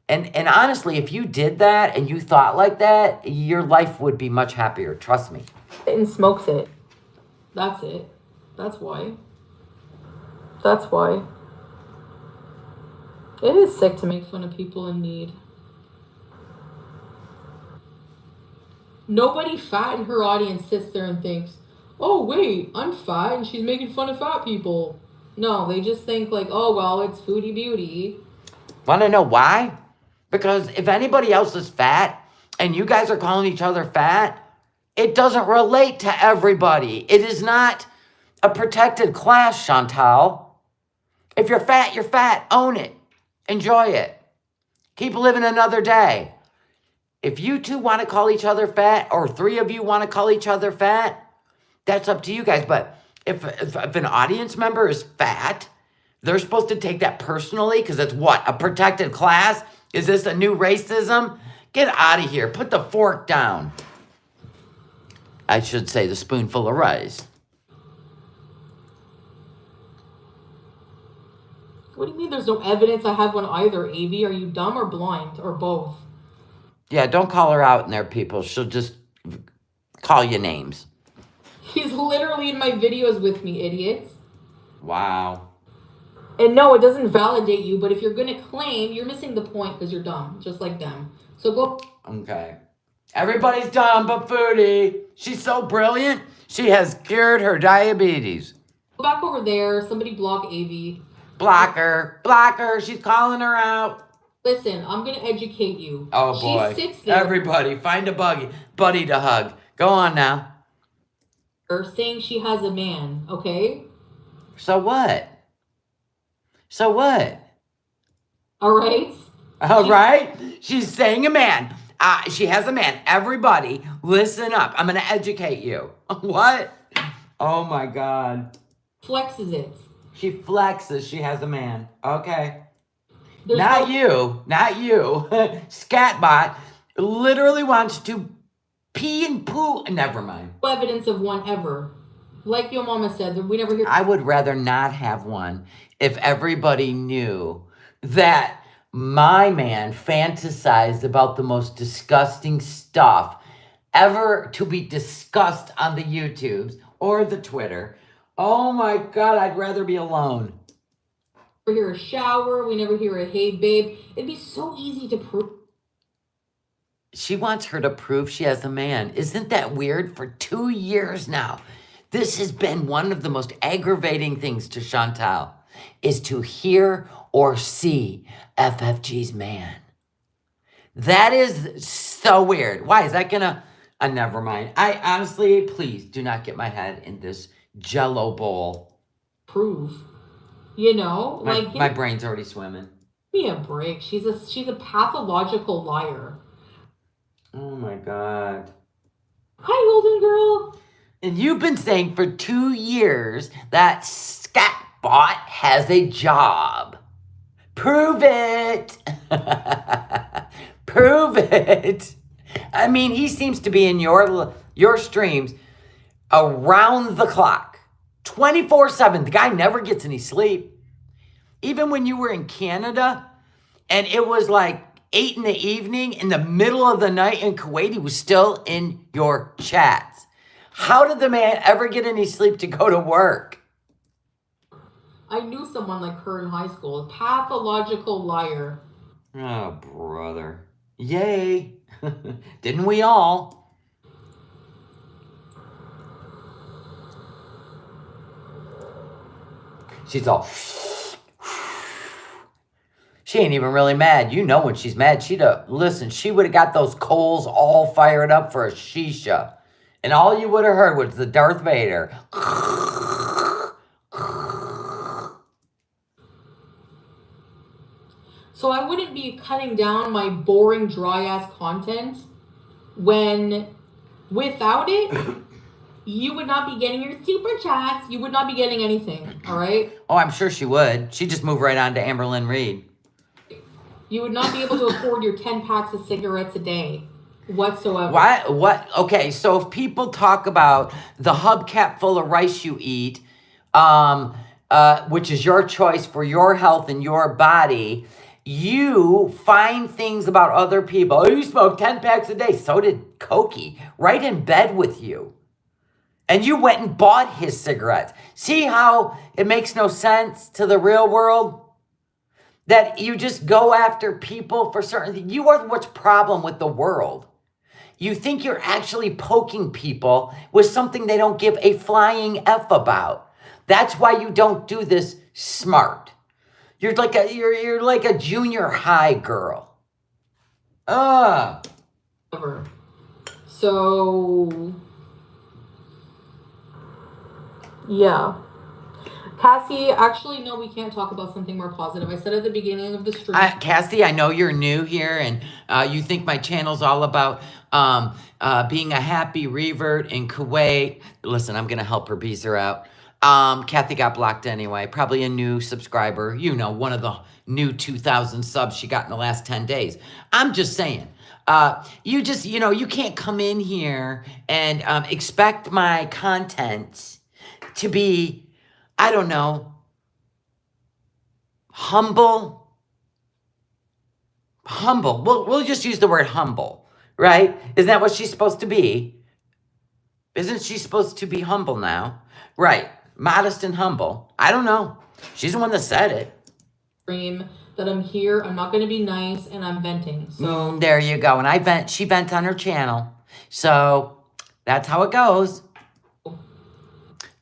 Speaker 1: And honestly, if you did that and you thought like that, your life would be much happier. Trust me.
Speaker 3: And smokes it. That's it. That's why. That's why. It is sick to make fun of people in need. Nobody fat in her audience sits there and thinks, oh, wait, I'm fat and she's making fun of fat people. No, they just think like, oh, well, it's Foodie Beauty.
Speaker 1: Want to know why? Because if anybody else is fat and you guys are calling each other fat, it doesn't relate to everybody. It is not a protected class, Chantal. If you're fat, you're fat. Own it. Enjoy it. Keep living another day. If you two want to call each other fat, or three of you want to call each other fat, that's up to you guys. But if an audience member is fat, they're supposed to take that personally because it's what? A protected class? Is this a new racism? Get out of here. Put the fork down. I should say the spoonful of rice.
Speaker 3: What do you mean there's no evidence I have one either, Avi? Are you dumb or blind or both?
Speaker 1: Yeah, don't call her out in there, people. She'll just call you names.
Speaker 3: He's literally in my videos with me, idiots.
Speaker 1: Wow.
Speaker 3: And no, it doesn't validate you, but if you're going to claim, you're missing the point because you're dumb, just like them. So go.
Speaker 1: Okay. Everybody's dumb but Foodie. She's so brilliant. She has cured her diabetes.
Speaker 3: Go back over there. Somebody block Avi.
Speaker 1: Block her. Block her. She's calling her out.
Speaker 3: Listen, I'm going to educate you.
Speaker 1: Oh, boy.
Speaker 3: She sits there.
Speaker 1: Everybody, find a buddy to hug. Go on now.
Speaker 3: Saying she has a man, okay?
Speaker 1: So what? So what?
Speaker 3: All right?
Speaker 1: All right? She's saying a man. She has a man. Everybody, listen up. I'm going to educate you. What? Oh, my God.
Speaker 3: Flexes it.
Speaker 1: She flexes. She has a man. Okay.
Speaker 3: There's
Speaker 1: Not you. Scatbot literally wants to pee and poo. Never mind.
Speaker 3: no evidence of one ever. Like your mama said, we never hear.
Speaker 1: I would rather not have one if everybody knew that my man fantasized about the most disgusting stuff ever to be discussed on the YouTubes or the Twitter. Oh my God, I'd rather be alone.
Speaker 3: We never hear a shower. We never hear a hey, babe. It'd be so easy to prove.
Speaker 1: She wants her to prove she has a man. Isn't that weird? For 2 years now, this has been one of the most aggravating things to Chantal, is to hear or see FFG's man. That is so weird. Why is that gonna... never mind. I honestly, please do not get my head in this Jello bowl.
Speaker 3: Prove. You know?
Speaker 1: My brain's already swimming.
Speaker 3: Give me a break. She's a pathological liar.
Speaker 1: Oh my God.
Speaker 3: Hi, golden girl.
Speaker 1: And you've been saying for 2 years that Scatbot has a job. Prove it. Prove it. I mean, he seems to be in your streams around the clock. 24/7. The guy never gets any sleep. Even when you were in Canada and it was like 8 in the evening, in the middle of the night in Kuwait, he was still in your chats. How did the man ever get any sleep to go to work?
Speaker 3: I knew someone like her in high school. A pathological liar.
Speaker 1: Oh, brother. Yay. Didn't we all? She's all... She ain't even really mad. You know when she's mad, listen, she would have got those coals all fired up for a shisha. And all you would have heard was the Darth Vader.
Speaker 3: So I wouldn't be cutting down my boring, dry-ass content when, without it, you would not be getting your super chats. You would not be getting anything, all right?
Speaker 1: Oh, I'm sure she would. She'd just move right on to Amberlynn Reed.
Speaker 3: You would not be able to afford your 10 packs of cigarettes a day whatsoever.
Speaker 1: What? Okay, so if people talk about the hubcap full of rice you eat, which is your choice for your health and your body, you find things about other people. Oh, you smoke 10 packs a day. So did Koki, right in bed with you. And you went and bought his cigarettes. See how it makes no sense to the real world? That you just go after people for certain things. You are what's problem with the world. You think you're actually poking people with something they don't give a flying F about. That's why you don't do this smart. You're like a junior high girl.
Speaker 3: So, yeah. Cassie, actually, no, we can't talk about something more positive. I said at the beginning of the stream.
Speaker 1: Cassie, I know you're new here and you think my channel's all about being a happy revert in Kuwait. Listen, I'm going to help her Beezer out. Kathy got blocked anyway. Probably a new subscriber. You know, one of the new 2,000 subs she got in the last 10 days. I'm just saying. You just, you know, you can't come in here and expect my content to be, I don't know, humble. Humble. We'll just use the word humble, right? Isn't that what she's supposed to be? Isn't she supposed to be humble now? Right. Modest and humble. I don't know. She's the one that said it.
Speaker 3: Stream that I'm here. I'm not going to be nice and I'm venting. So
Speaker 1: There you go. And I vent. She vents on her channel. So that's how it goes.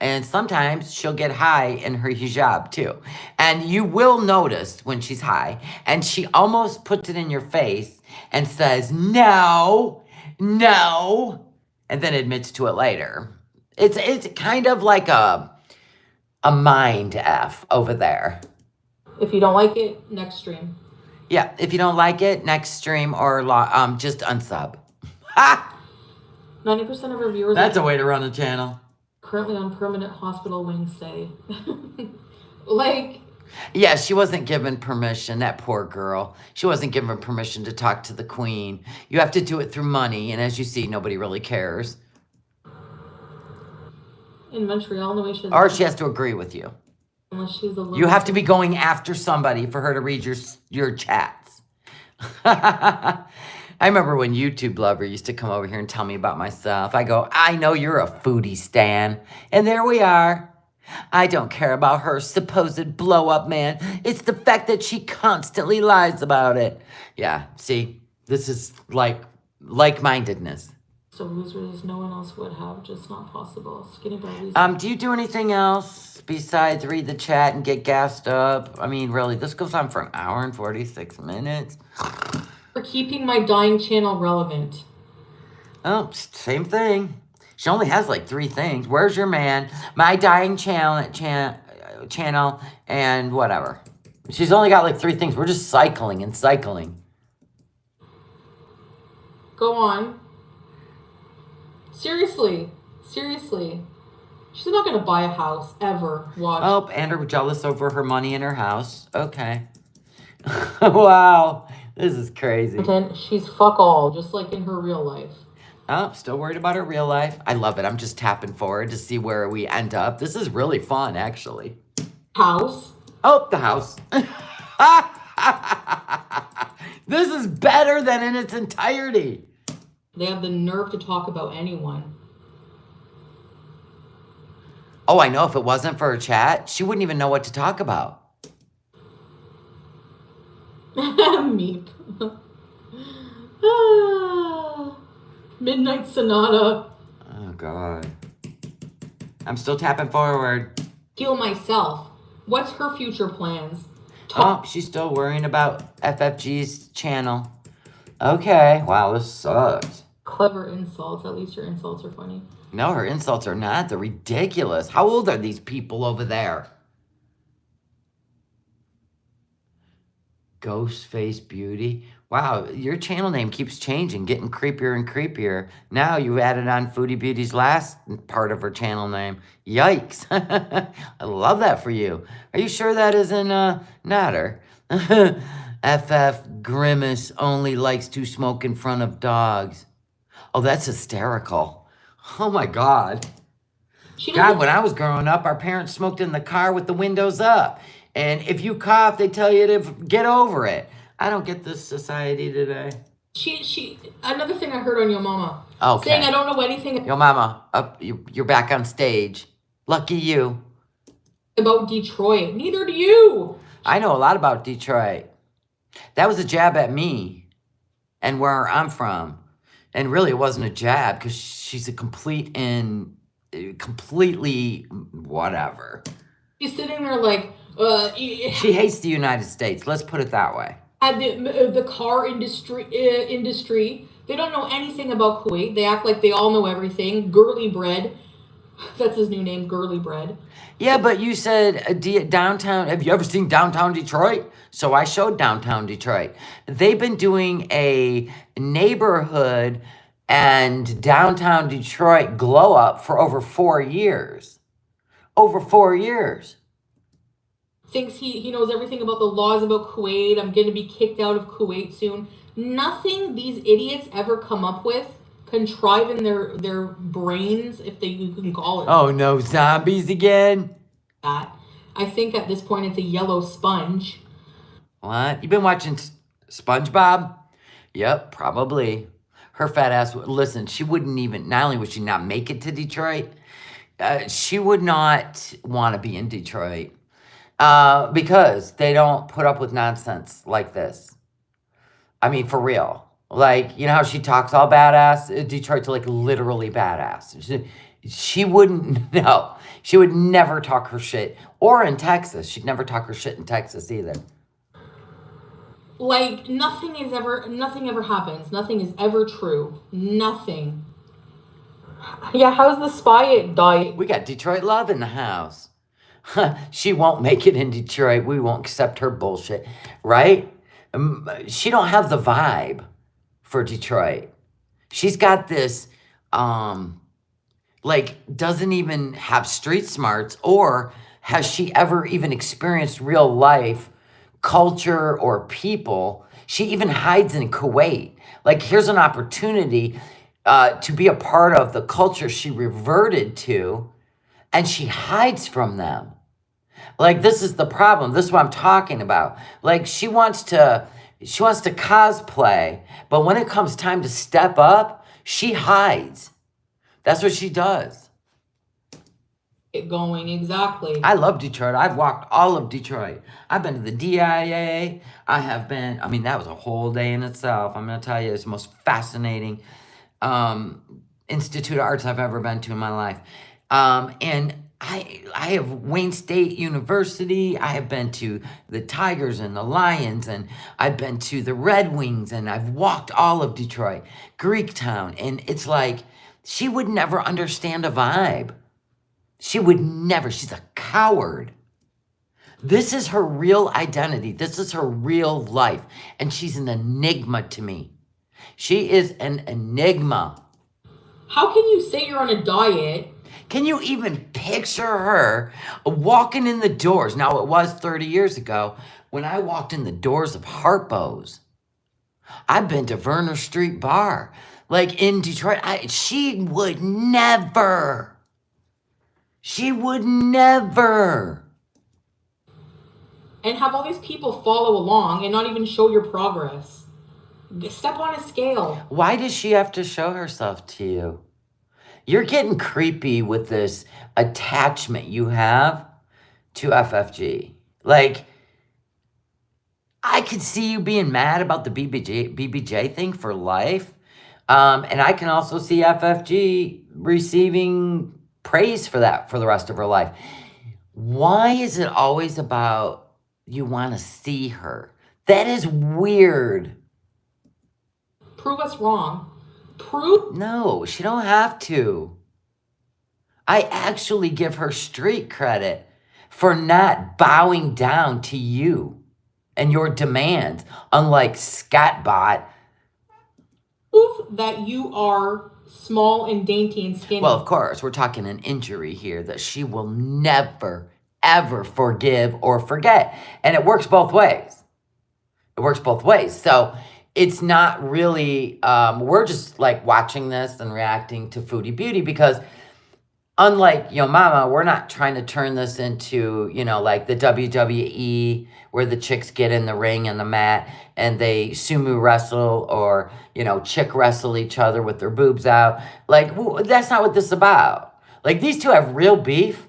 Speaker 1: And sometimes she'll get high in her hijab too. And you will notice when she's high and she almost puts it in your face and says, no, no, and then admits to it later. It's kind of like a mind F over there.
Speaker 3: if you don't like it, next stream.
Speaker 1: Yeah, if you don't like it, next stream or just unsub. Ha!
Speaker 3: 90% of our viewers
Speaker 1: That's a way to run a channel.
Speaker 3: currently on permanent hospital wing stay. Like,
Speaker 1: Yeah, she wasn't given permission, that poor girl. She wasn't given permission to talk to the queen. You have to do it through money, and as you see, nobody really cares.
Speaker 3: in Montreal, no way she
Speaker 1: Or she has to agree with you.
Speaker 3: unless she's a little.
Speaker 1: You have to be going after somebody for her to read your chats. I remember when YouTube Lover used to come over here and tell me about myself. I go, I know you're a foodie stan. And there we are. I don't care about her supposed blow-up man. It's the fact that she constantly lies about it. Yeah, see, this is like-mindedness.
Speaker 3: So losers no one else would have, just not possible. Skinny by
Speaker 1: Do you do anything else besides read the chat and get gassed up? I mean, really, this goes on for an hour and 46 minutes.
Speaker 3: For keeping my dying channel relevant.
Speaker 1: Oh, same thing. She only has like 3 things. Where's your man? My dying channel and whatever. She's only got like 3 things. We're just cycling and cycling.
Speaker 3: Go on. Seriously. Seriously. She's not going to buy a house, ever. Watch.
Speaker 1: Oh, and her jealous over her money in her house. Okay. Wow. This is crazy.
Speaker 3: She's fuck all, just like in her real life.
Speaker 1: Oh, still worried about her real life. I love it. I'm just tapping forward to see where we end up. This is really fun, actually.
Speaker 3: House.
Speaker 1: Oh, the house. This is better than in its entirety.
Speaker 3: They have the nerve to talk about anyone.
Speaker 1: Oh, I know. If it wasn't for her chat, she wouldn't even know what to talk about.
Speaker 3: Meep. Ah, Midnight Sonata.
Speaker 1: Oh, God. I'm still tapping forward.
Speaker 3: Heal myself. What's her future plans?
Speaker 1: Oh, she's still worrying about FFG's channel. Okay. Wow, this sucks.
Speaker 3: Clever insults. At least your insults are funny.
Speaker 1: No, her insults are not. They're ridiculous. How old are these people over there? Ghostface Beauty. Wow, your channel name keeps changing, getting creepier and creepier. Now you've added on Foodie Beauty's last part of her channel name. Yikes. I love that for you. Are you sure that isn't not her? FF Grimace only likes to smoke in front of dogs. Oh, that's hysterical. Oh my God. God, when I was growing up, our parents smoked in the car with the windows up. And if you cough, they tell you to get over it. I don't get this society today.
Speaker 3: Another thing I heard on Yo Mama.
Speaker 1: Okay.
Speaker 3: Saying I don't know anything
Speaker 1: Yo Mama, you're back on stage. Lucky you.
Speaker 3: about Detroit. Neither do you.
Speaker 1: I know a lot about Detroit. That was a jab at me and where I'm from. And really, it wasn't a jab because she's a completely whatever.
Speaker 3: She's sitting there like,
Speaker 1: She hates the United States. Let's put it that way.
Speaker 3: at the car industry. They don't know anything about Kuwait. They act like they all know everything. Girly bread. That's his new name, Girly Bread.
Speaker 1: Yeah, but you said downtown. Have you ever seen downtown Detroit? So I showed downtown Detroit. They've been doing a neighborhood and downtown Detroit glow up for over 4 years. Over 4 years.
Speaker 3: Thinks he knows everything about the laws about Kuwait. I'm going to be kicked out of Kuwait soon. Nothing these idiots ever come up with, contrive in their brains, if you can call it
Speaker 1: Oh no, zombies again?
Speaker 3: that. I think at this point it's a yellow sponge.
Speaker 1: What? You been watching SpongeBob? Yep, probably. Her fat ass. Listen, she wouldn't even. Not only would she not make it to Detroit, she would not want to be in Detroit because they don't put up with nonsense like this. I mean, for real. Like, you know how she talks all badass? Detroit's like literally badass. She wouldn't. No, she would never talk her shit. Or in Texas, she'd never talk her shit in Texas either.
Speaker 3: Like nothing ever happens. Nothing is ever true. Nothing. Yeah, how's the spy diet?
Speaker 1: We got Detroit love in the house. She won't make it in Detroit. We won't accept her bullshit, right? She don't have the vibe for Detroit. She's got this, like, doesn't even have street smarts, or has she ever even experienced real life culture or people? She even hides in Kuwait. Like, here's an opportunity to be a part of the culture she reverted to, and she hides from them. Like, this is the problem. This is what I'm talking about. Like, she wants to cosplay, but when it comes time to step up, she hides. That's what she does.
Speaker 3: Going exactly.
Speaker 1: I love Detroit. I've walked all of Detroit. I've been to the DIA. I have been, I mean, that was a whole day in itself. I'm going to tell you, it's the most fascinating Institute of Arts I've ever been to in my life. And I have Wayne State University. I have been to the Tigers and the Lions, and I've been to the Red Wings, and I've walked all of Detroit, Greektown. And it's like, she would never understand a vibe. She would never. She's a coward. This is her real identity. This is her real life. And she's an enigma to me. She is an enigma.
Speaker 3: How can you say you're on a diet?
Speaker 1: Can you even picture her walking in the doors? Now, it was 30 years ago when I walked in the doors of Harpo's. I've been to Verner Street Bar. Like in Detroit, she would never. She would never.
Speaker 3: And have all these people follow along and not even show your progress. Step on a scale.
Speaker 1: Why does she have to show herself to you? You're getting creepy with this attachment you have to FFG. Like, I could see you being mad about the BBJ thing for life. And I can also see FFG receiving praise for that for the rest of her life. Why is it always about you want to see her? That is weird.
Speaker 3: Prove us wrong. Prove.
Speaker 1: No, she don't have to. I actually give her street credit for not bowing down to you and your demands, unlike Scatbot.
Speaker 3: Prove that you are small and dainty and skinny.
Speaker 1: Well, of course, we're talking an injury here that she will never, ever forgive or forget. And it works both ways. It works both ways. So it's not really, we're just like watching this and reacting to Foodie Beauty because unlike Yo Mama, we're not trying to turn this into, you know, like the WWE where the chicks get in the ring and the mat and they sumo wrestle or, you know, chick wrestle each other with their boobs out. Like, that's not what this is about. Like, these two have real beef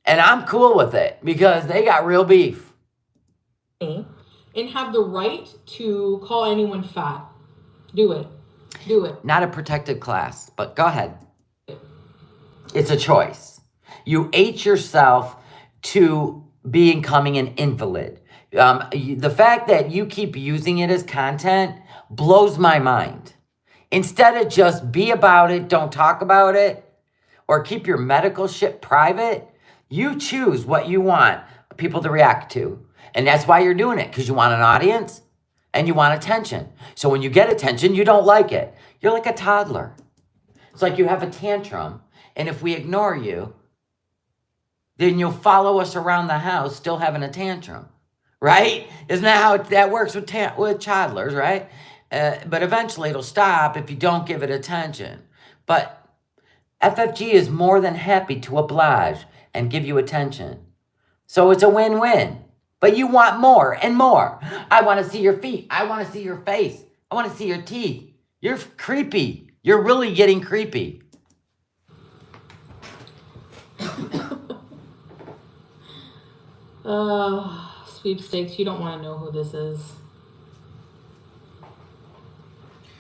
Speaker 1: and I'm cool with it because they got real beef.
Speaker 3: And have the right to call anyone fat. Do it. Do it.
Speaker 1: Not a protected class, but go ahead. It's a choice. You ate yourself to becoming an invalid. The fact that you keep using it as content blows my mind. Instead of just be about it, don't talk about it, or keep your medical shit private. You choose what you want people to react to. And that's why you're doing it, because you want an audience and you want attention. So when you get attention, you don't like it. You're like a toddler. It's like you have a tantrum, and if we ignore you, then you'll follow us around the house still having a tantrum, right? Isn't that how that works with toddlers, right? But eventually it'll stop if you don't give it attention. But FFG is more than happy to oblige and give you attention. So it's a win-win. But you want more and more. I want to see your feet. I want to see your face. I want to see your teeth. You're creepy. You're really getting creepy.
Speaker 3: Sweepstakes, you don't want to know who this is.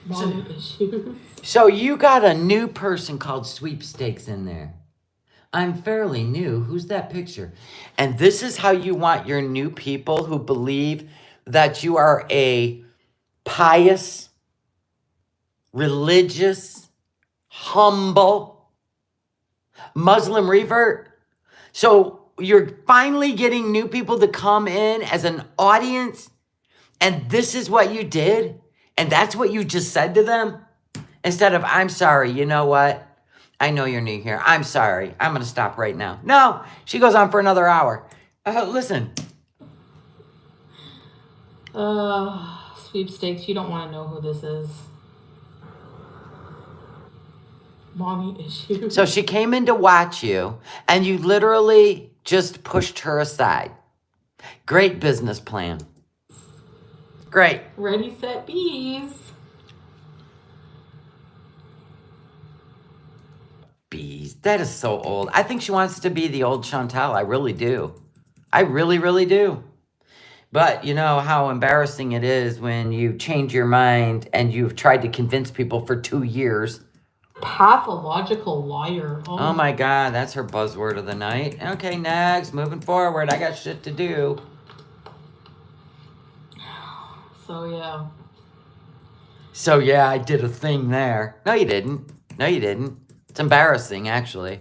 Speaker 3: Mommy issues.
Speaker 1: So you got a new person called Sweepstakes in there. I'm fairly new. Who's that picture? And this is how you want your new people who believe that you are a pious, religious, humble Muslim revert. So you're finally getting new people to come in as an audience, and this is what you did, and that's what you just said to them, instead of, I'm sorry, you know what? I know you're new here. I'm sorry. I'm going to stop right now. No, she goes on for another hour. Listen.
Speaker 3: Sweepstakes, you don't want to know who this is. Mommy issues.
Speaker 1: So she came in to watch you, and you literally just pushed her aside. Great business plan. Great.
Speaker 3: Ready, set, bees.
Speaker 1: Bees. That is so old. I think she wants to be the old Chantal. I really do. I really, really do. But you know how embarrassing it is when you change your mind and you've tried to convince people for 2 years.
Speaker 3: Pathological liar.
Speaker 1: Oh my God, that's her buzzword of the night. Okay, next, moving forward. I got shit to do. So yeah, I did a thing there. No, you didn't. No, you didn't. It's embarrassing, actually.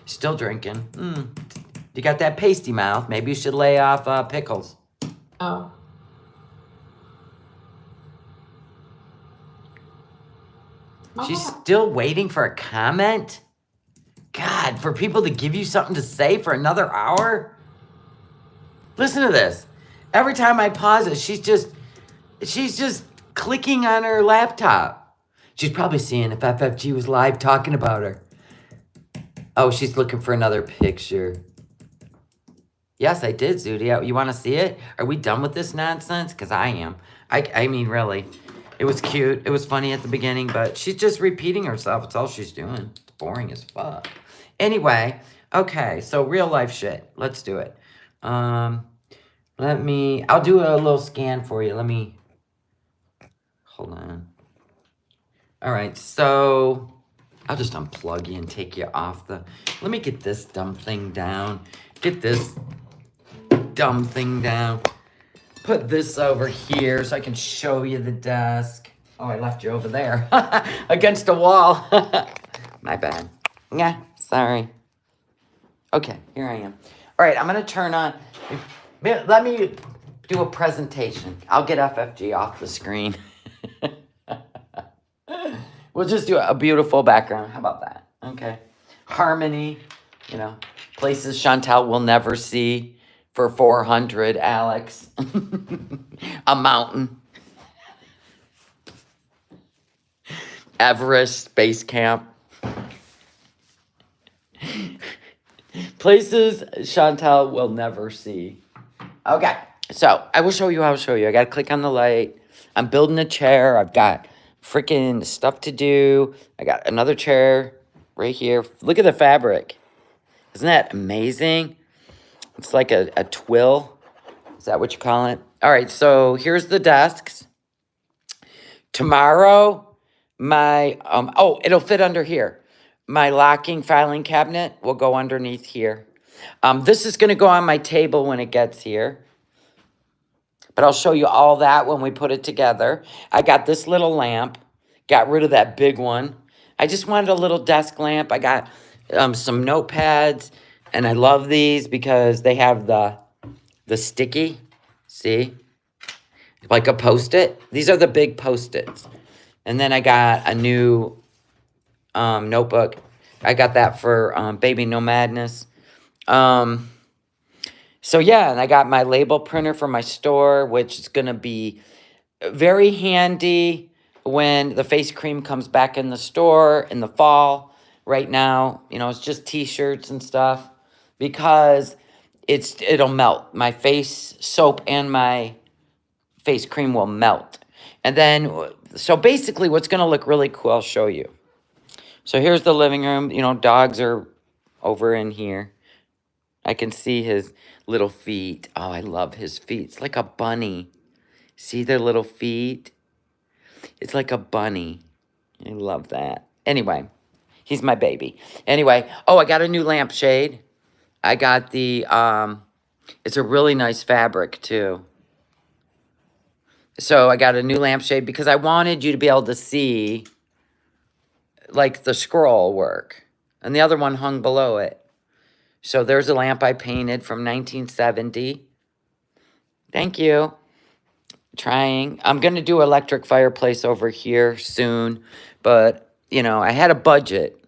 Speaker 1: Still drinking. You got that pasty mouth. Maybe you should lay off pickles.
Speaker 3: Oh.
Speaker 1: She's still waiting for a comment? God, for people to give you something to say for another hour? Listen to this. Every time I pause it, she's just clicking on her laptop. She's probably seeing if FFG was live talking about her. Oh, she's looking for another picture. Yes, I did, Zudi. You want to see it? Are we done with this nonsense? Because I am. I mean, really. It was cute. It was funny at the beginning, but she's just repeating herself. It's all she's doing. It's boring as fuck. Anyway, okay, so real life shit. Let's do it. I'll do a little scan for you. Hold on. All right, so I'll just unplug you and take you off let me get this dumb thing down. Get this dumb thing down. Put this over here so I can show you the desk. Oh, I left you over there against the wall. My bad. Yeah, sorry. Okay, here I am. All right, I'm going to turn on. Let me do a presentation. I'll get FFG off the screen. We'll just do a beautiful background. How about that? Okay. Harmony, places Chantal will never see. For 400, Alex. A mountain. Everest Base Camp. Places Chantal will never see. Okay, so I will show you. I got to click on the light. I'm building a chair. I've got freaking stuff to do. I got another chair right here. Look at the fabric. Isn't that amazing? It's like a twill. Is that what you call it? All right, so here's the desks. Tomorrow, it'll fit under here. My locking filing cabinet will go underneath here. This is going to go on my table when it gets here. But I'll show you all that when we put it together. I got this little lamp. Got rid of that big one. I just wanted a little desk lamp. I got some notepads, and I love these because they have the sticky, see? Like a Post-it. These are the big Post-its. And then I got a new notebook. I got that for Baby No Madness. So yeah, and I got my label printer for my store, which is going to be very handy when the face cream comes back in the store in the fall. Right now, you know, it's just t-shirts and stuff because it'll melt. My face soap and my face cream will melt. And then, so basically what's going to look really cool, I'll show you. So here's the living room. You know, dogs are over in here. I can see his little feet. Oh, I love his feet. It's like a bunny. See their little feet? It's like a bunny. I love that. Anyway, he's my baby. Anyway, oh, I got a new lampshade. I got the, it's a really nice fabric too. So I got a new lampshade because I wanted you to be able to see like the scroll work. And the other one hung below it. So there's a lamp I painted from 1970. Thank you. Trying. I'm going to do electric fireplace over here soon. But, you know, I had a budget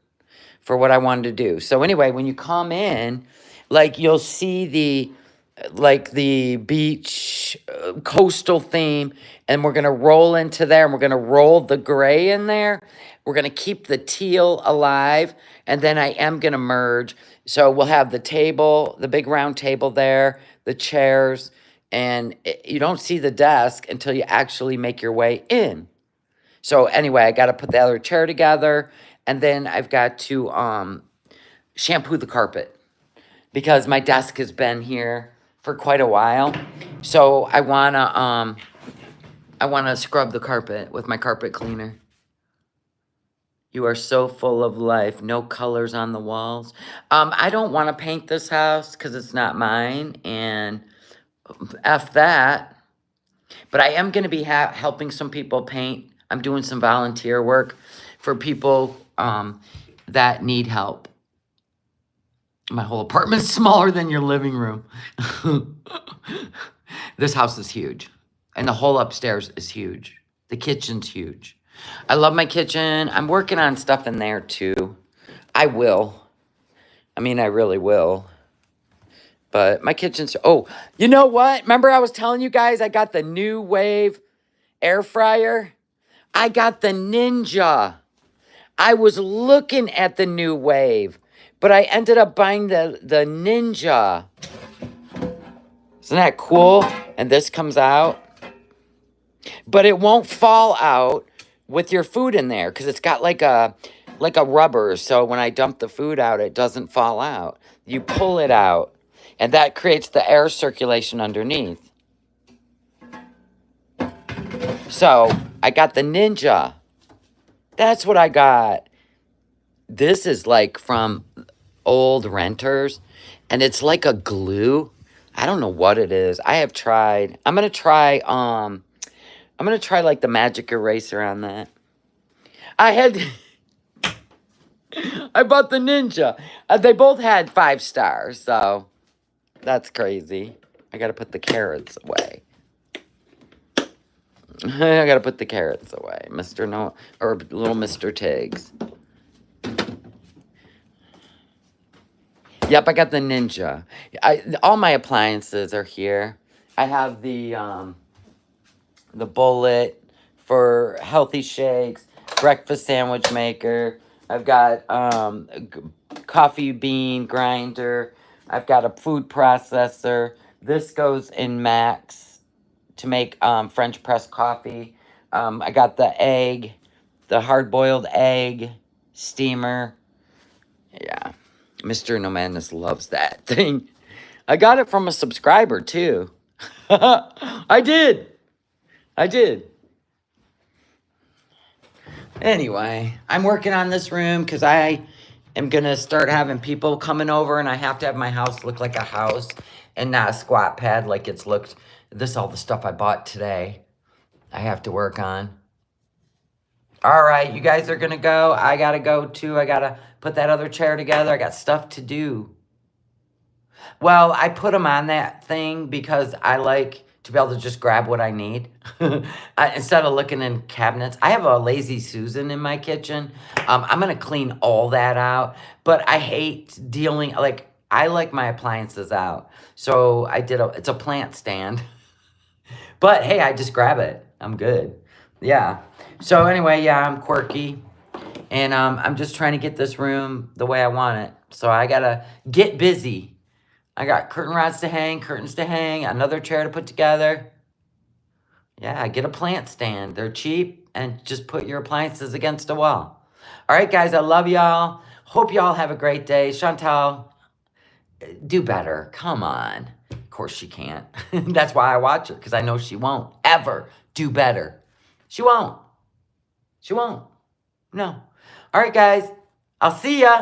Speaker 1: for what I wanted to do. So anyway, when you come in, like you'll see the beach coastal theme, and we're going to roll into there, and we're going to roll the gray in there. We're going to keep the teal alive, and then I am going to merge. So we'll have the table, the big round table there, the chairs, and you don't see the desk until you actually make your way in. So anyway, I got to put the other chair together, and then I've got to shampoo the carpet because my desk has been here for quite a while. So I wanna scrub the carpet with my carpet cleaner. You are so full of life. No colors on the walls. I don't want to paint this house because it's not mine, and F that. But I am going to be helping some people paint. I'm doing some volunteer work for people that need help. My whole apartment's smaller than your living room. This house is huge. And the whole upstairs is huge. The kitchen's huge. I love my kitchen. I'm working on stuff in there too. I will. I mean, I really will. But my kitchen's... Oh, you know what? Remember I was telling you guys I got the New Wave air fryer? I got the Ninja. I was looking at the New Wave, but I ended up buying the Ninja. Isn't that cool? And this comes out. But it won't fall out with your food in there because it's got like a rubber. So when I dump the food out, it doesn't fall out. You pull it out, and that creates the air circulation underneath. So I got the Ninja. That's what I got. This is like from old renters, and it's like a glue. I don't know what it is. I have tried. I'm gonna try like the magic eraser on that. I bought the Ninja. They both had 5 stars, so that's crazy. I gotta put the carrots away. I gotta put the carrots away, Mr. No, or little Mr. Tiggs. Yep, I got the Ninja. All my appliances are here. I have the bullet for healthy shakes, breakfast sandwich maker. I've got coffee bean grinder. I've got a food processor. This goes in Max to make French press coffee. I got the egg, the hard-boiled egg steamer. Yeah, Mr. No Madness loves that thing. I got it from a subscriber, too. I did. Anyway, I'm working on this room because I am going to start having people coming over, and I have to have my house look like a house and not a squat pad like it's looked. This is all the stuff I bought today I have to work on. All right, you guys are going to go. I got to go too. I got to put that other chair together. I got stuff to do. Well, I put them on that thing because I like to be able to just grab what I need. Instead of looking in cabinets. I have a Lazy Susan in my kitchen. I'm going to clean all that out. But I hate dealing, like, I like my appliances out. So I did it's a plant stand. But hey, I just grab it. I'm good. Yeah. So anyway, yeah, I'm quirky. And I'm just trying to get this room the way I want it. So I got to get busy. I got curtain rods to hang, curtains to hang, another chair to put together. Yeah, get a plant stand. They're cheap, and just put your appliances against a wall. All right, guys, I love y'all. Hope y'all have a great day. Chantal, do better. Come on. Of course she can't. That's why I watch her, because I know she won't ever do better. She won't. She won't. No. All right, guys. I'll see ya.